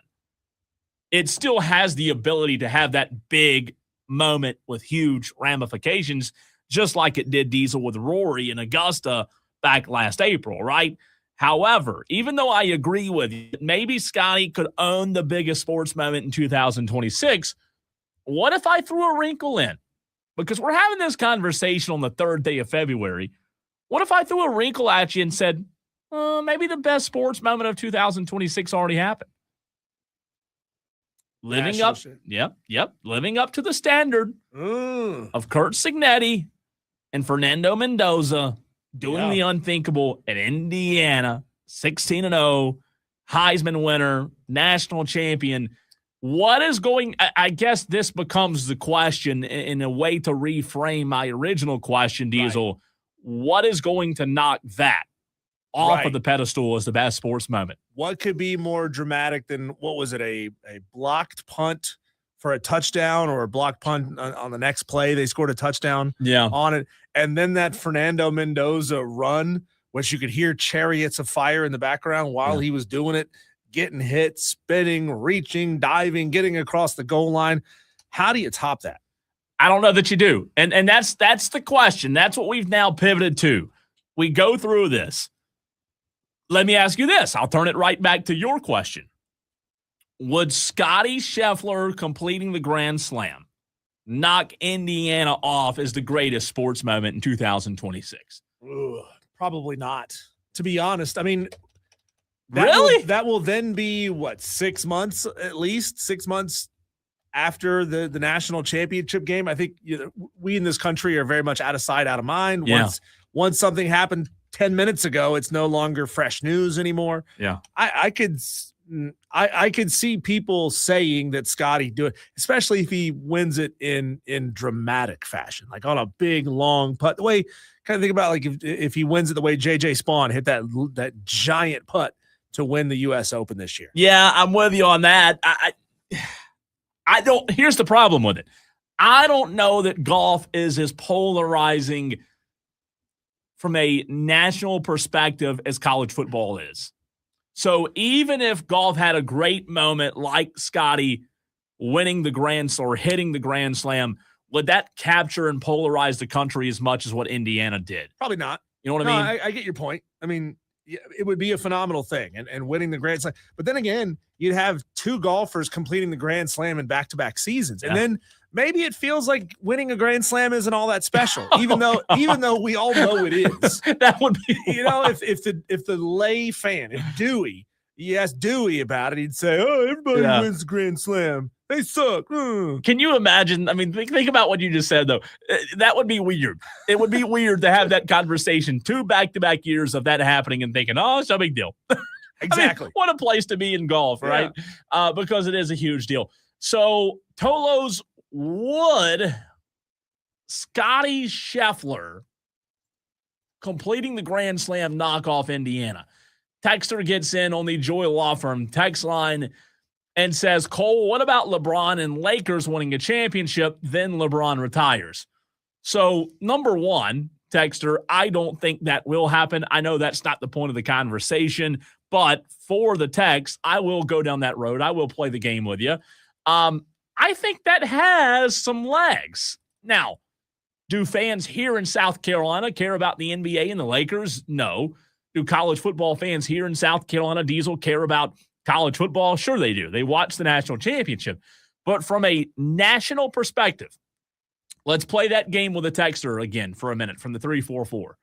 it still has the ability to have that big moment with huge ramifications, just like it did, Diesel, with Rory and Augusta back last April, right? However, even though I agree with you, maybe Scotty could own the biggest sports moment in 2026, what if I threw a wrinkle in? Because we're having this conversation on the 3rd day of February. What if I threw a wrinkle at you and said, maybe the best sports moment of 2026 already happened? Living up to the standard of Kurt Signetti and Fernando Mendoza doing the unthinkable at Indiana, 16-0, Heisman winner, national champion. What is going – I guess this becomes the question in a way to reframe my original question, Diesel. Right. What is going to knock that off of the pedestal as the best sports moment? What could be more dramatic than, what was it, a blocked punt for a touchdown, or a blocked punt on the next play? They scored a touchdown on it. And then that Fernando Mendoza run, which you could hear chariots of fire in the background while he was doing it, getting hit, spinning, reaching, diving, getting across the goal line. How do you top that? I don't know that you do. And that's the question. That's what we've now pivoted to. We go through this. Let me ask you this. I'll turn it right back to your question. Would Scotty Scheffler completing the Grand Slam knock Indiana off as the greatest sports moment in 2026? Probably not, to be honest. I mean, that will then be, 6 months, at least 6 months after the national championship game. I think we in this country are very much out of sight, out of mind. Yeah. Once something happened 10 minutes ago, it's no longer fresh news anymore. Yeah. I could see people saying that Scotty do it, especially if he wins it in dramatic fashion, like on a big long putt. The way, kind of think about, like, if he wins it the way JJ Spawn hit that giant putt to win the U.S. Open this year. Yeah, I'm with you on that. I don't. Here's the problem with it. I don't know that golf is as polarizing from a national perspective as college football is. So even if golf had a great moment like Scotty winning the Grand Slam or hitting the Grand Slam, would that capture and polarize the country as much as what Indiana did? Probably not. You know what I mean? I get your point. I mean, it would be a phenomenal thing, and winning the Grand Slam. But then again, you'd have two golfers completing the Grand Slam in back-to-back seasons. And then maybe it feels like winning a Grand Slam isn't all that special, even though we all know it is. That would be, if the lay fan, if Dewey, you ask Dewey about it, he'd say, "Oh, everybody wins the Grand Slam. They suck." Can you imagine? I mean, think about what you just said, though. That would be weird. It would be weird to have that conversation 2 back-to-back years of that happening and thinking, "Oh, it's no big deal." Exactly. I mean, what a place to be in golf, right? Because it is a huge deal. So, Tolos, would Scotty Scheffler completing the Grand Slam knock off Indiana? Texter gets in on the Joy Law Firm text line and says, Cole, what about LeBron and Lakers winning a championship, then LeBron retires? So, number one, Texter, I don't think that will happen. I know that's not the point of the conversation, but for the text, I will go down that road. I will play the game with you. I think that has some legs. Now, do fans here in South Carolina care about the NBA and the Lakers? No. Do college football fans here in South Carolina, Diesel, care about college football? Sure they do. They watch the national championship. But from a national perspective, let's play that game with a texter again for a minute from the 344.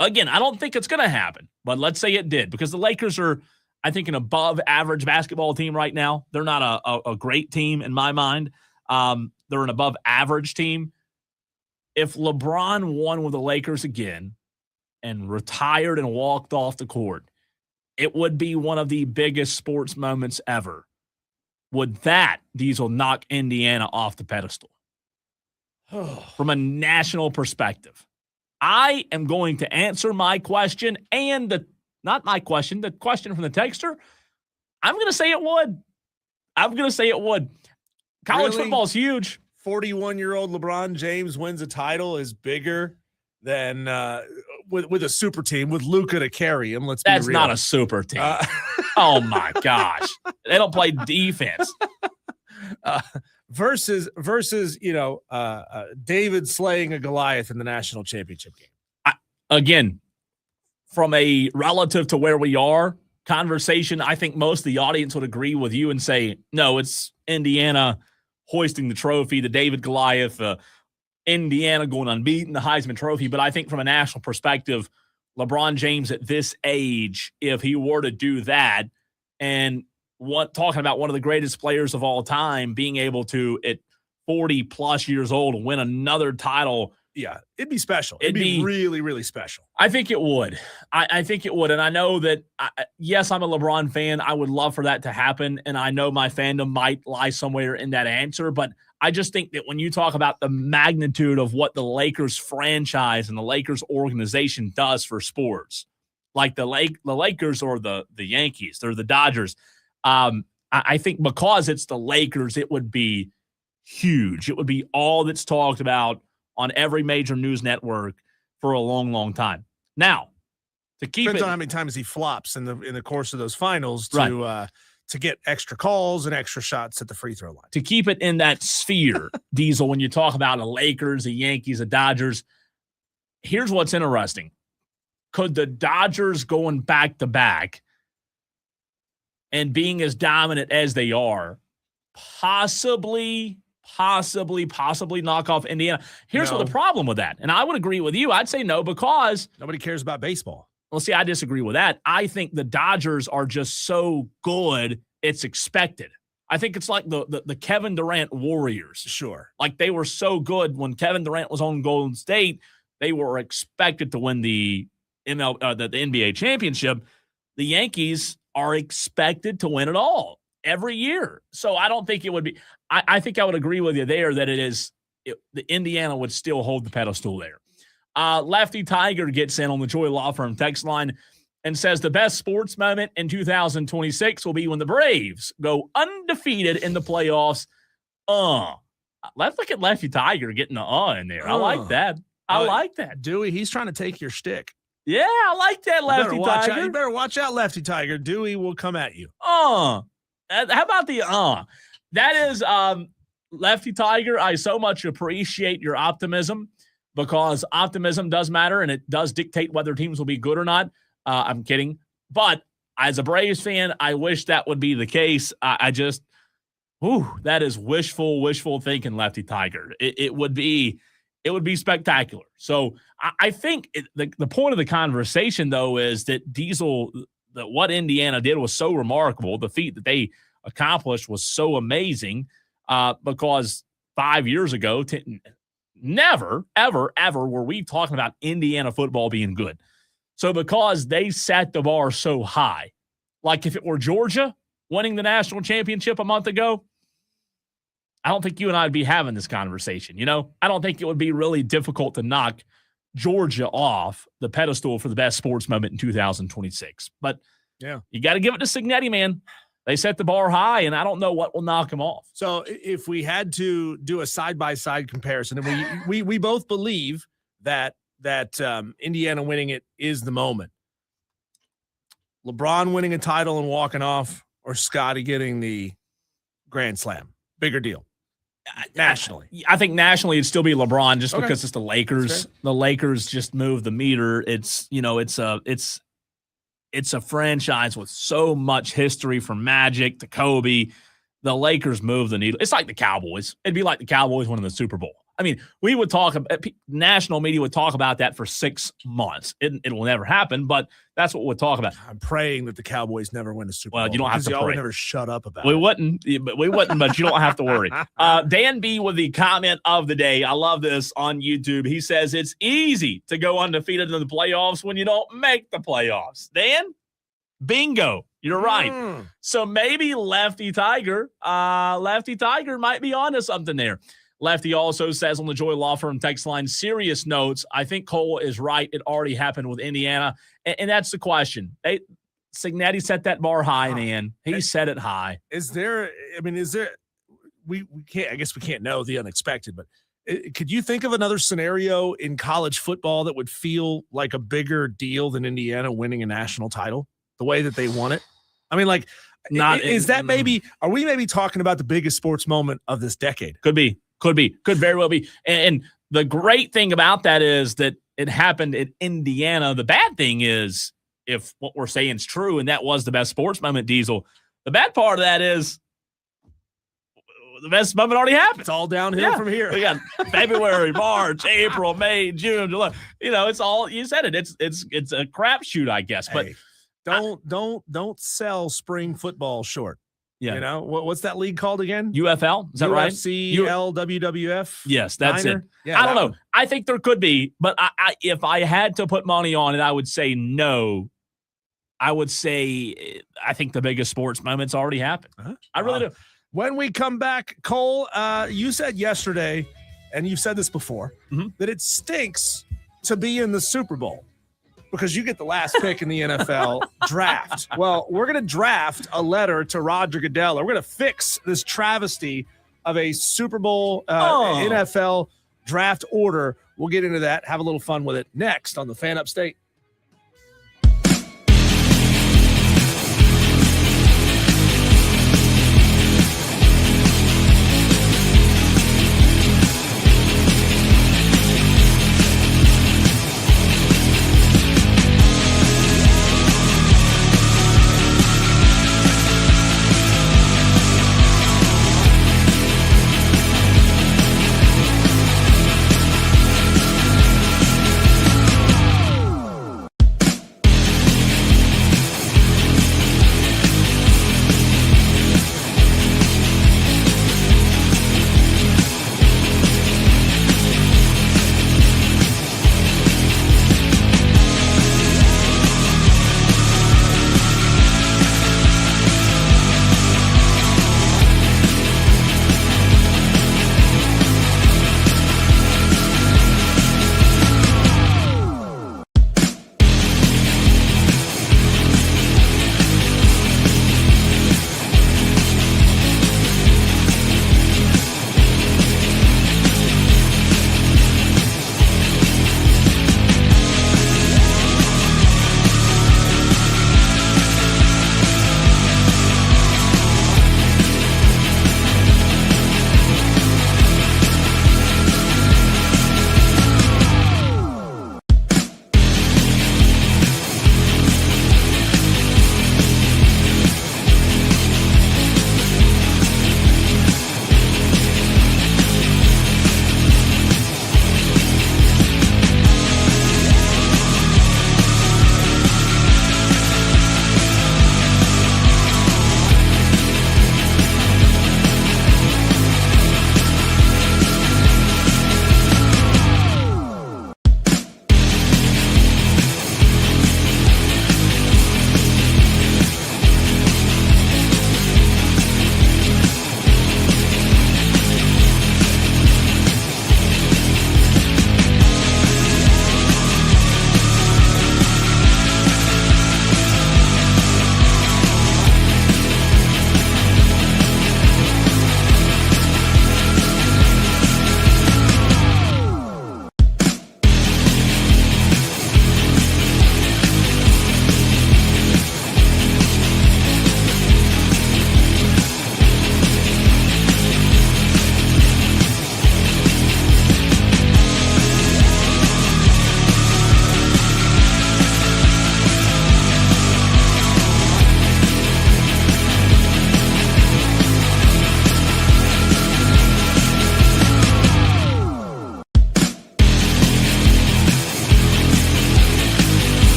Again, I don't think it's going to happen, but let's say it did, because the Lakers are, I think, an above-average basketball team right now. They're not a great team in my mind. They're an above-average team. If LeBron won with the Lakers again and retired and walked off the court, it would be one of the biggest sports moments ever. Would that, Diesel, knock Indiana off the pedestal? From a national perspective, I am going to answer my question and not my question, the question from the texter. I'm going to say it would. College football is huge. 41-year-old LeBron James wins a title is bigger than with a super team with Luka to carry him. Let's be real. That's not a super team. Oh my gosh, they don't play defense. Versus David slaying a Goliath in the national championship game. Again, from a relative to where we are conversation, I think most of the audience would agree with you and say, no, it's Indiana hoisting the trophy, the David Goliath, Indiana going unbeaten, the Heisman Trophy. But I think from a national perspective, LeBron James at this age, if he were to do that, and talking about one of the greatest players of all time, being able to, at 40-plus years old, win another title Yeah, it'd be special. It'd be really, really special. I think it would. I think it would. And I know that, yes, I'm a LeBron fan. I would love for that to happen. And I know my fandom might lie somewhere in that answer. But I just think that when you talk about the magnitude of what the Lakers franchise and the Lakers organization does for sports, like the Lakers or the Yankees, they're the Dodgers. I think because it's the Lakers, it would be huge. It would be all that's talked about on every major news network for a long, long time. Now, to keep Depends it, on how many times he flops in the course of those finals to get extra calls and extra shots at the free throw line. To keep it in that sphere, Diesel, when you talk about the Lakers, the Yankees, the Dodgers, here's what's interesting. Could the Dodgers going back to back and being as dominant as they are possibly knock off Indiana? Here's what the problem with that. And I would agree with you. I'd say no, because nobody cares about baseball. Well, see, I disagree with that. I think the Dodgers are just so good, it's expected. I think it's like the Kevin Durant Warriors. Sure. Like they were so good when Kevin Durant was on Golden State, they were expected to win the NBA championship. The Yankees are expected to win it all every year. So I don't think it would be – I think I would agree with you there that the Indiana would still hold the pedestal there. Lefty Tiger gets in on the Joy Law Firm text line and says the best sports moment in 2026 will be when the Braves go undefeated in the playoffs. Let's look at Lefty Tiger getting the in there. I like that. I like that. Dewey, he's trying to take your shtick. Yeah, I like that, Lefty Tiger. You better watch out, Lefty Tiger. Dewey will come at you. How about the That is Lefty Tiger. I so much appreciate your optimism, because optimism does matter and it does dictate whether teams will be good or not. I'm kidding. But as a Braves fan, I wish that would be the case. That is wishful thinking, Lefty Tiger. It would be spectacular. So I think the point of the conversation, though, is that that what Indiana did was so remarkable. The feat that they accomplished was so amazing, because 5 years ago, never, ever, ever were we talking about Indiana football being good. So because they set the bar so high, like if it were Georgia winning the national championship a month ago, I don't think you and I would be having this conversation. I don't think it would be really difficult to knock Georgia off the pedestal for the best sports moment in 2026. But yeah, you got to give it to Cignetti, man. They set the bar high, and I don't know what will knock them off. So if we had to do a side-by-side comparison, and we both believe that Indiana winning it is the moment. LeBron winning a title and walking off, or Scotty getting the Grand Slam? Bigger deal. Nationally. I think nationally it'd still be LeBron, just because it's the Lakers. The Lakers just move the meter. It's a franchise with so much history, from Magic to Kobe. The Lakers move the needle. It's like the Cowboys. It'd be like the Cowboys winning the Super Bowl. I mean, we would talk – national media would talk about that for 6 months. It will never happen, but that's what we'll talk about. I'm praying that the Cowboys never win a Super Bowl. Well, you don't have to pray. Y'all would never shut up about it. We wouldn't, but you don't have to worry. Dan B with the comment of the day. I love this on YouTube. He says, it's easy to go undefeated in the playoffs when you don't make the playoffs. Dan, bingo. You're right. So maybe Lefty Tiger might be onto something there. Lefty also says on the Joy Law Firm text line, serious notes. I think Cole is right. It already happened with Indiana. And that's the question. Cignetti set that bar high, man. He set it high. We can't, I guess we can't know the unexpected, but could you think of another scenario in college football that would feel like a bigger deal than Indiana winning a national title the way that they won it? I mean, like, are we maybe talking about the biggest sports moment of this decade? Could very well be. And the great thing about that is that it happened in Indiana. The bad thing is, if what we're saying is true, and that was the best sports moment, Diesel, the bad part of that is the best moment already happened. It's all downhill from here. We got February, March, April, May, June, July. It's all, you said it. It's a crapshoot, I guess. But don't sell spring football short. Yeah. You know, what's that league called again? UFL? Is that right? UFC, LWWF? Yes, that's Niner? it. Yeah, I don't that know. one. I think there could be, but if I had to put money on it, I would say no. I would say I think the biggest sports moment's already happened. I really do. When we come back, Cole, you said yesterday, and you've said this before, that it stinks to be in the Super Bowl because you get the last pick in the NFL draft. Well, we're going to draft a letter to Roger Goodell. We're going to fix this travesty of a Super Bowl NFL draft order. We'll get into that, have a little fun with it next on the Fan Upstate.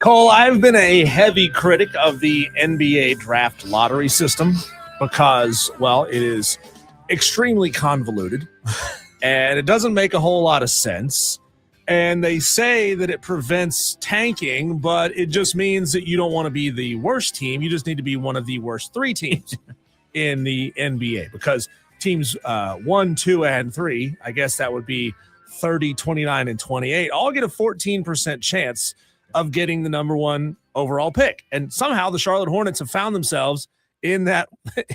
Cole, I've been a heavy critic of the NBA draft lottery system because, well, it is extremely convoluted and it doesn't make a whole lot of sense. And they say that it prevents tanking, but it just means that you don't want to be the worst team. You just need to be one of the worst 3 teams in the NBA because teams 1, 2, and 3, I guess that would be 30, 29, and 28, all get a 14% chance of getting the number 1 overall pick. And somehow the Charlotte Hornets have found themselves in that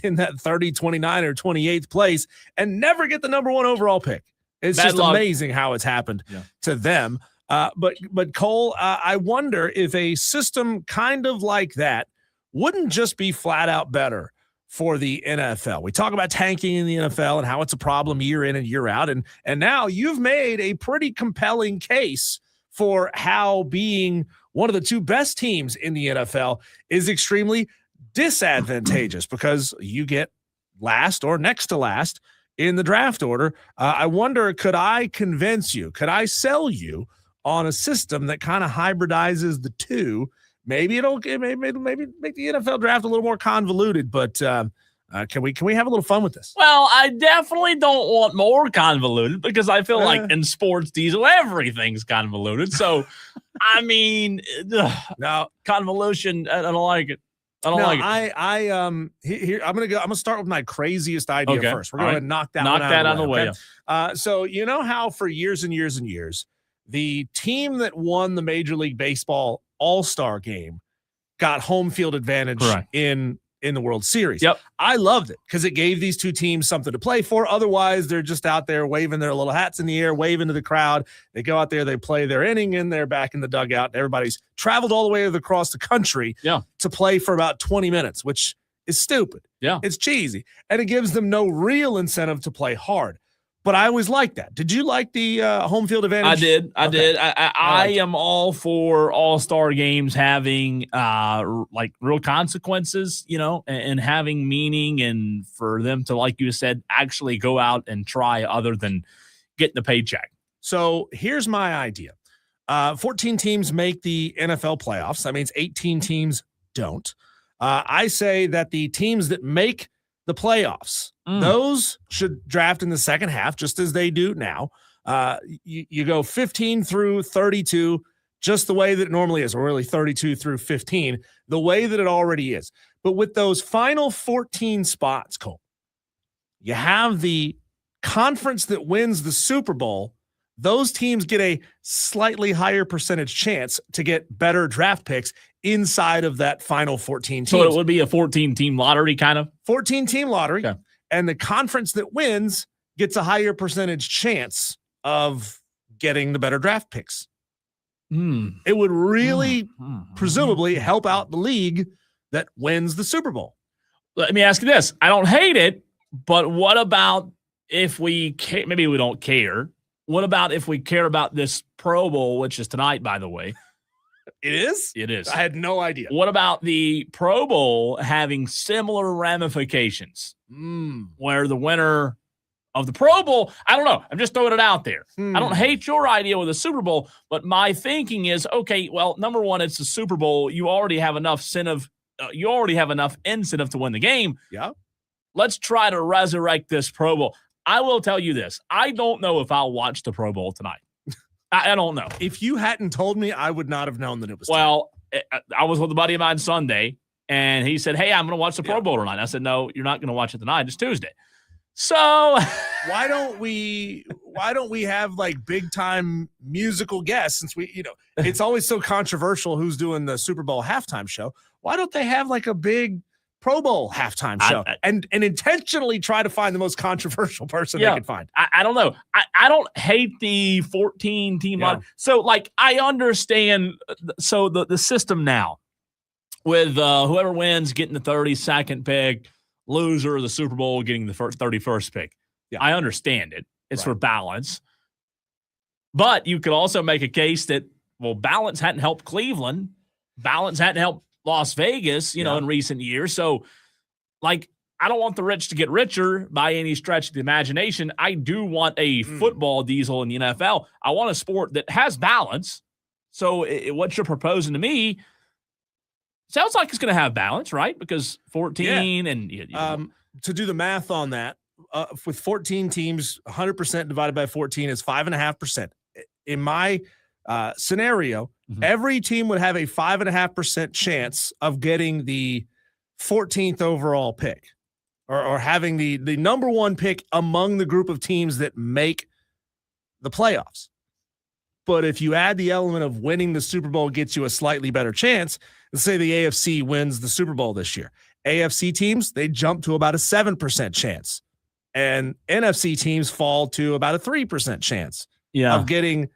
30, 29, or 28th place and never get the number 1 overall pick. It's Bad just luck. amazing how it's happened to them. But Cole, I wonder if a system kind of like that wouldn't just be flat out better for the NFL. We talk about tanking in the NFL and how it's a problem year in and year out. And now you've made a pretty compelling case for how being one of the 2 best teams in the NFL is extremely disadvantageous because you get last or next to last in the draft order. I wonder, could I convince you? Could I sell you on a system that kind of hybridizes the 2? Maybe it'll maybe make the NFL draft a little more convoluted, but can we have a little fun with this? Well, I definitely don't want more convoluted because I feel like in sports, Diesel, everything's convoluted. So, I mean, No, convolution, I don't like it. I don't like it. Here I'm gonna start with my craziest idea Okay. first. We're All gonna right. knock that Knock one that out of the way. way. Okay? So you know how for years and years and years, the team that won the Major League Baseball All-Star game got home field advantage Correct. in the World Series. Yep. I loved it because it gave these 2 teams something to play for. Otherwise, they're just out there waving their little hats in the air, waving to the crowd. They go out there, they play their inning, and they're back in the dugout. Everybody's traveled all the way across the country to play for about 20 minutes, which is stupid. Yeah. It's cheesy. And it gives them no real incentive to play hard. But I always liked that. Did you like the home field advantage? I did. I liked it. am all for all-star games having like real consequences, and having meaning, and for them to, like you said, actually go out and try other than getting the paycheck. So here's my idea. 14 teams make the NFL playoffs. That means 18 teams don't. I say that the teams that make the playoffs, those should draft in the second half, just as they do now. You go 15 through 32, just the way that it normally is, or really 32 through 15, the way that it already is. But with those final 14 spots, Cole, you have the conference that wins the Super Bowl. Those teams get a slightly higher percentage chance to get better draft picks inside of that final 14 teams. So it would be a 14-team lottery kind of? 14-team lottery. Okay. And the conference that wins gets a higher percentage chance of getting the better draft picks. It would really presumably help out the league that wins the Super Bowl. Let me ask you this. I don't hate it, but what about if we maybe we don't care. What about if we care about this Pro Bowl, which is tonight, by the way? It is? It is. I had no idea. What about the Pro Bowl having similar ramifications where the winner of the Pro Bowl, I don't know. I'm just throwing it out there. I don't hate your idea with the Super Bowl, but my thinking is, okay, well, number one, it's the Super Bowl. You already have enough incentive. To win the game. Yeah. Let's try to resurrect this Pro Bowl. I will tell you this. I don't know if I'll watch the Pro Bowl tonight. I don't know. If you hadn't told me, I would not have known that it was. Well, I was with a buddy of mine Sunday, and he said, "Hey, I'm going to watch the Pro Bowl tonight." I said, "No, you're not going to watch it tonight. It's Tuesday." So why don't we have like big time musical guests, since it's always so controversial who's doing the Super Bowl halftime show. Why don't they have like a big Pro Bowl halftime show and intentionally try to find the most controversial person they can find? I don't know. I don't hate the 14-team line. So, like, I understand. So the system now with whoever wins getting the 32nd pick, loser of the Super Bowl getting the 31st pick. Yeah. I understand it. It's for balance. But you could also make a case that, well, balance hadn't helped Cleveland. Balance hadn't helped Las Vegas, in recent years. So, like, I don't want the rich to get richer by any stretch of the imagination. I do want a football Diesel in the NFL. I want a sport that has balance, So what you're proposing to me sounds like it's going to have balance, right? Because 14 and to do the math on that, with 14 teams, 100% divided by 14 is 5.5%. In my scenario, every team would have a 5.5% chance of getting the 14th overall pick, or having the number one pick among the group of teams that make the playoffs. But if you add the element of winning the Super Bowl gets you a slightly better chance, let's say the AFC wins the Super Bowl this year. AFC teams, they jump to about a 7% chance. And NFC teams fall to about a 3% chance of getting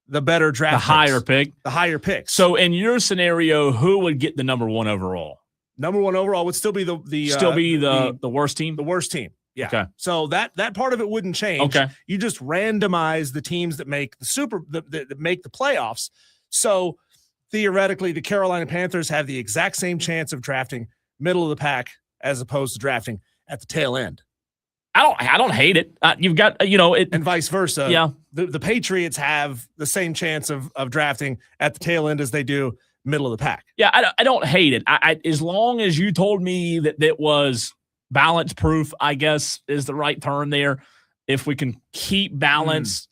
the better draft the higher pick. The higher pick. So in your scenario, who would get the number one overall? Number one overall would still be the worst team? The worst team. Yeah. Okay. So that part of it wouldn't change. Okay. You just randomize the teams that make that make the playoffs. So theoretically, the Carolina Panthers have the exact same chance of drafting middle of the pack as opposed to drafting at the tail end. I don't hate it. You've got it, and vice versa. Yeah. The Patriots have the same chance of drafting at the tail end as they do middle of the pack. Yeah, I don't hate it. I as long as you told me that was balance proof, I guess is the right term there. If we can keep balance,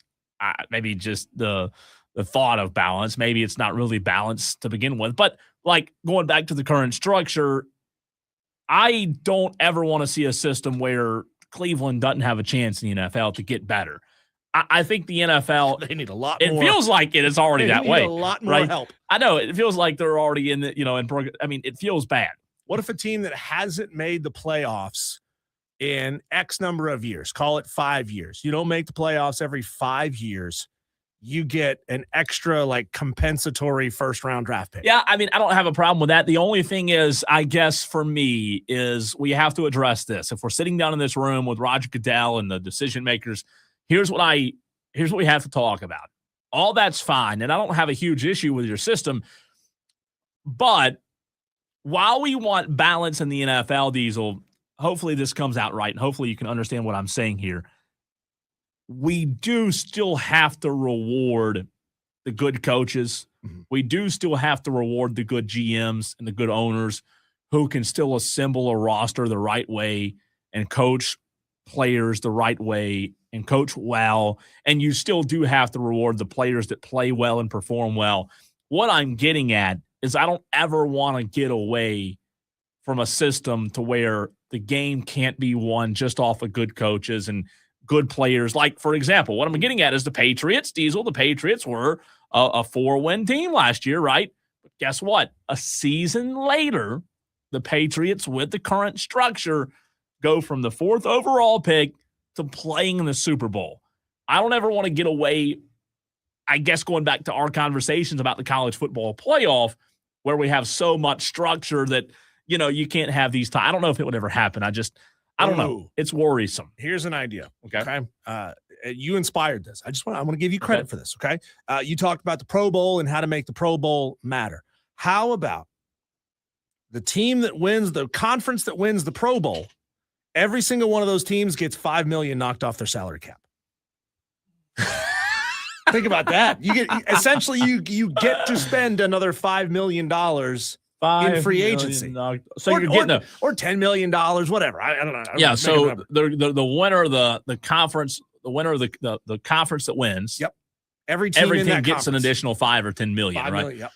maybe just the thought of balance, maybe it's not really balanced to begin with. But like going back to the current structure, I don't ever want to see a system where Cleveland doesn't have a chance in the NFL to get better. I think the NFL, they need a lot more. It feels like it is already that way. A lot more help. I know it feels like they're already in the, in program. I mean, it feels bad. What if a team that hasn't made the playoffs in X number of years, call it 5 years, you don't make the playoffs every 5 years, you get an extra like compensatory first round draft pick? Yeah, I mean, I don't have a problem with that. The only thing is, I guess for me, is we have to address this. If we're sitting down in this room with Roger Goodell and the decision makers, here's what we have to talk about. All that's fine, and I don't have a huge issue with your system. But while we want balance in the NFL, Diesel, hopefully this comes out right, and hopefully you can understand what I'm saying here. We do still have to reward the good coaches. Mm-hmm. We do still have to reward the good GMs and the good owners who can still assemble a roster the right way and coach players the right way and coach well. And you still do have to reward the players that play well and perform well. What I'm getting at is I don't ever want to get away from a system to where the game can't be won just off of good coaches and good players. Like, for example, what I'm getting at is the Patriots. Diesel, the Patriots were a 4-win team last year, right? But guess what? A season later, the Patriots, with the current structure, go from the 4th overall pick to playing in the Super Bowl. I don't ever want to get away, I guess, going back to our conversations about the college football playoff, where we have so much structure that, you can't have these I don't know if it would ever happen. I don't know. It's worrisome. Here's an idea. Okay. You inspired this. I want to give you credit for this. Okay. You talked about the Pro Bowl and how to make the Pro Bowl matter. How about the team that wins, the conference that wins the Pro Bowl? Every single one of those teams gets $5 million knocked off their salary cap. Think about that. You get essentially you get to spend another $5 million in free agency. So you're getting $10 million, whatever. I don't know. Yeah. So the winner of the conference, the winner of the conference that wins. Yep. Every team gets an additional $5 or $10 million. $5 right. Million, yep.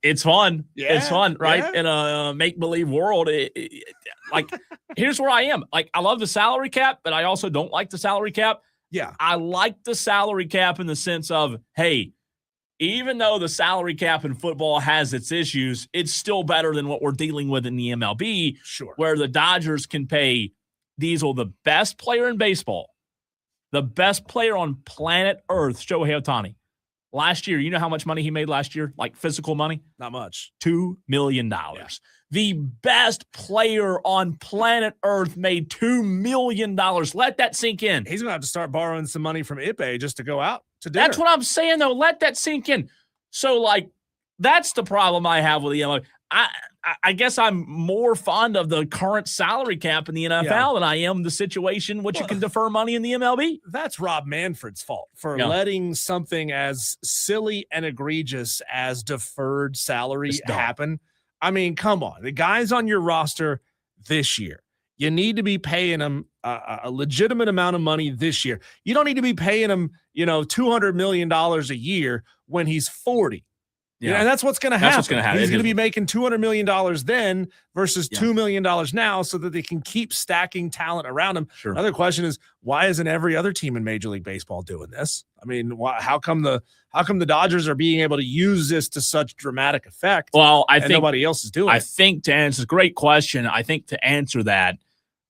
It's fun. Yeah, it's fun, right? Yeah. In a make-believe world, like here's where I am. Like, I love the salary cap, but I also don't like the salary cap. Yeah. I like the salary cap in the sense of, hey, even though the salary cap in football has its issues, it's still better than what we're dealing with in the MLB. Sure. Where the Dodgers can pay Diesel, the best player in baseball, the best player on planet Earth, Shohei Ohtani. Last year, you know how much money he made last year? Like physical money? Not much. $2 million. Yeah. The best player on planet Earth made $2 million. Let that sink in. He's going to have to start borrowing some money from Ipe just to go out to dinner. That's what I'm saying, though. Let that sink in. So, like, that's the problem I have with the MLB. I guess I'm more fond of the current salary cap in the NFL than I am the situation which you can defer money in the MLB. That's Rob Manfred's fault for letting something as silly and egregious as deferred salary happen. I mean, come on. The guys on your roster this year, you need to be paying them a legitimate amount of money this year. You don't need to be paying him, $200 million a year when he's 40. Yeah, and that's what's going to happen. He's going to be making $200 million then versus $2 million now so that they can keep stacking talent around him. Sure. Another question is, why isn't every other team in Major League Baseball doing this? I mean, how come the Dodgers are being able to use this to such dramatic effect? Well, I think nobody else is doing it. I think to answer, it's a great question. I think to answer that,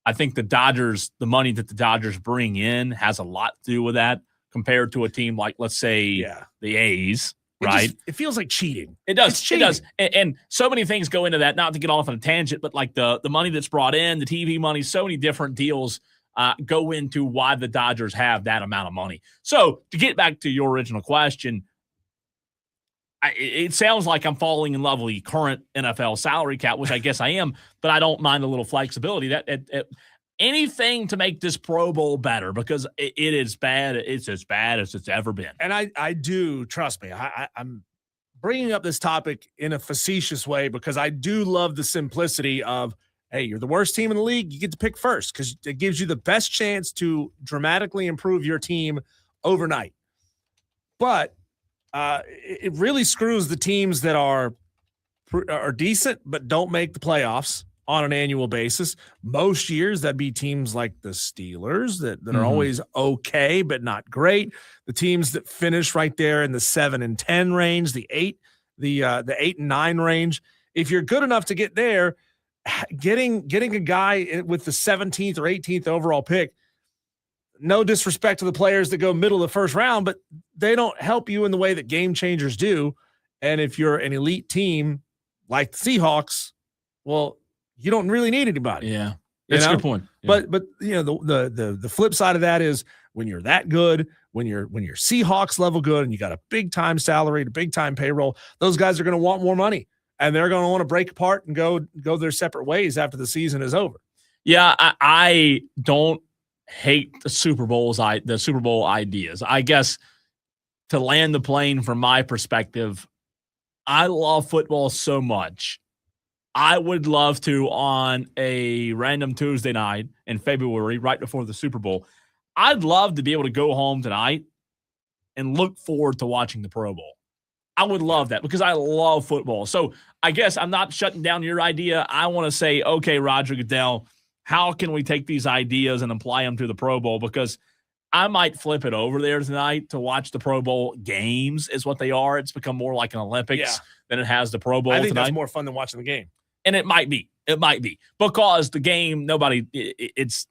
I think the money that the Dodgers bring in has a lot to do with that compared to a team like, let's say, the A's. Right. It feels like cheating. It does. It does. And so many things go into that, not to get off on a tangent, but like the money that's brought in, the TV money, so many different deals go into why the Dodgers have that amount of money. So to get back to your original question, it sounds like I'm falling in love with the current NFL salary cap, which I guess I am, but I don't mind a little flexibility. Anything to make this Pro Bowl better because it is bad. It's as bad as it's ever been. And I do, trust me, I'm bringing up this topic in a facetious way because I do love the simplicity of, hey, you're the worst team in the league. You get to pick first because it gives you the best chance to dramatically improve your team overnight. But it really screws the teams that are decent but don't make the playoffs on an annual basis. Most years that'd be teams like the Steelers that are always okay but not great. The teams that finish right there in the 7-10 range, the 8 and 9 range. If you're good enough to get there, getting a guy with the 17th or 18th overall pick, no disrespect to the players that go middle of the first round, but they don't help you in the way that game changers do. And if you're an elite team like the Seahawks, well, you don't really need anybody. Yeah, that's a good point. Yeah. But the flip side of that is when you're that good, when you're Seahawks level good, and you got a big time salary, a big time payroll, those guys are going to want more money, and they're going to want to break apart and go their separate ways after the season is over. Yeah, I don't hate the Super Bowl ideas. I guess to land the plane from my perspective, I love football so much. I would love to, on a random Tuesday night in February, right before the Super Bowl, I'd love to be able to go home tonight and look forward to watching the Pro Bowl. I would love that because I love football. So I guess I'm not shutting down your idea. I want to say, okay, Roger Goodell, how can we take these ideas and apply them to the Pro Bowl? Because I might flip it over there tonight to watch the Pro Bowl games is what they are. It's become more like an Olympics than it has the Pro Bowl I think tonight. That's more fun than watching the game. And it might be because the game, it's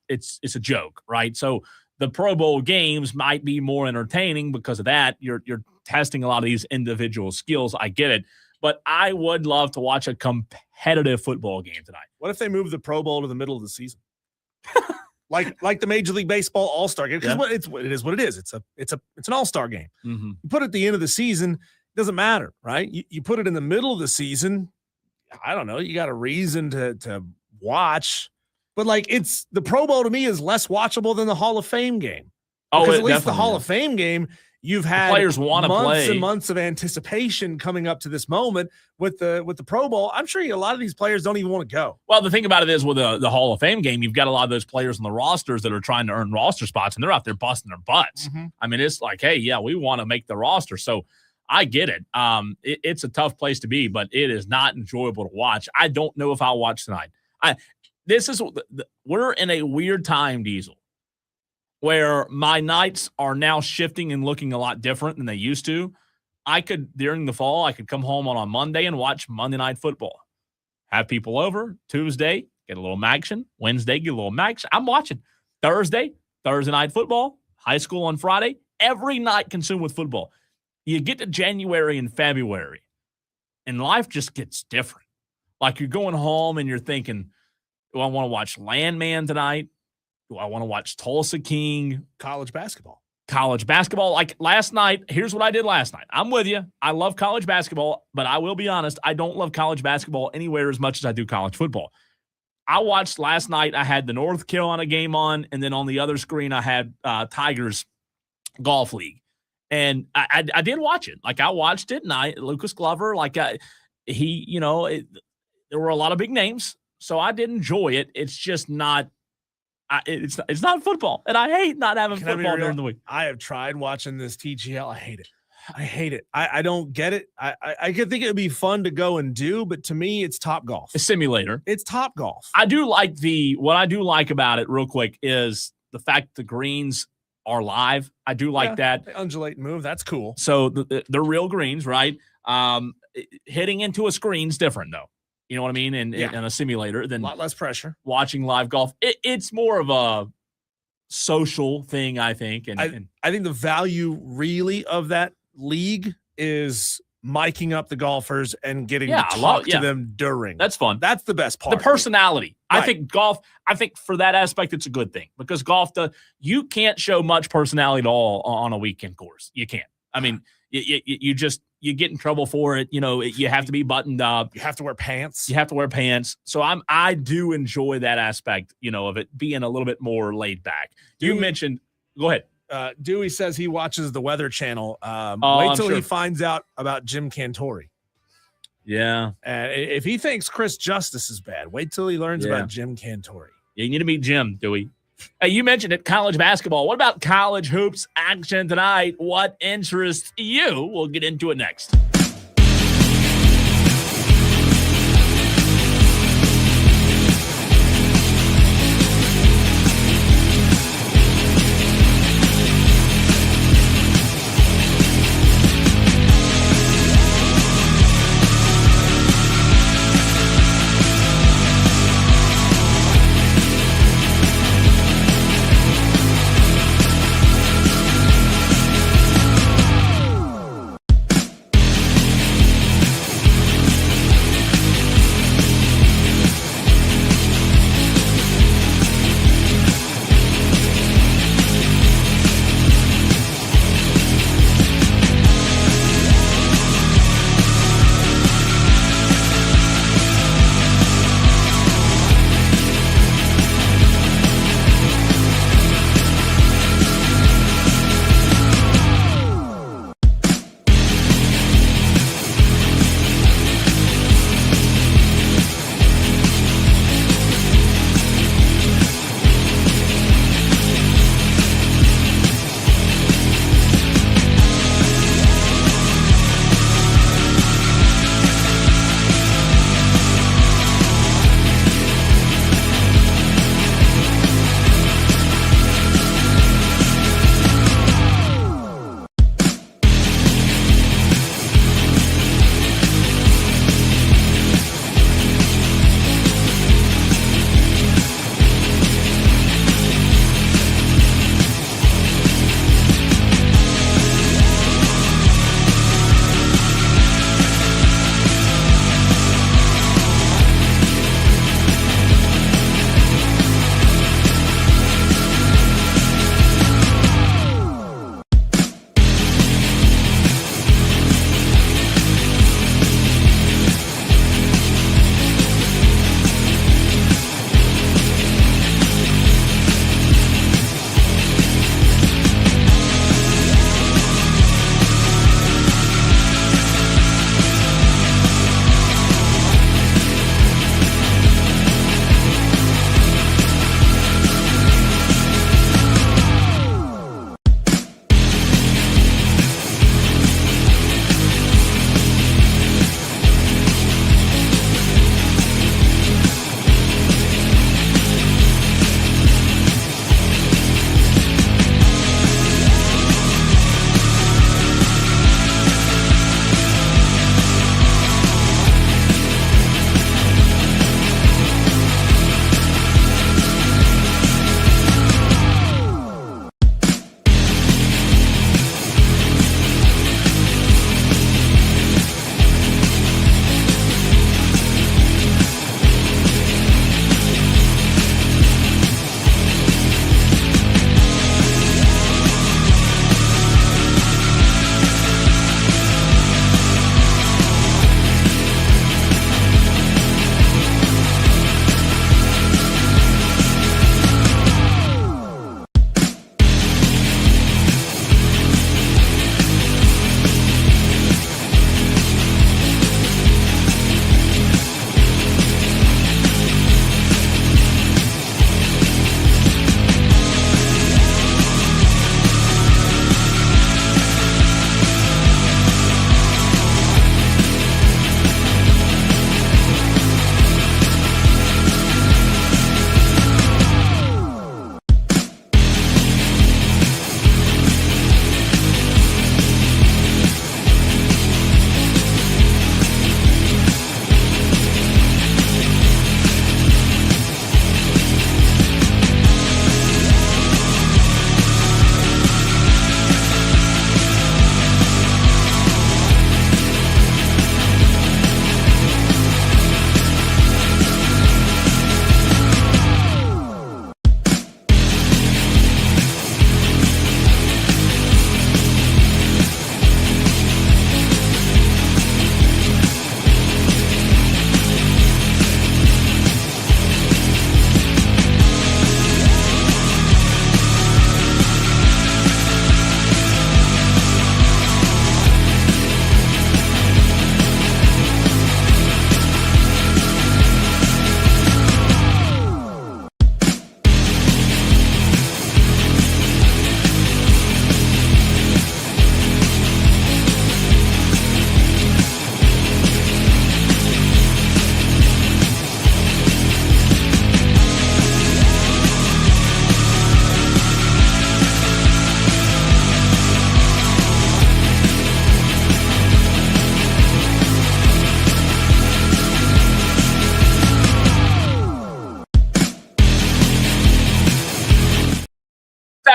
a joke, right? So the Pro Bowl games might be more entertaining because of that. You're testing a lot of these individual skills. I get it, but I would love to watch a competitive football game tonight. What if they move the Pro Bowl to the middle of the season? like the Major League Baseball All-Star game? Because it is what it is. It's an All-Star game. Mm-hmm. You put it at the end of the season, it doesn't matter, right? You put it in the middle of the season, I don't know. You got a reason to watch, but like it's the Pro Bowl to me is less watchable than the Hall of Fame game. Because at least the Hall of Fame game, you've had players want to play and months of anticipation coming up to this moment. With the Pro Bowl, I'm sure a lot of these players don't even want to go. Well, the thing about it is with the Hall of Fame game, you've got a lot of those players on the rosters that are trying to earn roster spots, and they're out there busting their butts. Mm-hmm. I mean, it's like, hey, yeah, we want to make the roster. So I get it. It's a tough place to be, but it is not enjoyable to watch. I don't know if I'll watch tonight. We're in a weird time, Diesel, where my nights are now shifting and looking a lot different than they used to. During the fall, I could come home on a Monday and watch Monday Night Football. Have people over. Tuesday, get a little action. Wednesday, get a little action. I'm watching. Thursday Night Football. High school on Friday. Every night consumed with football. You get to January and February, and life just gets different. Like you're going home and you're thinking, do I want to watch Landman tonight? Do I want to watch Tulsa King? College basketball. college basketball. Like last night, here's what I did last night. I'm with you. I love college basketball, but I will be honest, I don't love college basketball anywhere as much as I do college football. I watched last night, I had the North Carolina game on, and then on the other screen, I had Tigers Golf League. And I did watch it. Like I watched it, and Lucas Glover, there were a lot of big names, so I did enjoy it. It's just not it's not football, and I hate not having football during the week. I have tried watching this TGL. I hate it. I don't get it. I could think it would be fun to go and do, but to me, it's Top Golf. A simulator. It's Top Golf. I do like what I do like about it real quick is the fact the greens are live. I do like that. They undulate and move. That's cool. So they're real greens, right? Hitting into a screen's different though. You know what I mean? In a simulator than a lot less pressure. Watching live golf. It's more of a social thing, I think. And I think the value really of that league is miking up the golfers and getting to talk to them during. That's fun. That's the best part. The personality. Right. I think for that aspect, it's a good thing because you can't show much personality at all on a weekend course. You can't. I mean, you get in trouble for it. You know, you have to be buttoned up. You have to wear pants. So I do enjoy that aspect, of it being a little bit more laid back. You mentioned, go ahead. Dewey says he watches the Weather Channel. Wait till he finds out about Jim Cantori. Yeah. If he thinks Chris Justice is bad, wait till he learns about Jim Cantori. You need to meet Jim, Dewey. Hey, you mentioned it, college basketball. What about college hoops action tonight? What interests you? We'll get into it next.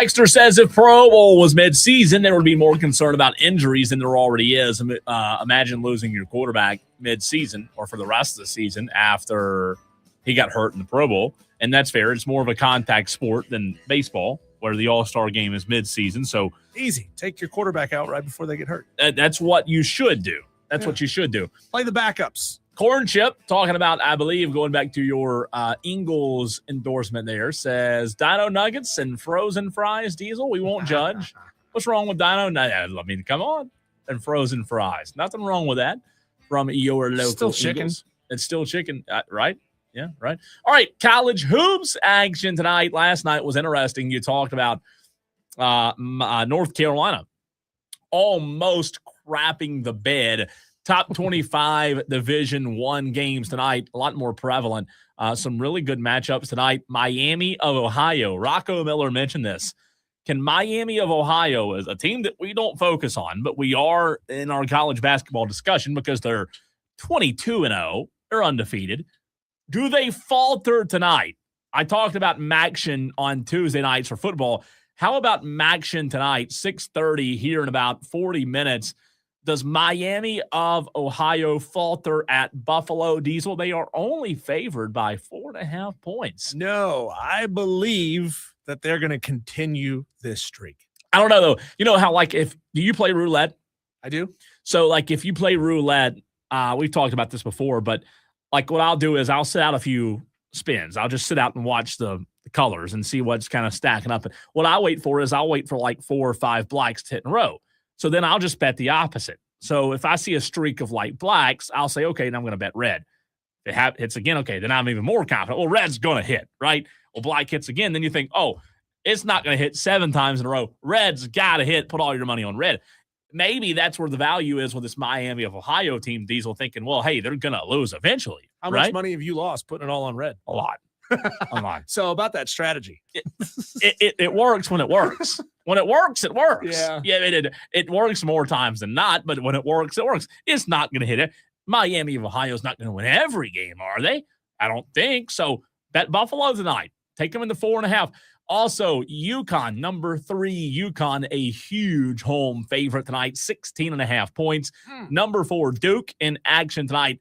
Texter says if Pro Bowl was mid-season, there would be more concern about injuries than there already is. Imagine losing your quarterback mid-season or for the rest of the season after he got hurt in the Pro Bowl. And that's fair. It's more of a contact sport than baseball, where the All-Star game is mid-season. So easy. Take your quarterback out right before they get hurt. That's what you should do. That's what you should do. Play the backups. Corn Chip, talking about, I believe, going back to your Ingles endorsement there, says Dino Nuggets and frozen fries, Diesel. We won't judge. What's wrong with Dino Nuggets? I mean, come on. And frozen fries. Nothing wrong with that from your local Still chicken. Eagles. It's still chicken, right? Yeah, right. All right, college hoops action tonight. Last night was interesting. You talked about North Carolina almost crapping the bed. Top 25 Division I games tonight, a lot more prevalent. Some really good matchups tonight. Miami of Ohio. Rocco Miller mentioned this. Can Miami of Ohio, as a team that we don't focus on, but we are in our college basketball discussion because they're 22-0, they're undefeated. Do they falter tonight? I talked about Maction on Tuesday nights for football. How about Maction tonight, 6:30 here in about 40 minutes? Does Miami of Ohio falter at Buffalo, Diesel? They are only favored by 4.5 points. No, I believe that they're going to continue this streak. I don't know, though. You know how, do you play roulette? I do. So, if you play roulette, we've talked about this before, but, what I'll do is I'll sit out a few spins. I'll just sit out and watch the colors and see what's kind of stacking up. And what I wait for is 4 or 5 blacks to hit in a row. So then I'll just bet the opposite. So if I see a streak of light blacks, I'll say, okay, now I'm going to bet red. If it hits again, okay, then I'm even more confident. Well, red's going to hit, right? Well, black hits again. Then you think, oh, it's not going to hit 7 times in a row. Red's got to hit. Put all your money on red. Maybe that's where the value is with this Miami of Ohio team, Diesel, thinking, well, hey, they're going to lose eventually. How right? much money have you lost putting it all on red? A lot. A lot. So about that strategy. It works when it works. When it works, it works. Yeah, it works more times than not, but when it works, it works. It's not going to hit it. Miami of Ohio is not going to win every game, are they? I don't think so. Bet Buffalo tonight. Take them in the 4.5. Also, UConn, number 3, UConn, a huge home favorite tonight, 16.5 points. Number 4, Duke in action tonight.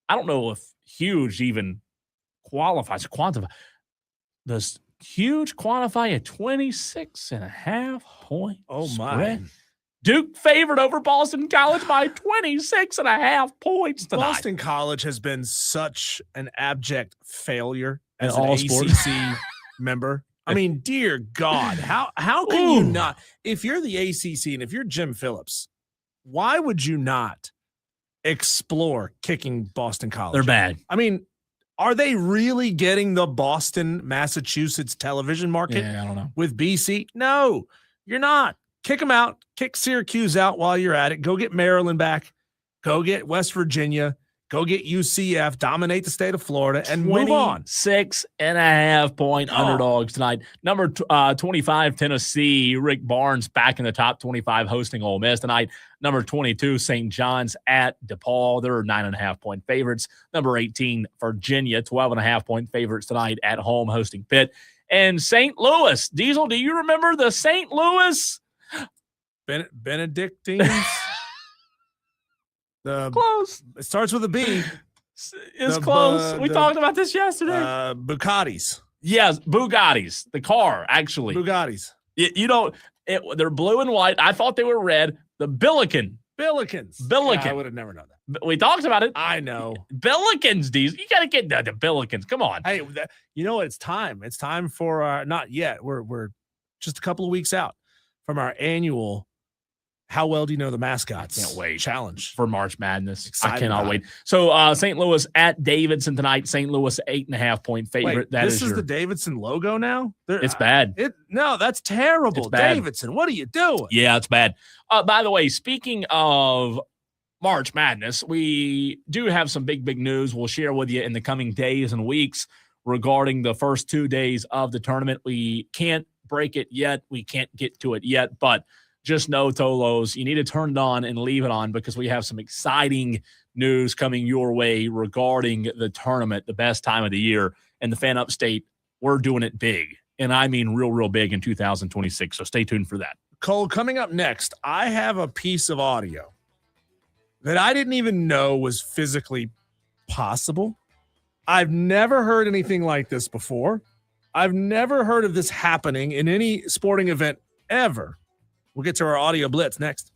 I don't know if huge even qualifies. Does huge quantify a 26.5 point spread? Duke favored over Boston College by 26.5 points tonight. Boston College has been such an abject failure as In an all sports. ACC member. I mean, dear God, how can you not? If you're the ACC and if you're Jim Phillips, why would you not explore kicking Boston College? They're bad. I mean, are they really getting the Boston, Massachusetts television market Yeah, I don't know. with BC? No, you're not. Kick them out. Kick Syracuse out while you're at it. Go get Maryland back. Go get West Virginia. Go get UCF. Dominate the state of Florida and move on. 6.5 point underdogs tonight. Number 25, Tennessee. Rick Barnes back in the top 25 hosting Ole Miss tonight. Number 22, St. John's at DePaul. They're 9.5 point favorites. Number 18, Virginia, 12.5 point favorites tonight at home hosting Pitt. And St. Louis. Diesel, do you remember the St. Louis? Benedictines. Close. It starts with a B. It's close. We talked about this yesterday. Bugattis. Yes, Bugattis. The car, actually. Bugattis. They're blue and white. I thought they were red. The Billiken. Billikens. Billiken. Yeah, I would have never known that. We talked about it. I know. Billikens, D's. You got to get the Billikens. Come on. Hey, you know what? It's time. It's time for not yet. We're just a couple of weeks out from our annual How Well Do You Know the Mascots Can't wait. challenge. For March Madness. Excited I cannot about wait. So St. Louis at Davidson tonight. St. Louis 8.5 point favorite. Wait, this is the Davidson logo now? It's bad. No, that's terrible. It's bad. Davidson, what are you doing? Yeah, it's bad. By the way, speaking of March Madness, we do have some big news we'll share with you in the coming days and weeks regarding the first 2 days of the tournament. We can't break it yet. We can't get to it yet, but just know, Tolos, you need to turn it on and leave it on because we have some exciting news coming your way regarding the tournament, the best time of the year. And the Fan Upstate, we're doing it big and I mean real big in 2026. So stay tuned for that. Cole, coming up next, I have a piece of audio that I didn't even know was physically possible. I've never heard anything like this before. I've never heard of this happening in any sporting event ever. We'll get to our audio blitz next.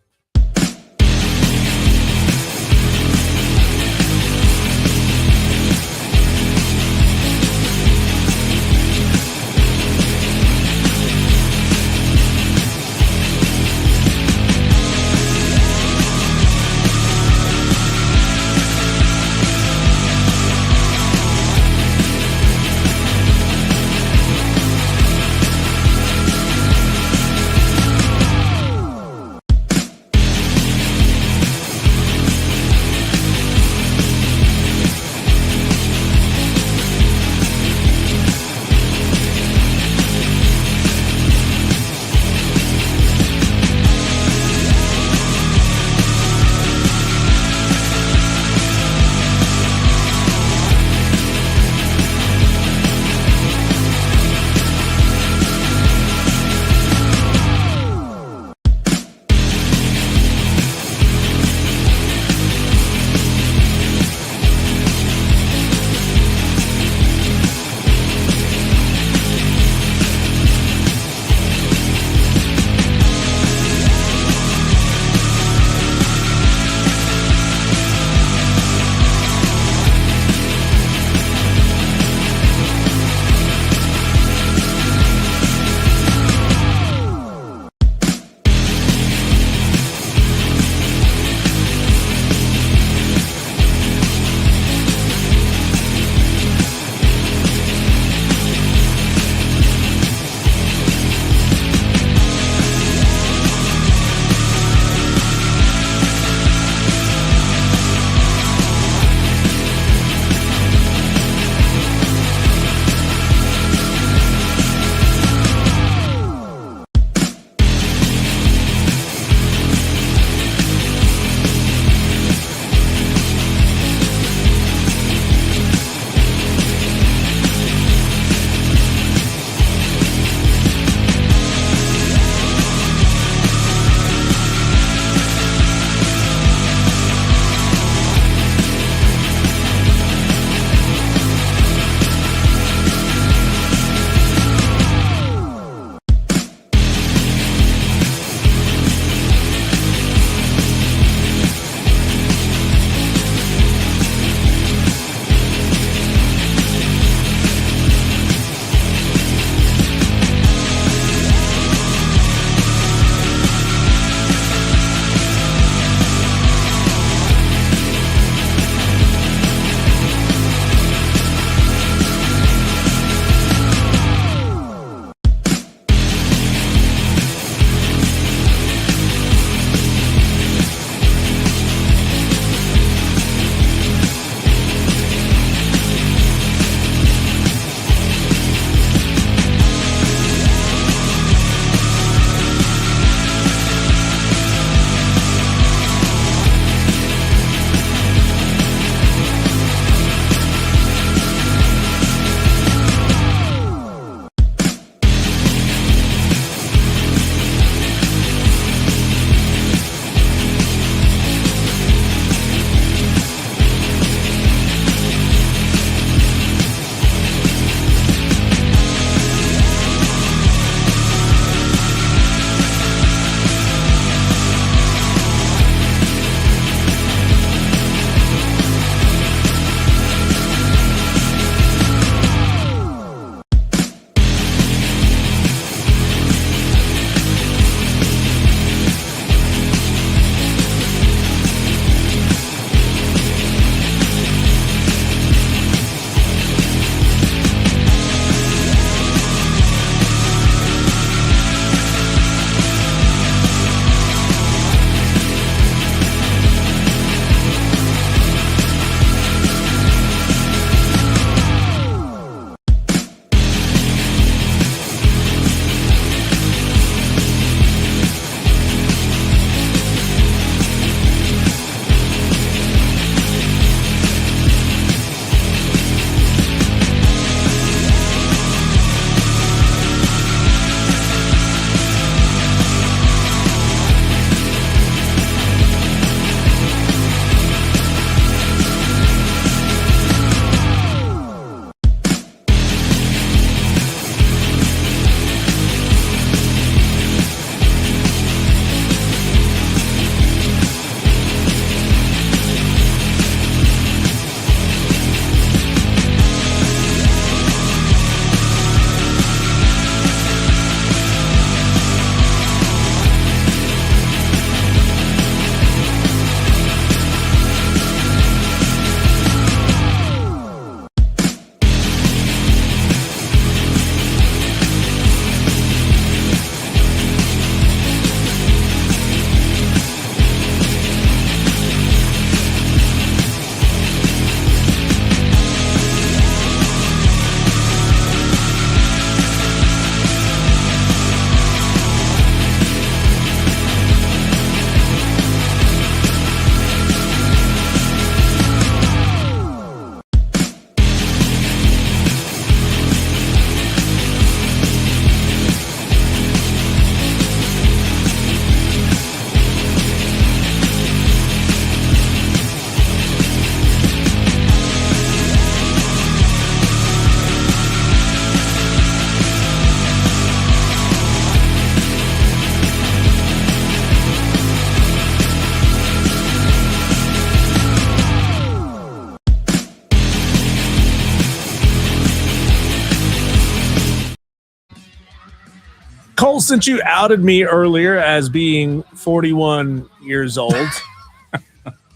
Cole, since you outed me earlier as being 41 years old,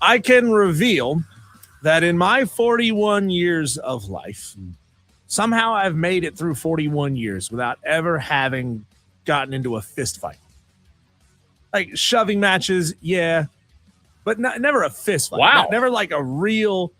I can reveal that in my 41 years of life, somehow I've made it through 41 years without ever having gotten into a fist fight. Like shoving matches, yeah, but never a fist fight. Wow. Never like a real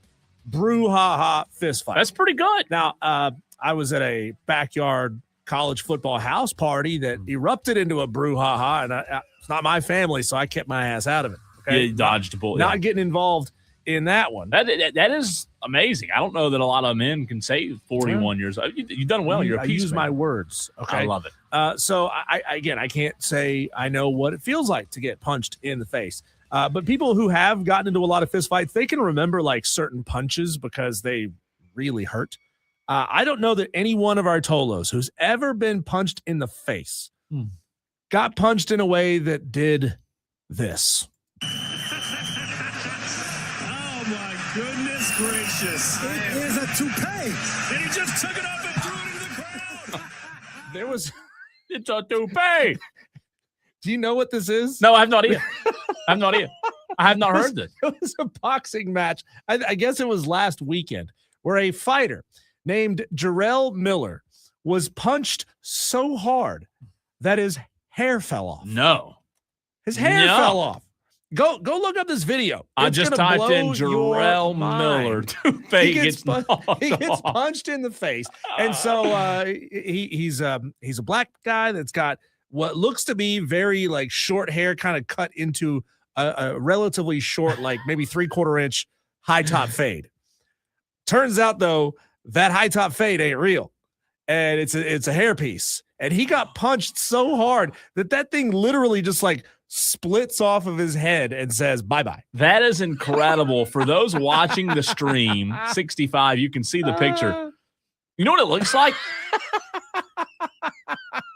brouhaha fist fight. That's pretty good. Now, I was at a backyard college football house party that erupted into a brouhaha, and it's not my family, so I kept my ass out of it. Okay? Yeah, you dodged a bullet. Not getting involved in that one. That is amazing. I don't know that a lot of men can say 41 years old. You've done well. You're a I peace use man. my words. Okay, I love it. So I can't say I know what it feels like to get punched in the face. But people who have gotten into a lot of fist fights, they can remember like certain punches because they really hurt. I don't know that any one of our Tolos who's ever been punched in the face got punched in a way that did this. Oh my goodness gracious. It is a toupee. And he just took it up and threw it into the crowd. There was. It's a toupee. Do you know what this is? No, I have no idea. I have no idea. I have not heard this. It was a boxing match. I guess it was last weekend where a fighter named Jarrell Miller was punched so hard that his hair fell off. No. His hair No. fell off. Go look up this video. I It's just gonna typed in blow your Jarrell mind. Miller. Toupee He gets knocked off. punched in the face, and so he's a black guy that's got what looks to be very like short hair, kind of cut into a relatively short, like maybe 3/4 inch high top fade. Turns out though that high top fade ain't real, and it's a hairpiece. And he got punched so hard that thing literally just like splits off of his head and says bye-bye. That is incredible. For those watching the stream, 65, you can see the picture. You know what it looks like?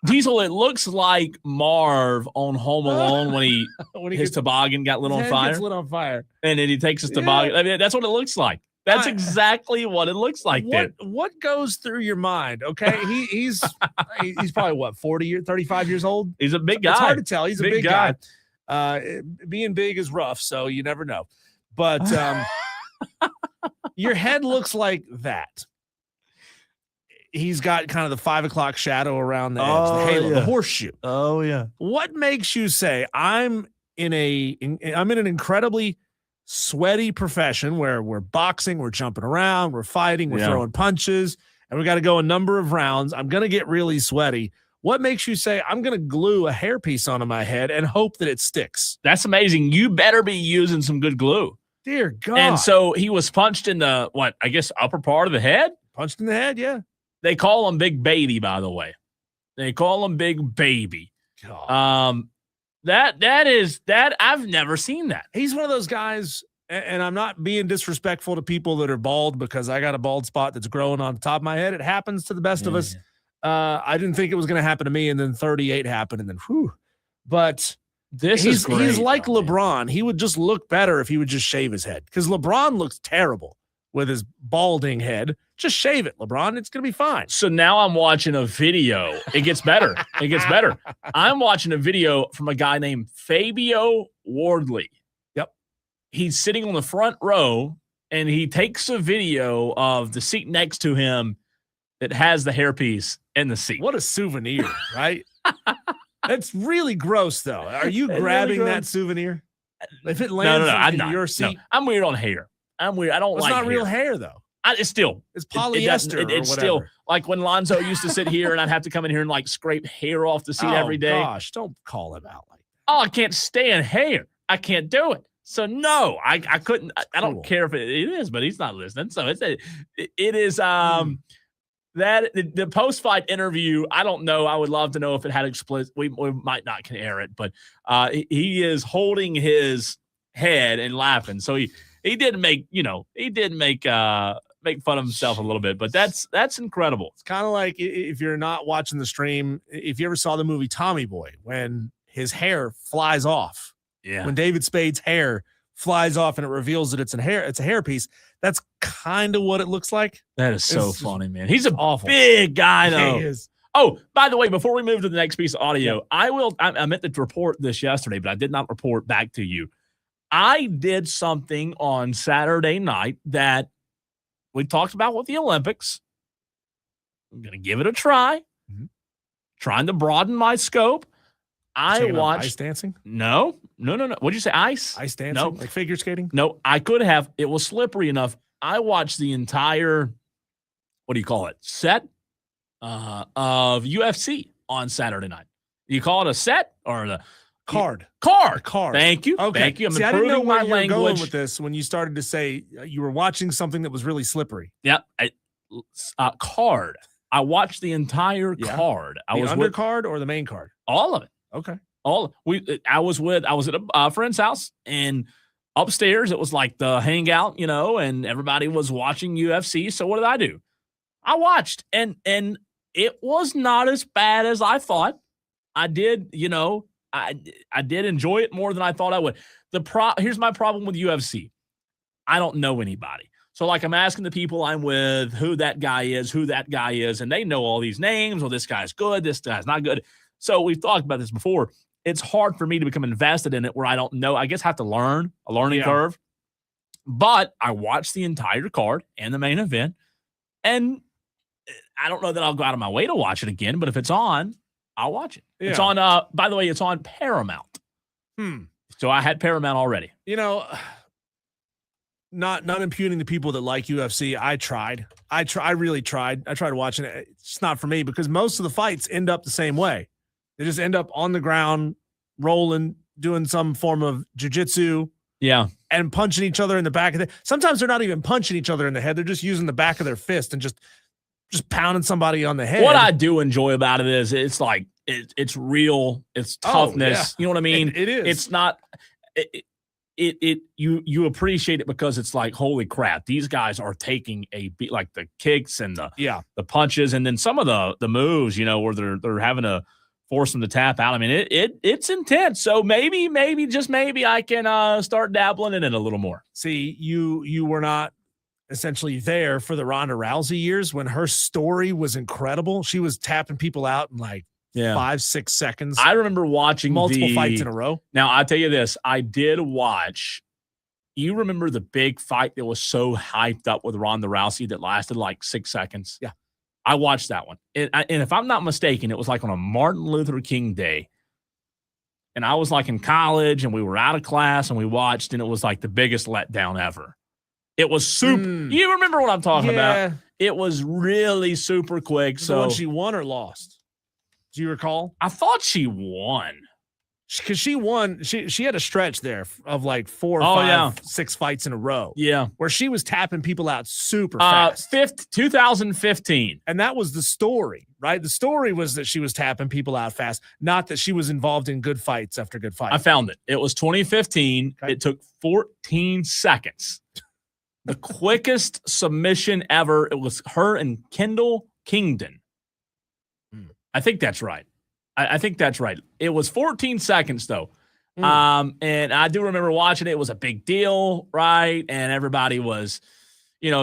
Diesel, it looks like Marv on Home Alone when his toboggan got lit on fire. Gets lit on fire. And then he takes his toboggan. I mean, that's what it looks like. That's exactly what it looks like. What goes through your mind? Okay, he's probably what 35 years old. He's a big guy. It's hard to tell. He's a big guy. Being big is rough, so you never know. But your head looks like that. He's got kind of the 5 o'clock shadow around the edge, the halo, the horseshoe. Oh yeah. What makes you say I'm in an incredibly sweaty profession where we're boxing, we're jumping around, we're fighting, we're throwing punches, and we got to go a number of rounds. I'm going to get really sweaty. What makes you say I'm going to glue a hairpiece onto my head and hope that it sticks? That's amazing. You better be using some good glue. Dear God. And so he was punched in the, I guess upper part of the head? Punched in the head, yeah. They call him Big Baby, by the way. They call him Big Baby. God. That I've never seen that. He's one of those guys, and I'm not being disrespectful to people that are bald because I got a bald spot that's growing on the top of my head. It happens to the best of us. I didn't think it was going to happen to me, and then 38 happened, and then whew. But he's like LeBron. He would just look better if he would just shave his head, because LeBron looks terrible with his balding head. Just shave it, LeBron. It's going to be fine. So now I'm watching a video. It gets better. It gets better. I'm watching a video from a guy named Fabio Wardley. Yep. He's sitting on the front row, and he takes a video of the seat next to him that has the hairpiece in the seat. What a souvenir, right? That's really gross, though. Are you grabbing really that souvenir? If it lands I'm in not. your seat? No, I'm weird on hair. I'm weird. I don't It's like not real hair, though. It's still. It's polyester or It's whatever. still like when Lonzo used to sit here and I'd have to come in here and like scrape hair off the seat every day. Gosh, don't call him out like that. Oh, I can't stand hair. I can't do it. So no, I couldn't. I don't Cool. care if it is, but he's not listening. So it is that the post fight interview. I don't know. I would love to know if it had explicit. We might not can air it, but he is holding his head and laughing. So he did make fun of himself a little bit, but that's incredible. It's kind of like if you're not watching the stream, if you ever saw the movie Tommy Boy, when his hair flies off. Yeah. When David Spade's hair flies off and it reveals that it's a hairpiece, that's kind of what it looks like. That is so It's funny, man. He's a awful. big guy, though. He is. Oh, by the way, before we move to the next piece of audio, I meant to report this yesterday, but I did not report back to you. I did something on Saturday night that we talked about with the Olympics. I'm going to give it a try. Mm-hmm. Trying to broaden my scope. I watched ice dancing. No. What'd you say? Ice dancing. No, like figure skating. No, I could have. It was slippery enough. I watched the entire, what do you call it? Set of UFC on Saturday night. You call it a set or the card? Card. Thank you. Okay. Thank you. I'm See, I didn't know improving where my you were going language with this when you started to say you were watching something that was really slippery. Yeah. Card. I watched the entire card. I was undercard or the main card? All of it. Okay. I was at a friend's house, and upstairs it was like the hangout, and everybody was watching UFC. So what did I do? I watched, and it was not as bad as I thought. I did, I did enjoy it more than I thought I would. Here's my problem with UFC. I don't know anybody. So, like, I'm asking the people I'm with who that guy is, and they know all these names. Well, this guy's good, this guy's not good. So we've talked about this before. It's hard for me to become invested in it where I don't know. I guess I have to learn, a learning curve. But I watched the entire card and the main event, and I don't know that I'll go out of my way to watch it again, but if it's on, I'll watch it. Yeah. It's on, by the way, it's on Paramount. So I had Paramount already. Not impugning the people that like UFC. I really tried. I tried watching it. It's not for me because most of the fights end up the same way. They just end up on the ground, rolling, doing some form of jiu-jitsu. Yeah. And punching each other in the back of the. Sometimes they're not even punching each other in the head. They're just using the back of their fist and just pounding somebody on the head. What I do enjoy about it is it's like it's real. It's toughness. Yeah. You know what I mean? It is. It's not. You appreciate it because it's like, holy crap, these guys are taking a beat, like the kicks and the punches, and then some of the moves, where they're having to force them to tap out. I mean, it's intense. So maybe just maybe I can start dabbling in it a little more. See, you were not essentially there for the Ronda Rousey years when her story was incredible. She was tapping people out in 5-6 seconds. I remember watching multiple fights in a row. Now, I'll tell you this. I did watch. You remember the big fight that was so hyped up with Ronda Rousey that lasted like 6 seconds? Yeah. I watched that one. And if I'm not mistaken, it was like on a Martin Luther King Day. And I was like in college and we were out of class and we watched, and it was like the biggest letdown ever. It was super. You remember what I'm talking about? It was really super quick. So she won or lost? Do you recall? I thought she won. Because she won. She had a stretch there of like 4 or 5, 6 fights in a row. Yeah. Where she was tapping people out super fast. 2015. And that was the story, right? The story was that she was tapping people out fast, not that she was involved in good fights after good fights. I found it. It was 2015. Okay. It took 14 seconds. The quickest submission ever. It was her and Kendall Kingdon. I think that's right. I think that's right. It was 14 seconds, though. And I do remember watching it. It was a big deal, right? And everybody was,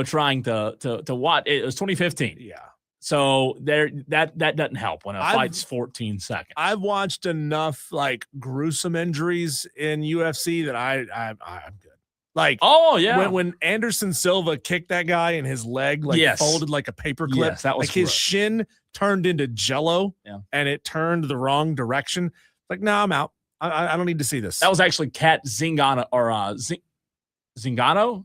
trying to watch. It was 2015. Yeah. So that doesn't help when a fight's 14 seconds. I've watched enough like gruesome injuries in UFC that I'm good. Like, when Anderson Silva kicked that guy and his leg folded like a paperclip, yes, that was like his shin turned into jello and it turned the wrong direction. Like, no, I'm out. I don't need to see this. That was actually Kat Zingano or Zingio,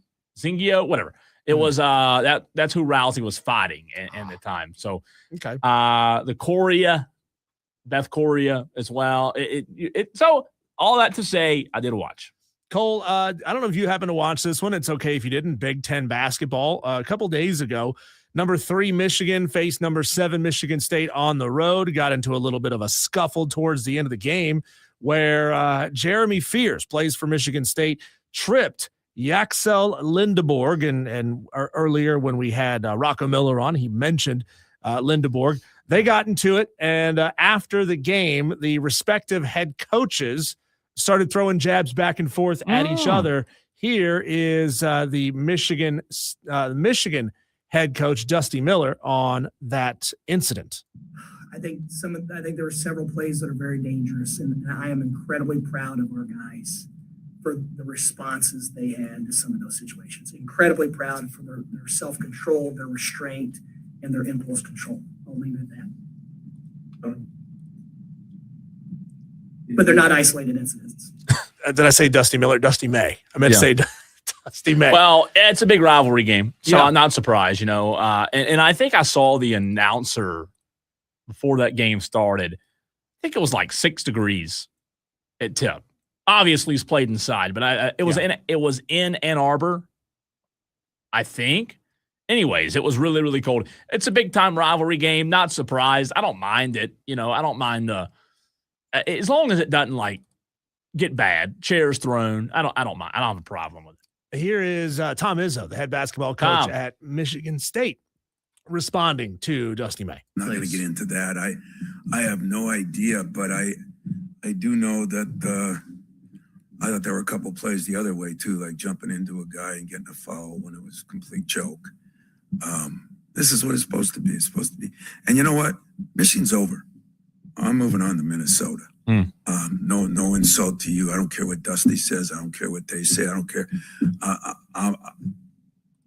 whatever. It was that's who Rousey was fighting in the time. So okay, the Coria, Beth Coria as well. So all that to say, I did watch. Cole, I don't know if you happen to watch this one. It's okay if you didn't. Big Ten basketball. A couple days ago, number 3 Michigan faced number 7 Michigan State on the road. Got into a little bit of a scuffle towards the end of the game where Jeremy Fears, plays for Michigan State, tripped Yaxel Lindeborg. And earlier when we had Rocco Miller on, he mentioned Lindeborg. They got into it, and after the game, the respective head coaches started throwing jabs back and forth at each other. Here is the Michigan head coach, Dusty Miller, on that incident. I think there were several plays that are very dangerous, and I am incredibly proud of our guys for the responses they had to some of those situations. Incredibly proud for their self-control, their restraint, and their impulse control. I'll leave it at that. But they're not isolated incidents. Did I say Dusty Miller? Dusty May. I meant to say Dusty May. Well, it's a big rivalry game, so Yeah. I'm not surprised, and I think I saw the announcer before that game started. I think it was like 6 degrees at tip. Obviously, he's played inside, but it was in Ann Arbor, I think. Anyways, it was really, really cold. It's a big-time rivalry game. Not surprised. I don't mind it. I don't mind as long as it doesn't like get bad, chairs thrown. I don't mind. I don't have a problem with it. Here is Tom Izzo, the head basketball coach at Michigan State, responding to Dusty May. I'm not going to get into that. I have no idea, but I do know that I thought there were a couple plays the other way too, like jumping into a guy and getting a foul when it was a complete joke. This is what it's supposed to be. It's supposed to be. And you know what? Michigan's over. I'm moving on to Minnesota. No insult to you. I don't care what Dusty says. I don't care what they say. I don't care.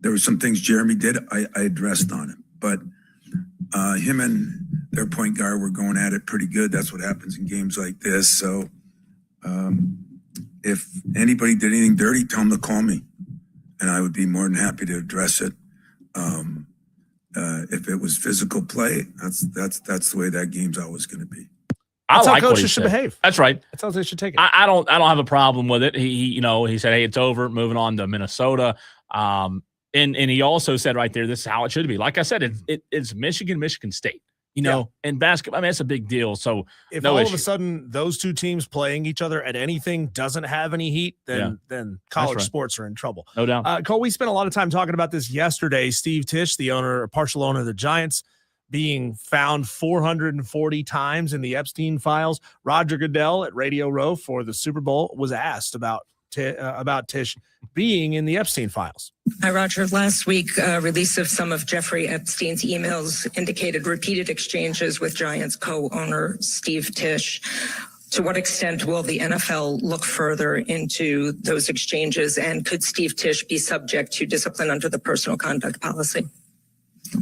There were some things Jeremy did. I addressed on it, but him and their point guard were going at it pretty good. That's what happens in games like this. So if anybody did anything dirty, tell them to call me, and I would be more than happy to address it. If it was physical play, that's the way that game's always going to be. That's I like how what coaches he should said. behave. That's right. That's how they should take it. I don't have a problem with it. He said, hey, it's over. Moving on to Minnesota. And he also said right there, this is how it should be. Like I said, it's Michigan State. And basketball, I mean, it's a big deal. So if no all issue. of a sudden those two teams playing each other at anything doesn't have any heat, then college right. sports are in trouble. No doubt. Cole, we spent a lot of time talking about this yesterday. Steve Tisch, the partial owner of the Giants, being found 440 times in the Epstein files. Roger Goodell at Radio Row for the Super Bowl was asked about Tisch being in the Epstein files. Hi, Roger. Last week, release of some of Jeffrey Epstein's emails indicated repeated exchanges with Giants co-owner Steve Tisch. To what extent will the NFL look further into those exchanges, and could Steve Tisch be subject to discipline under the personal conduct policy?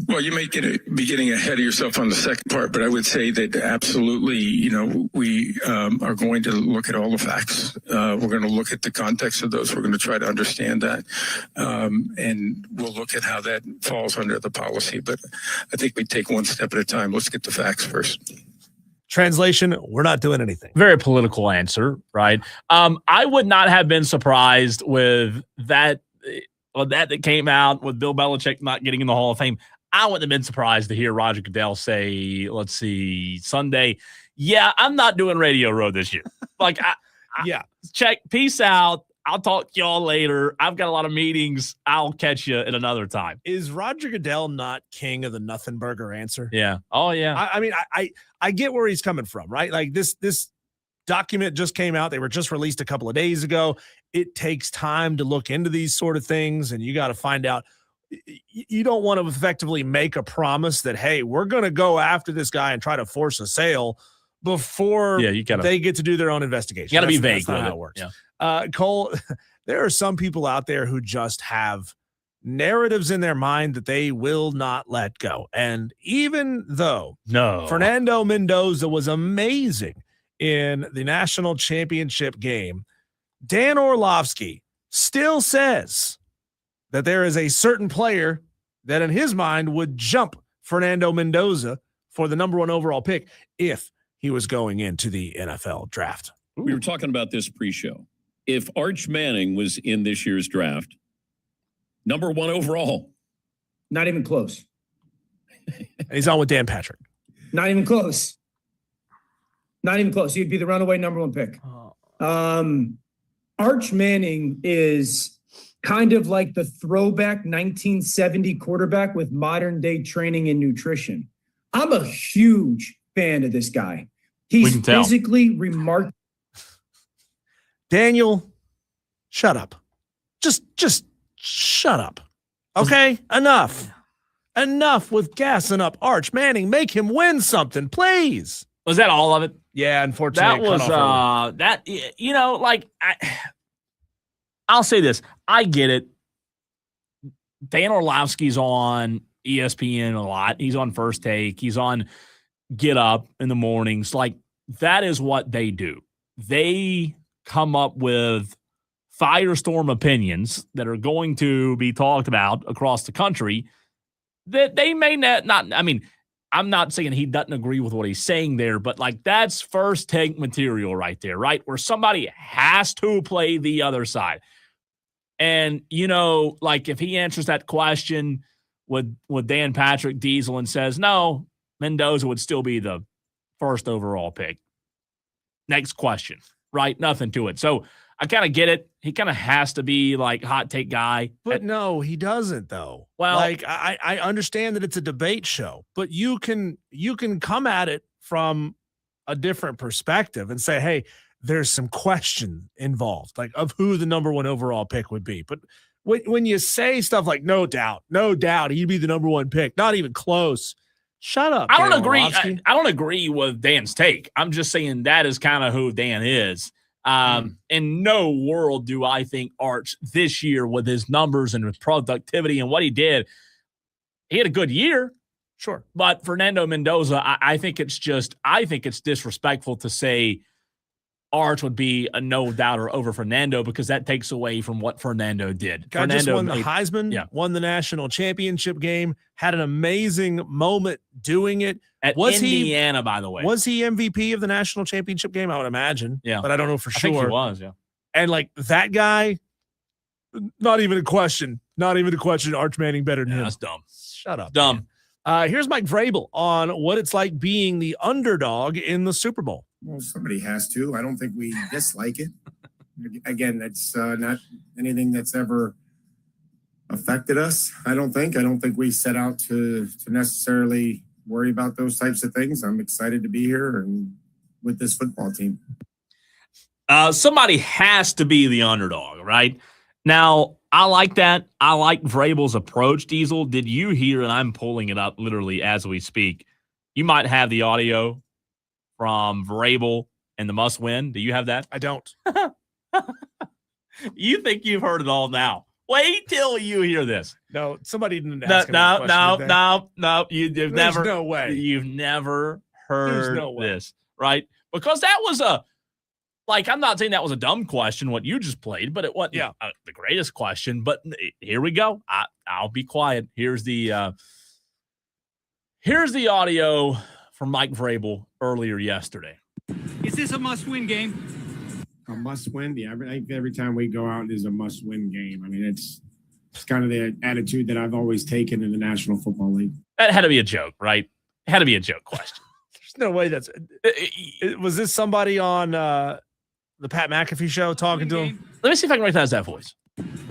Well, you may be getting ahead of yourself on the second part, but I would say that absolutely, we are going to look at all the facts. We're going to look at the context of those. We're going to try to understand that. And we'll look at how that falls under the policy. But I think we take one step at a time. Let's get the facts first. Translation, we're not doing anything. Very political answer, right? I would not have been surprised with that. That came out with Bill Belichick not getting in the Hall of Fame. I wouldn't have been surprised to hear Roger Goodell say, let's see, Sunday, yeah, I'm not doing Radio Row this year. Like, check, peace out. I'll talk to y'all later. I've got a lot of meetings. I'll catch you at another time. Is Roger Goodell not king of the nothing burger answer? Yeah. Oh, yeah. I mean, I get where he's coming from, right? Like this document just came out. They were just released a couple of days ago. It takes time to look into these sort of things, and you got to find out. You don't want to effectively make a promise that, hey, we're going to go after this guy and try to force a sale before they get to do their own investigation. You got to be vague that's not with how it. it works. Yeah. Cole, there are some people out there who just have narratives in their mind that they will not let go. And even though Fernando Mendoza was amazing in the national championship game, Dan Orlovsky still says that there is a certain player that in his mind would jump Fernando Mendoza for the number 1 overall pick if he was going into the NFL draft. We were talking about this pre-show. If Arch Manning was in this year's draft, number 1 overall. Not even close. He's on with Dan Patrick. Not even close. Not even close. He'd be the runaway number 1 pick. Arch Manning is kind of like the throwback 1970 quarterback with modern day training and nutrition. I'm a huge fan of this guy. He's physically remarkable. Daniel, shut up. Just shut up. Okay, enough. Enough with gassing up Arch Manning. Make him win something, please. Was that all of it? Yeah, unfortunately. That was that, you know, like I'll say this. I get it. Dan Orlovsky's on ESPN a lot. He's on First Take. He's on Get Up in the mornings. Like, that is what they do. They come up with firestorm opinions that are going to be talked about across the country that they may not I mean, I'm not saying he doesn't agree with what he's saying there, but like, that's First Take material right there, right? Where somebody has to play the other side. And, you know, like, if he answers that question with Dan Patrick Diesel and says, no, Mendoza would still be the first overall pick. Next question, right? Nothing to it. So I kind of get it. He kind of has to be like hot take guy. But no, he doesn't though. Well, like I understand that it's a debate show, but you can come at it from a different perspective and say, hey, there's some question involved, like of who the number one overall pick would be. But when you say stuff like no doubt, he'd be the number one pick, not even close. Shut up. I don't Dan agree. Orlovsky. I don't agree with Dan's take. I'm just saying that is kind of who Dan is. In no world do I think Arch this year, with his numbers and his productivity and what he did, he had a good year. Sure. But Fernando Mendoza, I think it's disrespectful to say Arch would be a no doubter over Fernando, because that takes away from what Fernando did. Guy just won the Heisman, won the national championship game, had an amazing moment doing it. At Indiana, by the way. Was he MVP of the national championship game? I would imagine. Yeah. But I don't know for sure. I think he was, yeah. And like that guy, not even a question. Arch Manning better than him. That's dumb. Shut up. Dumb. Here's Mike Vrabel on what it's like being the underdog in the Super Bowl. Well, somebody has to. I don't think we dislike it. Again, that's not anything that's ever affected us. I don't think we set out to necessarily worry about those types of things. I'm excited to be here and with this football team. Somebody has to be the underdog, right? Now, I like that. I like Vrabel's approach, Diesel. Did you hear, and I'm pulling it up literally as we speak, you might have the audio from Vrabel and the must win. Do you have that? I don't. You think you've heard it all now. Wait till you hear this. No, somebody didn't ask him that question, No. You've never. No way. You've never heard this, right? Because that was I'm not saying that was a dumb question, what you just played, but it wasn't the greatest question. But here we go. I'll be quiet. Here's the audio from Mike Vrabel earlier yesterday. Is this a must-win game? A must-win? Yeah, I think every time we go out, it is a must-win game. I mean, it's kind of the attitude that I've always taken in the National Football League. That had to be a joke, right? It had to be a joke question. There's no way that's – was this somebody on the Pat McAfee show talking to him? Let me see if I can recognize that voice.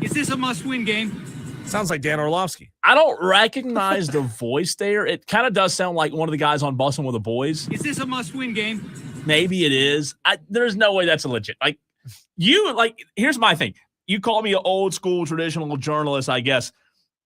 Is this a must-win game? Sounds like Dan Orlovsky. I don't recognize the voice there. It kind of does sound like one of the guys on Bussin' with the Boys. Is this a must-win game? Maybe it is. There's no way that's a legit. Here's my thing. You call me an old school traditional journalist, I guess.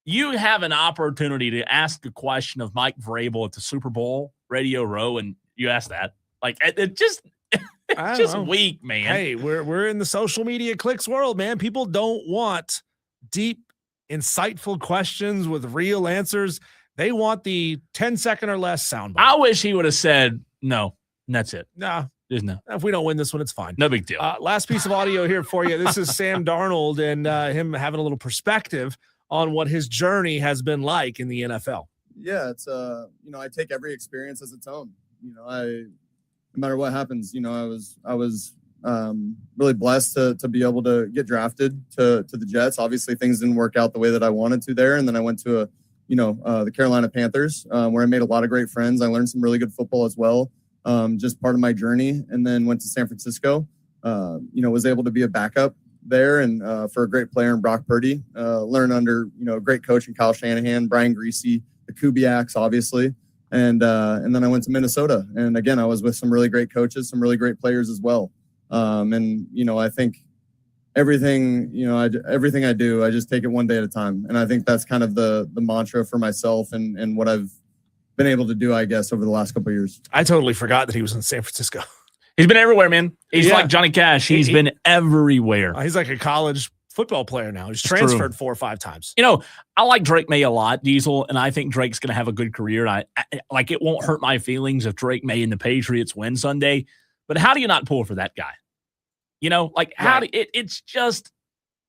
You have an opportunity to ask a question of Mike Vrabel at the Super Bowl Radio Row, and you ask that. It's just weak, man. Hey, we're in the social media clicks world, man. People don't want deep, insightful questions with real answers. They want the 10-second or less soundbite. I wish he would have said no, and that's it. Nah. There's no. If we don't win this one, it's fine. No big deal. Last piece of audio here for you. This is Sam Darnold and him having a little perspective on what his journey has been like in the NFL. Yeah, it's I take every experience as its own. No matter what happens, I was really blessed to be able to get drafted to the Jets. Obviously, things didn't work out the way that I wanted to there, and then I went to the Carolina Panthers, where I made a lot of great friends. I learned some really good football as well. Just part of my journey, and then went to San Francisco. Was able to be a backup there, and for a great player in Brock Purdy. Learn under a great coach in Kyle Shanahan, Brian Griese, the Kubiaks, obviously, and then I went to Minnesota, and again I was with some really great coaches, some really great players as well. I think everything, everything I do, I just take it one day at a time. And I think that's kind of the mantra for myself and what I've been able to do, I guess, over the last couple of years. I totally forgot that he was in San Francisco. He's been everywhere, man. He's like Johnny Cash. He's been everywhere. He's like a college football player now. He's transferred 4 or 5 times. I like Drake May a lot, Diesel, and I think Drake's going to have a good career. And I it won't hurt my feelings if Drake May and the Patriots win Sunday. But how do you not pull for that guy? It's just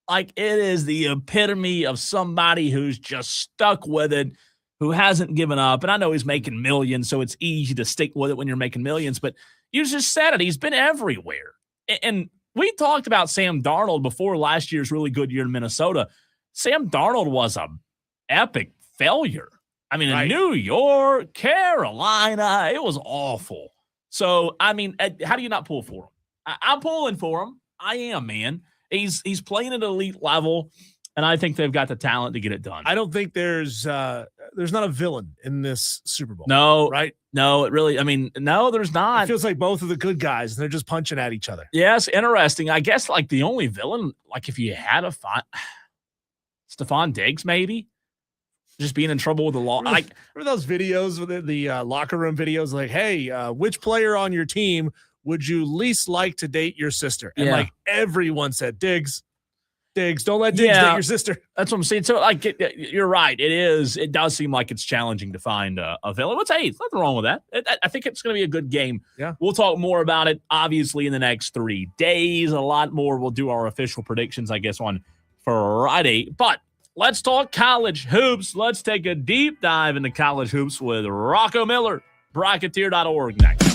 like it is the epitome of somebody who's just stuck with it, who hasn't given up. And I know he's making millions, so it's easy to stick with it when you're making millions. But you just said it. He's been everywhere. And we talked about Sam Darnold before last year's really good year in Minnesota. Sam Darnold was an epic failure. I mean, in New York, Carolina, it was awful. So, I mean, how do you not pull for him? I'm pulling for him. I am, man. He's playing at an elite level, and I think they've got the talent to get it done. I don't think there's not a villain in this Super Bowl. No, right? No, it really. I mean, no, there's not. It feels like both of the good guys, and they're just punching at each other. Yes, interesting. I guess like the only villain, like if you had a Stephon Diggs, maybe just being in trouble with the law. Remember those videos with the locker room videos? Like, hey, which player on your team would you least like to date your sister? And like everyone said, Diggs. Don't let Diggs date your sister. That's what I'm saying. So, like, you're right. It does seem like it's challenging to find a villain. There's nothing wrong with that. I think it's going to be a good game. Yeah. We'll talk more about it, obviously, in the next 3 days. A lot more. We'll do our official predictions, I guess, on Friday. But let's talk college hoops. Let's take a deep dive into college hoops with Rocco Miller, Bracketeer.org next.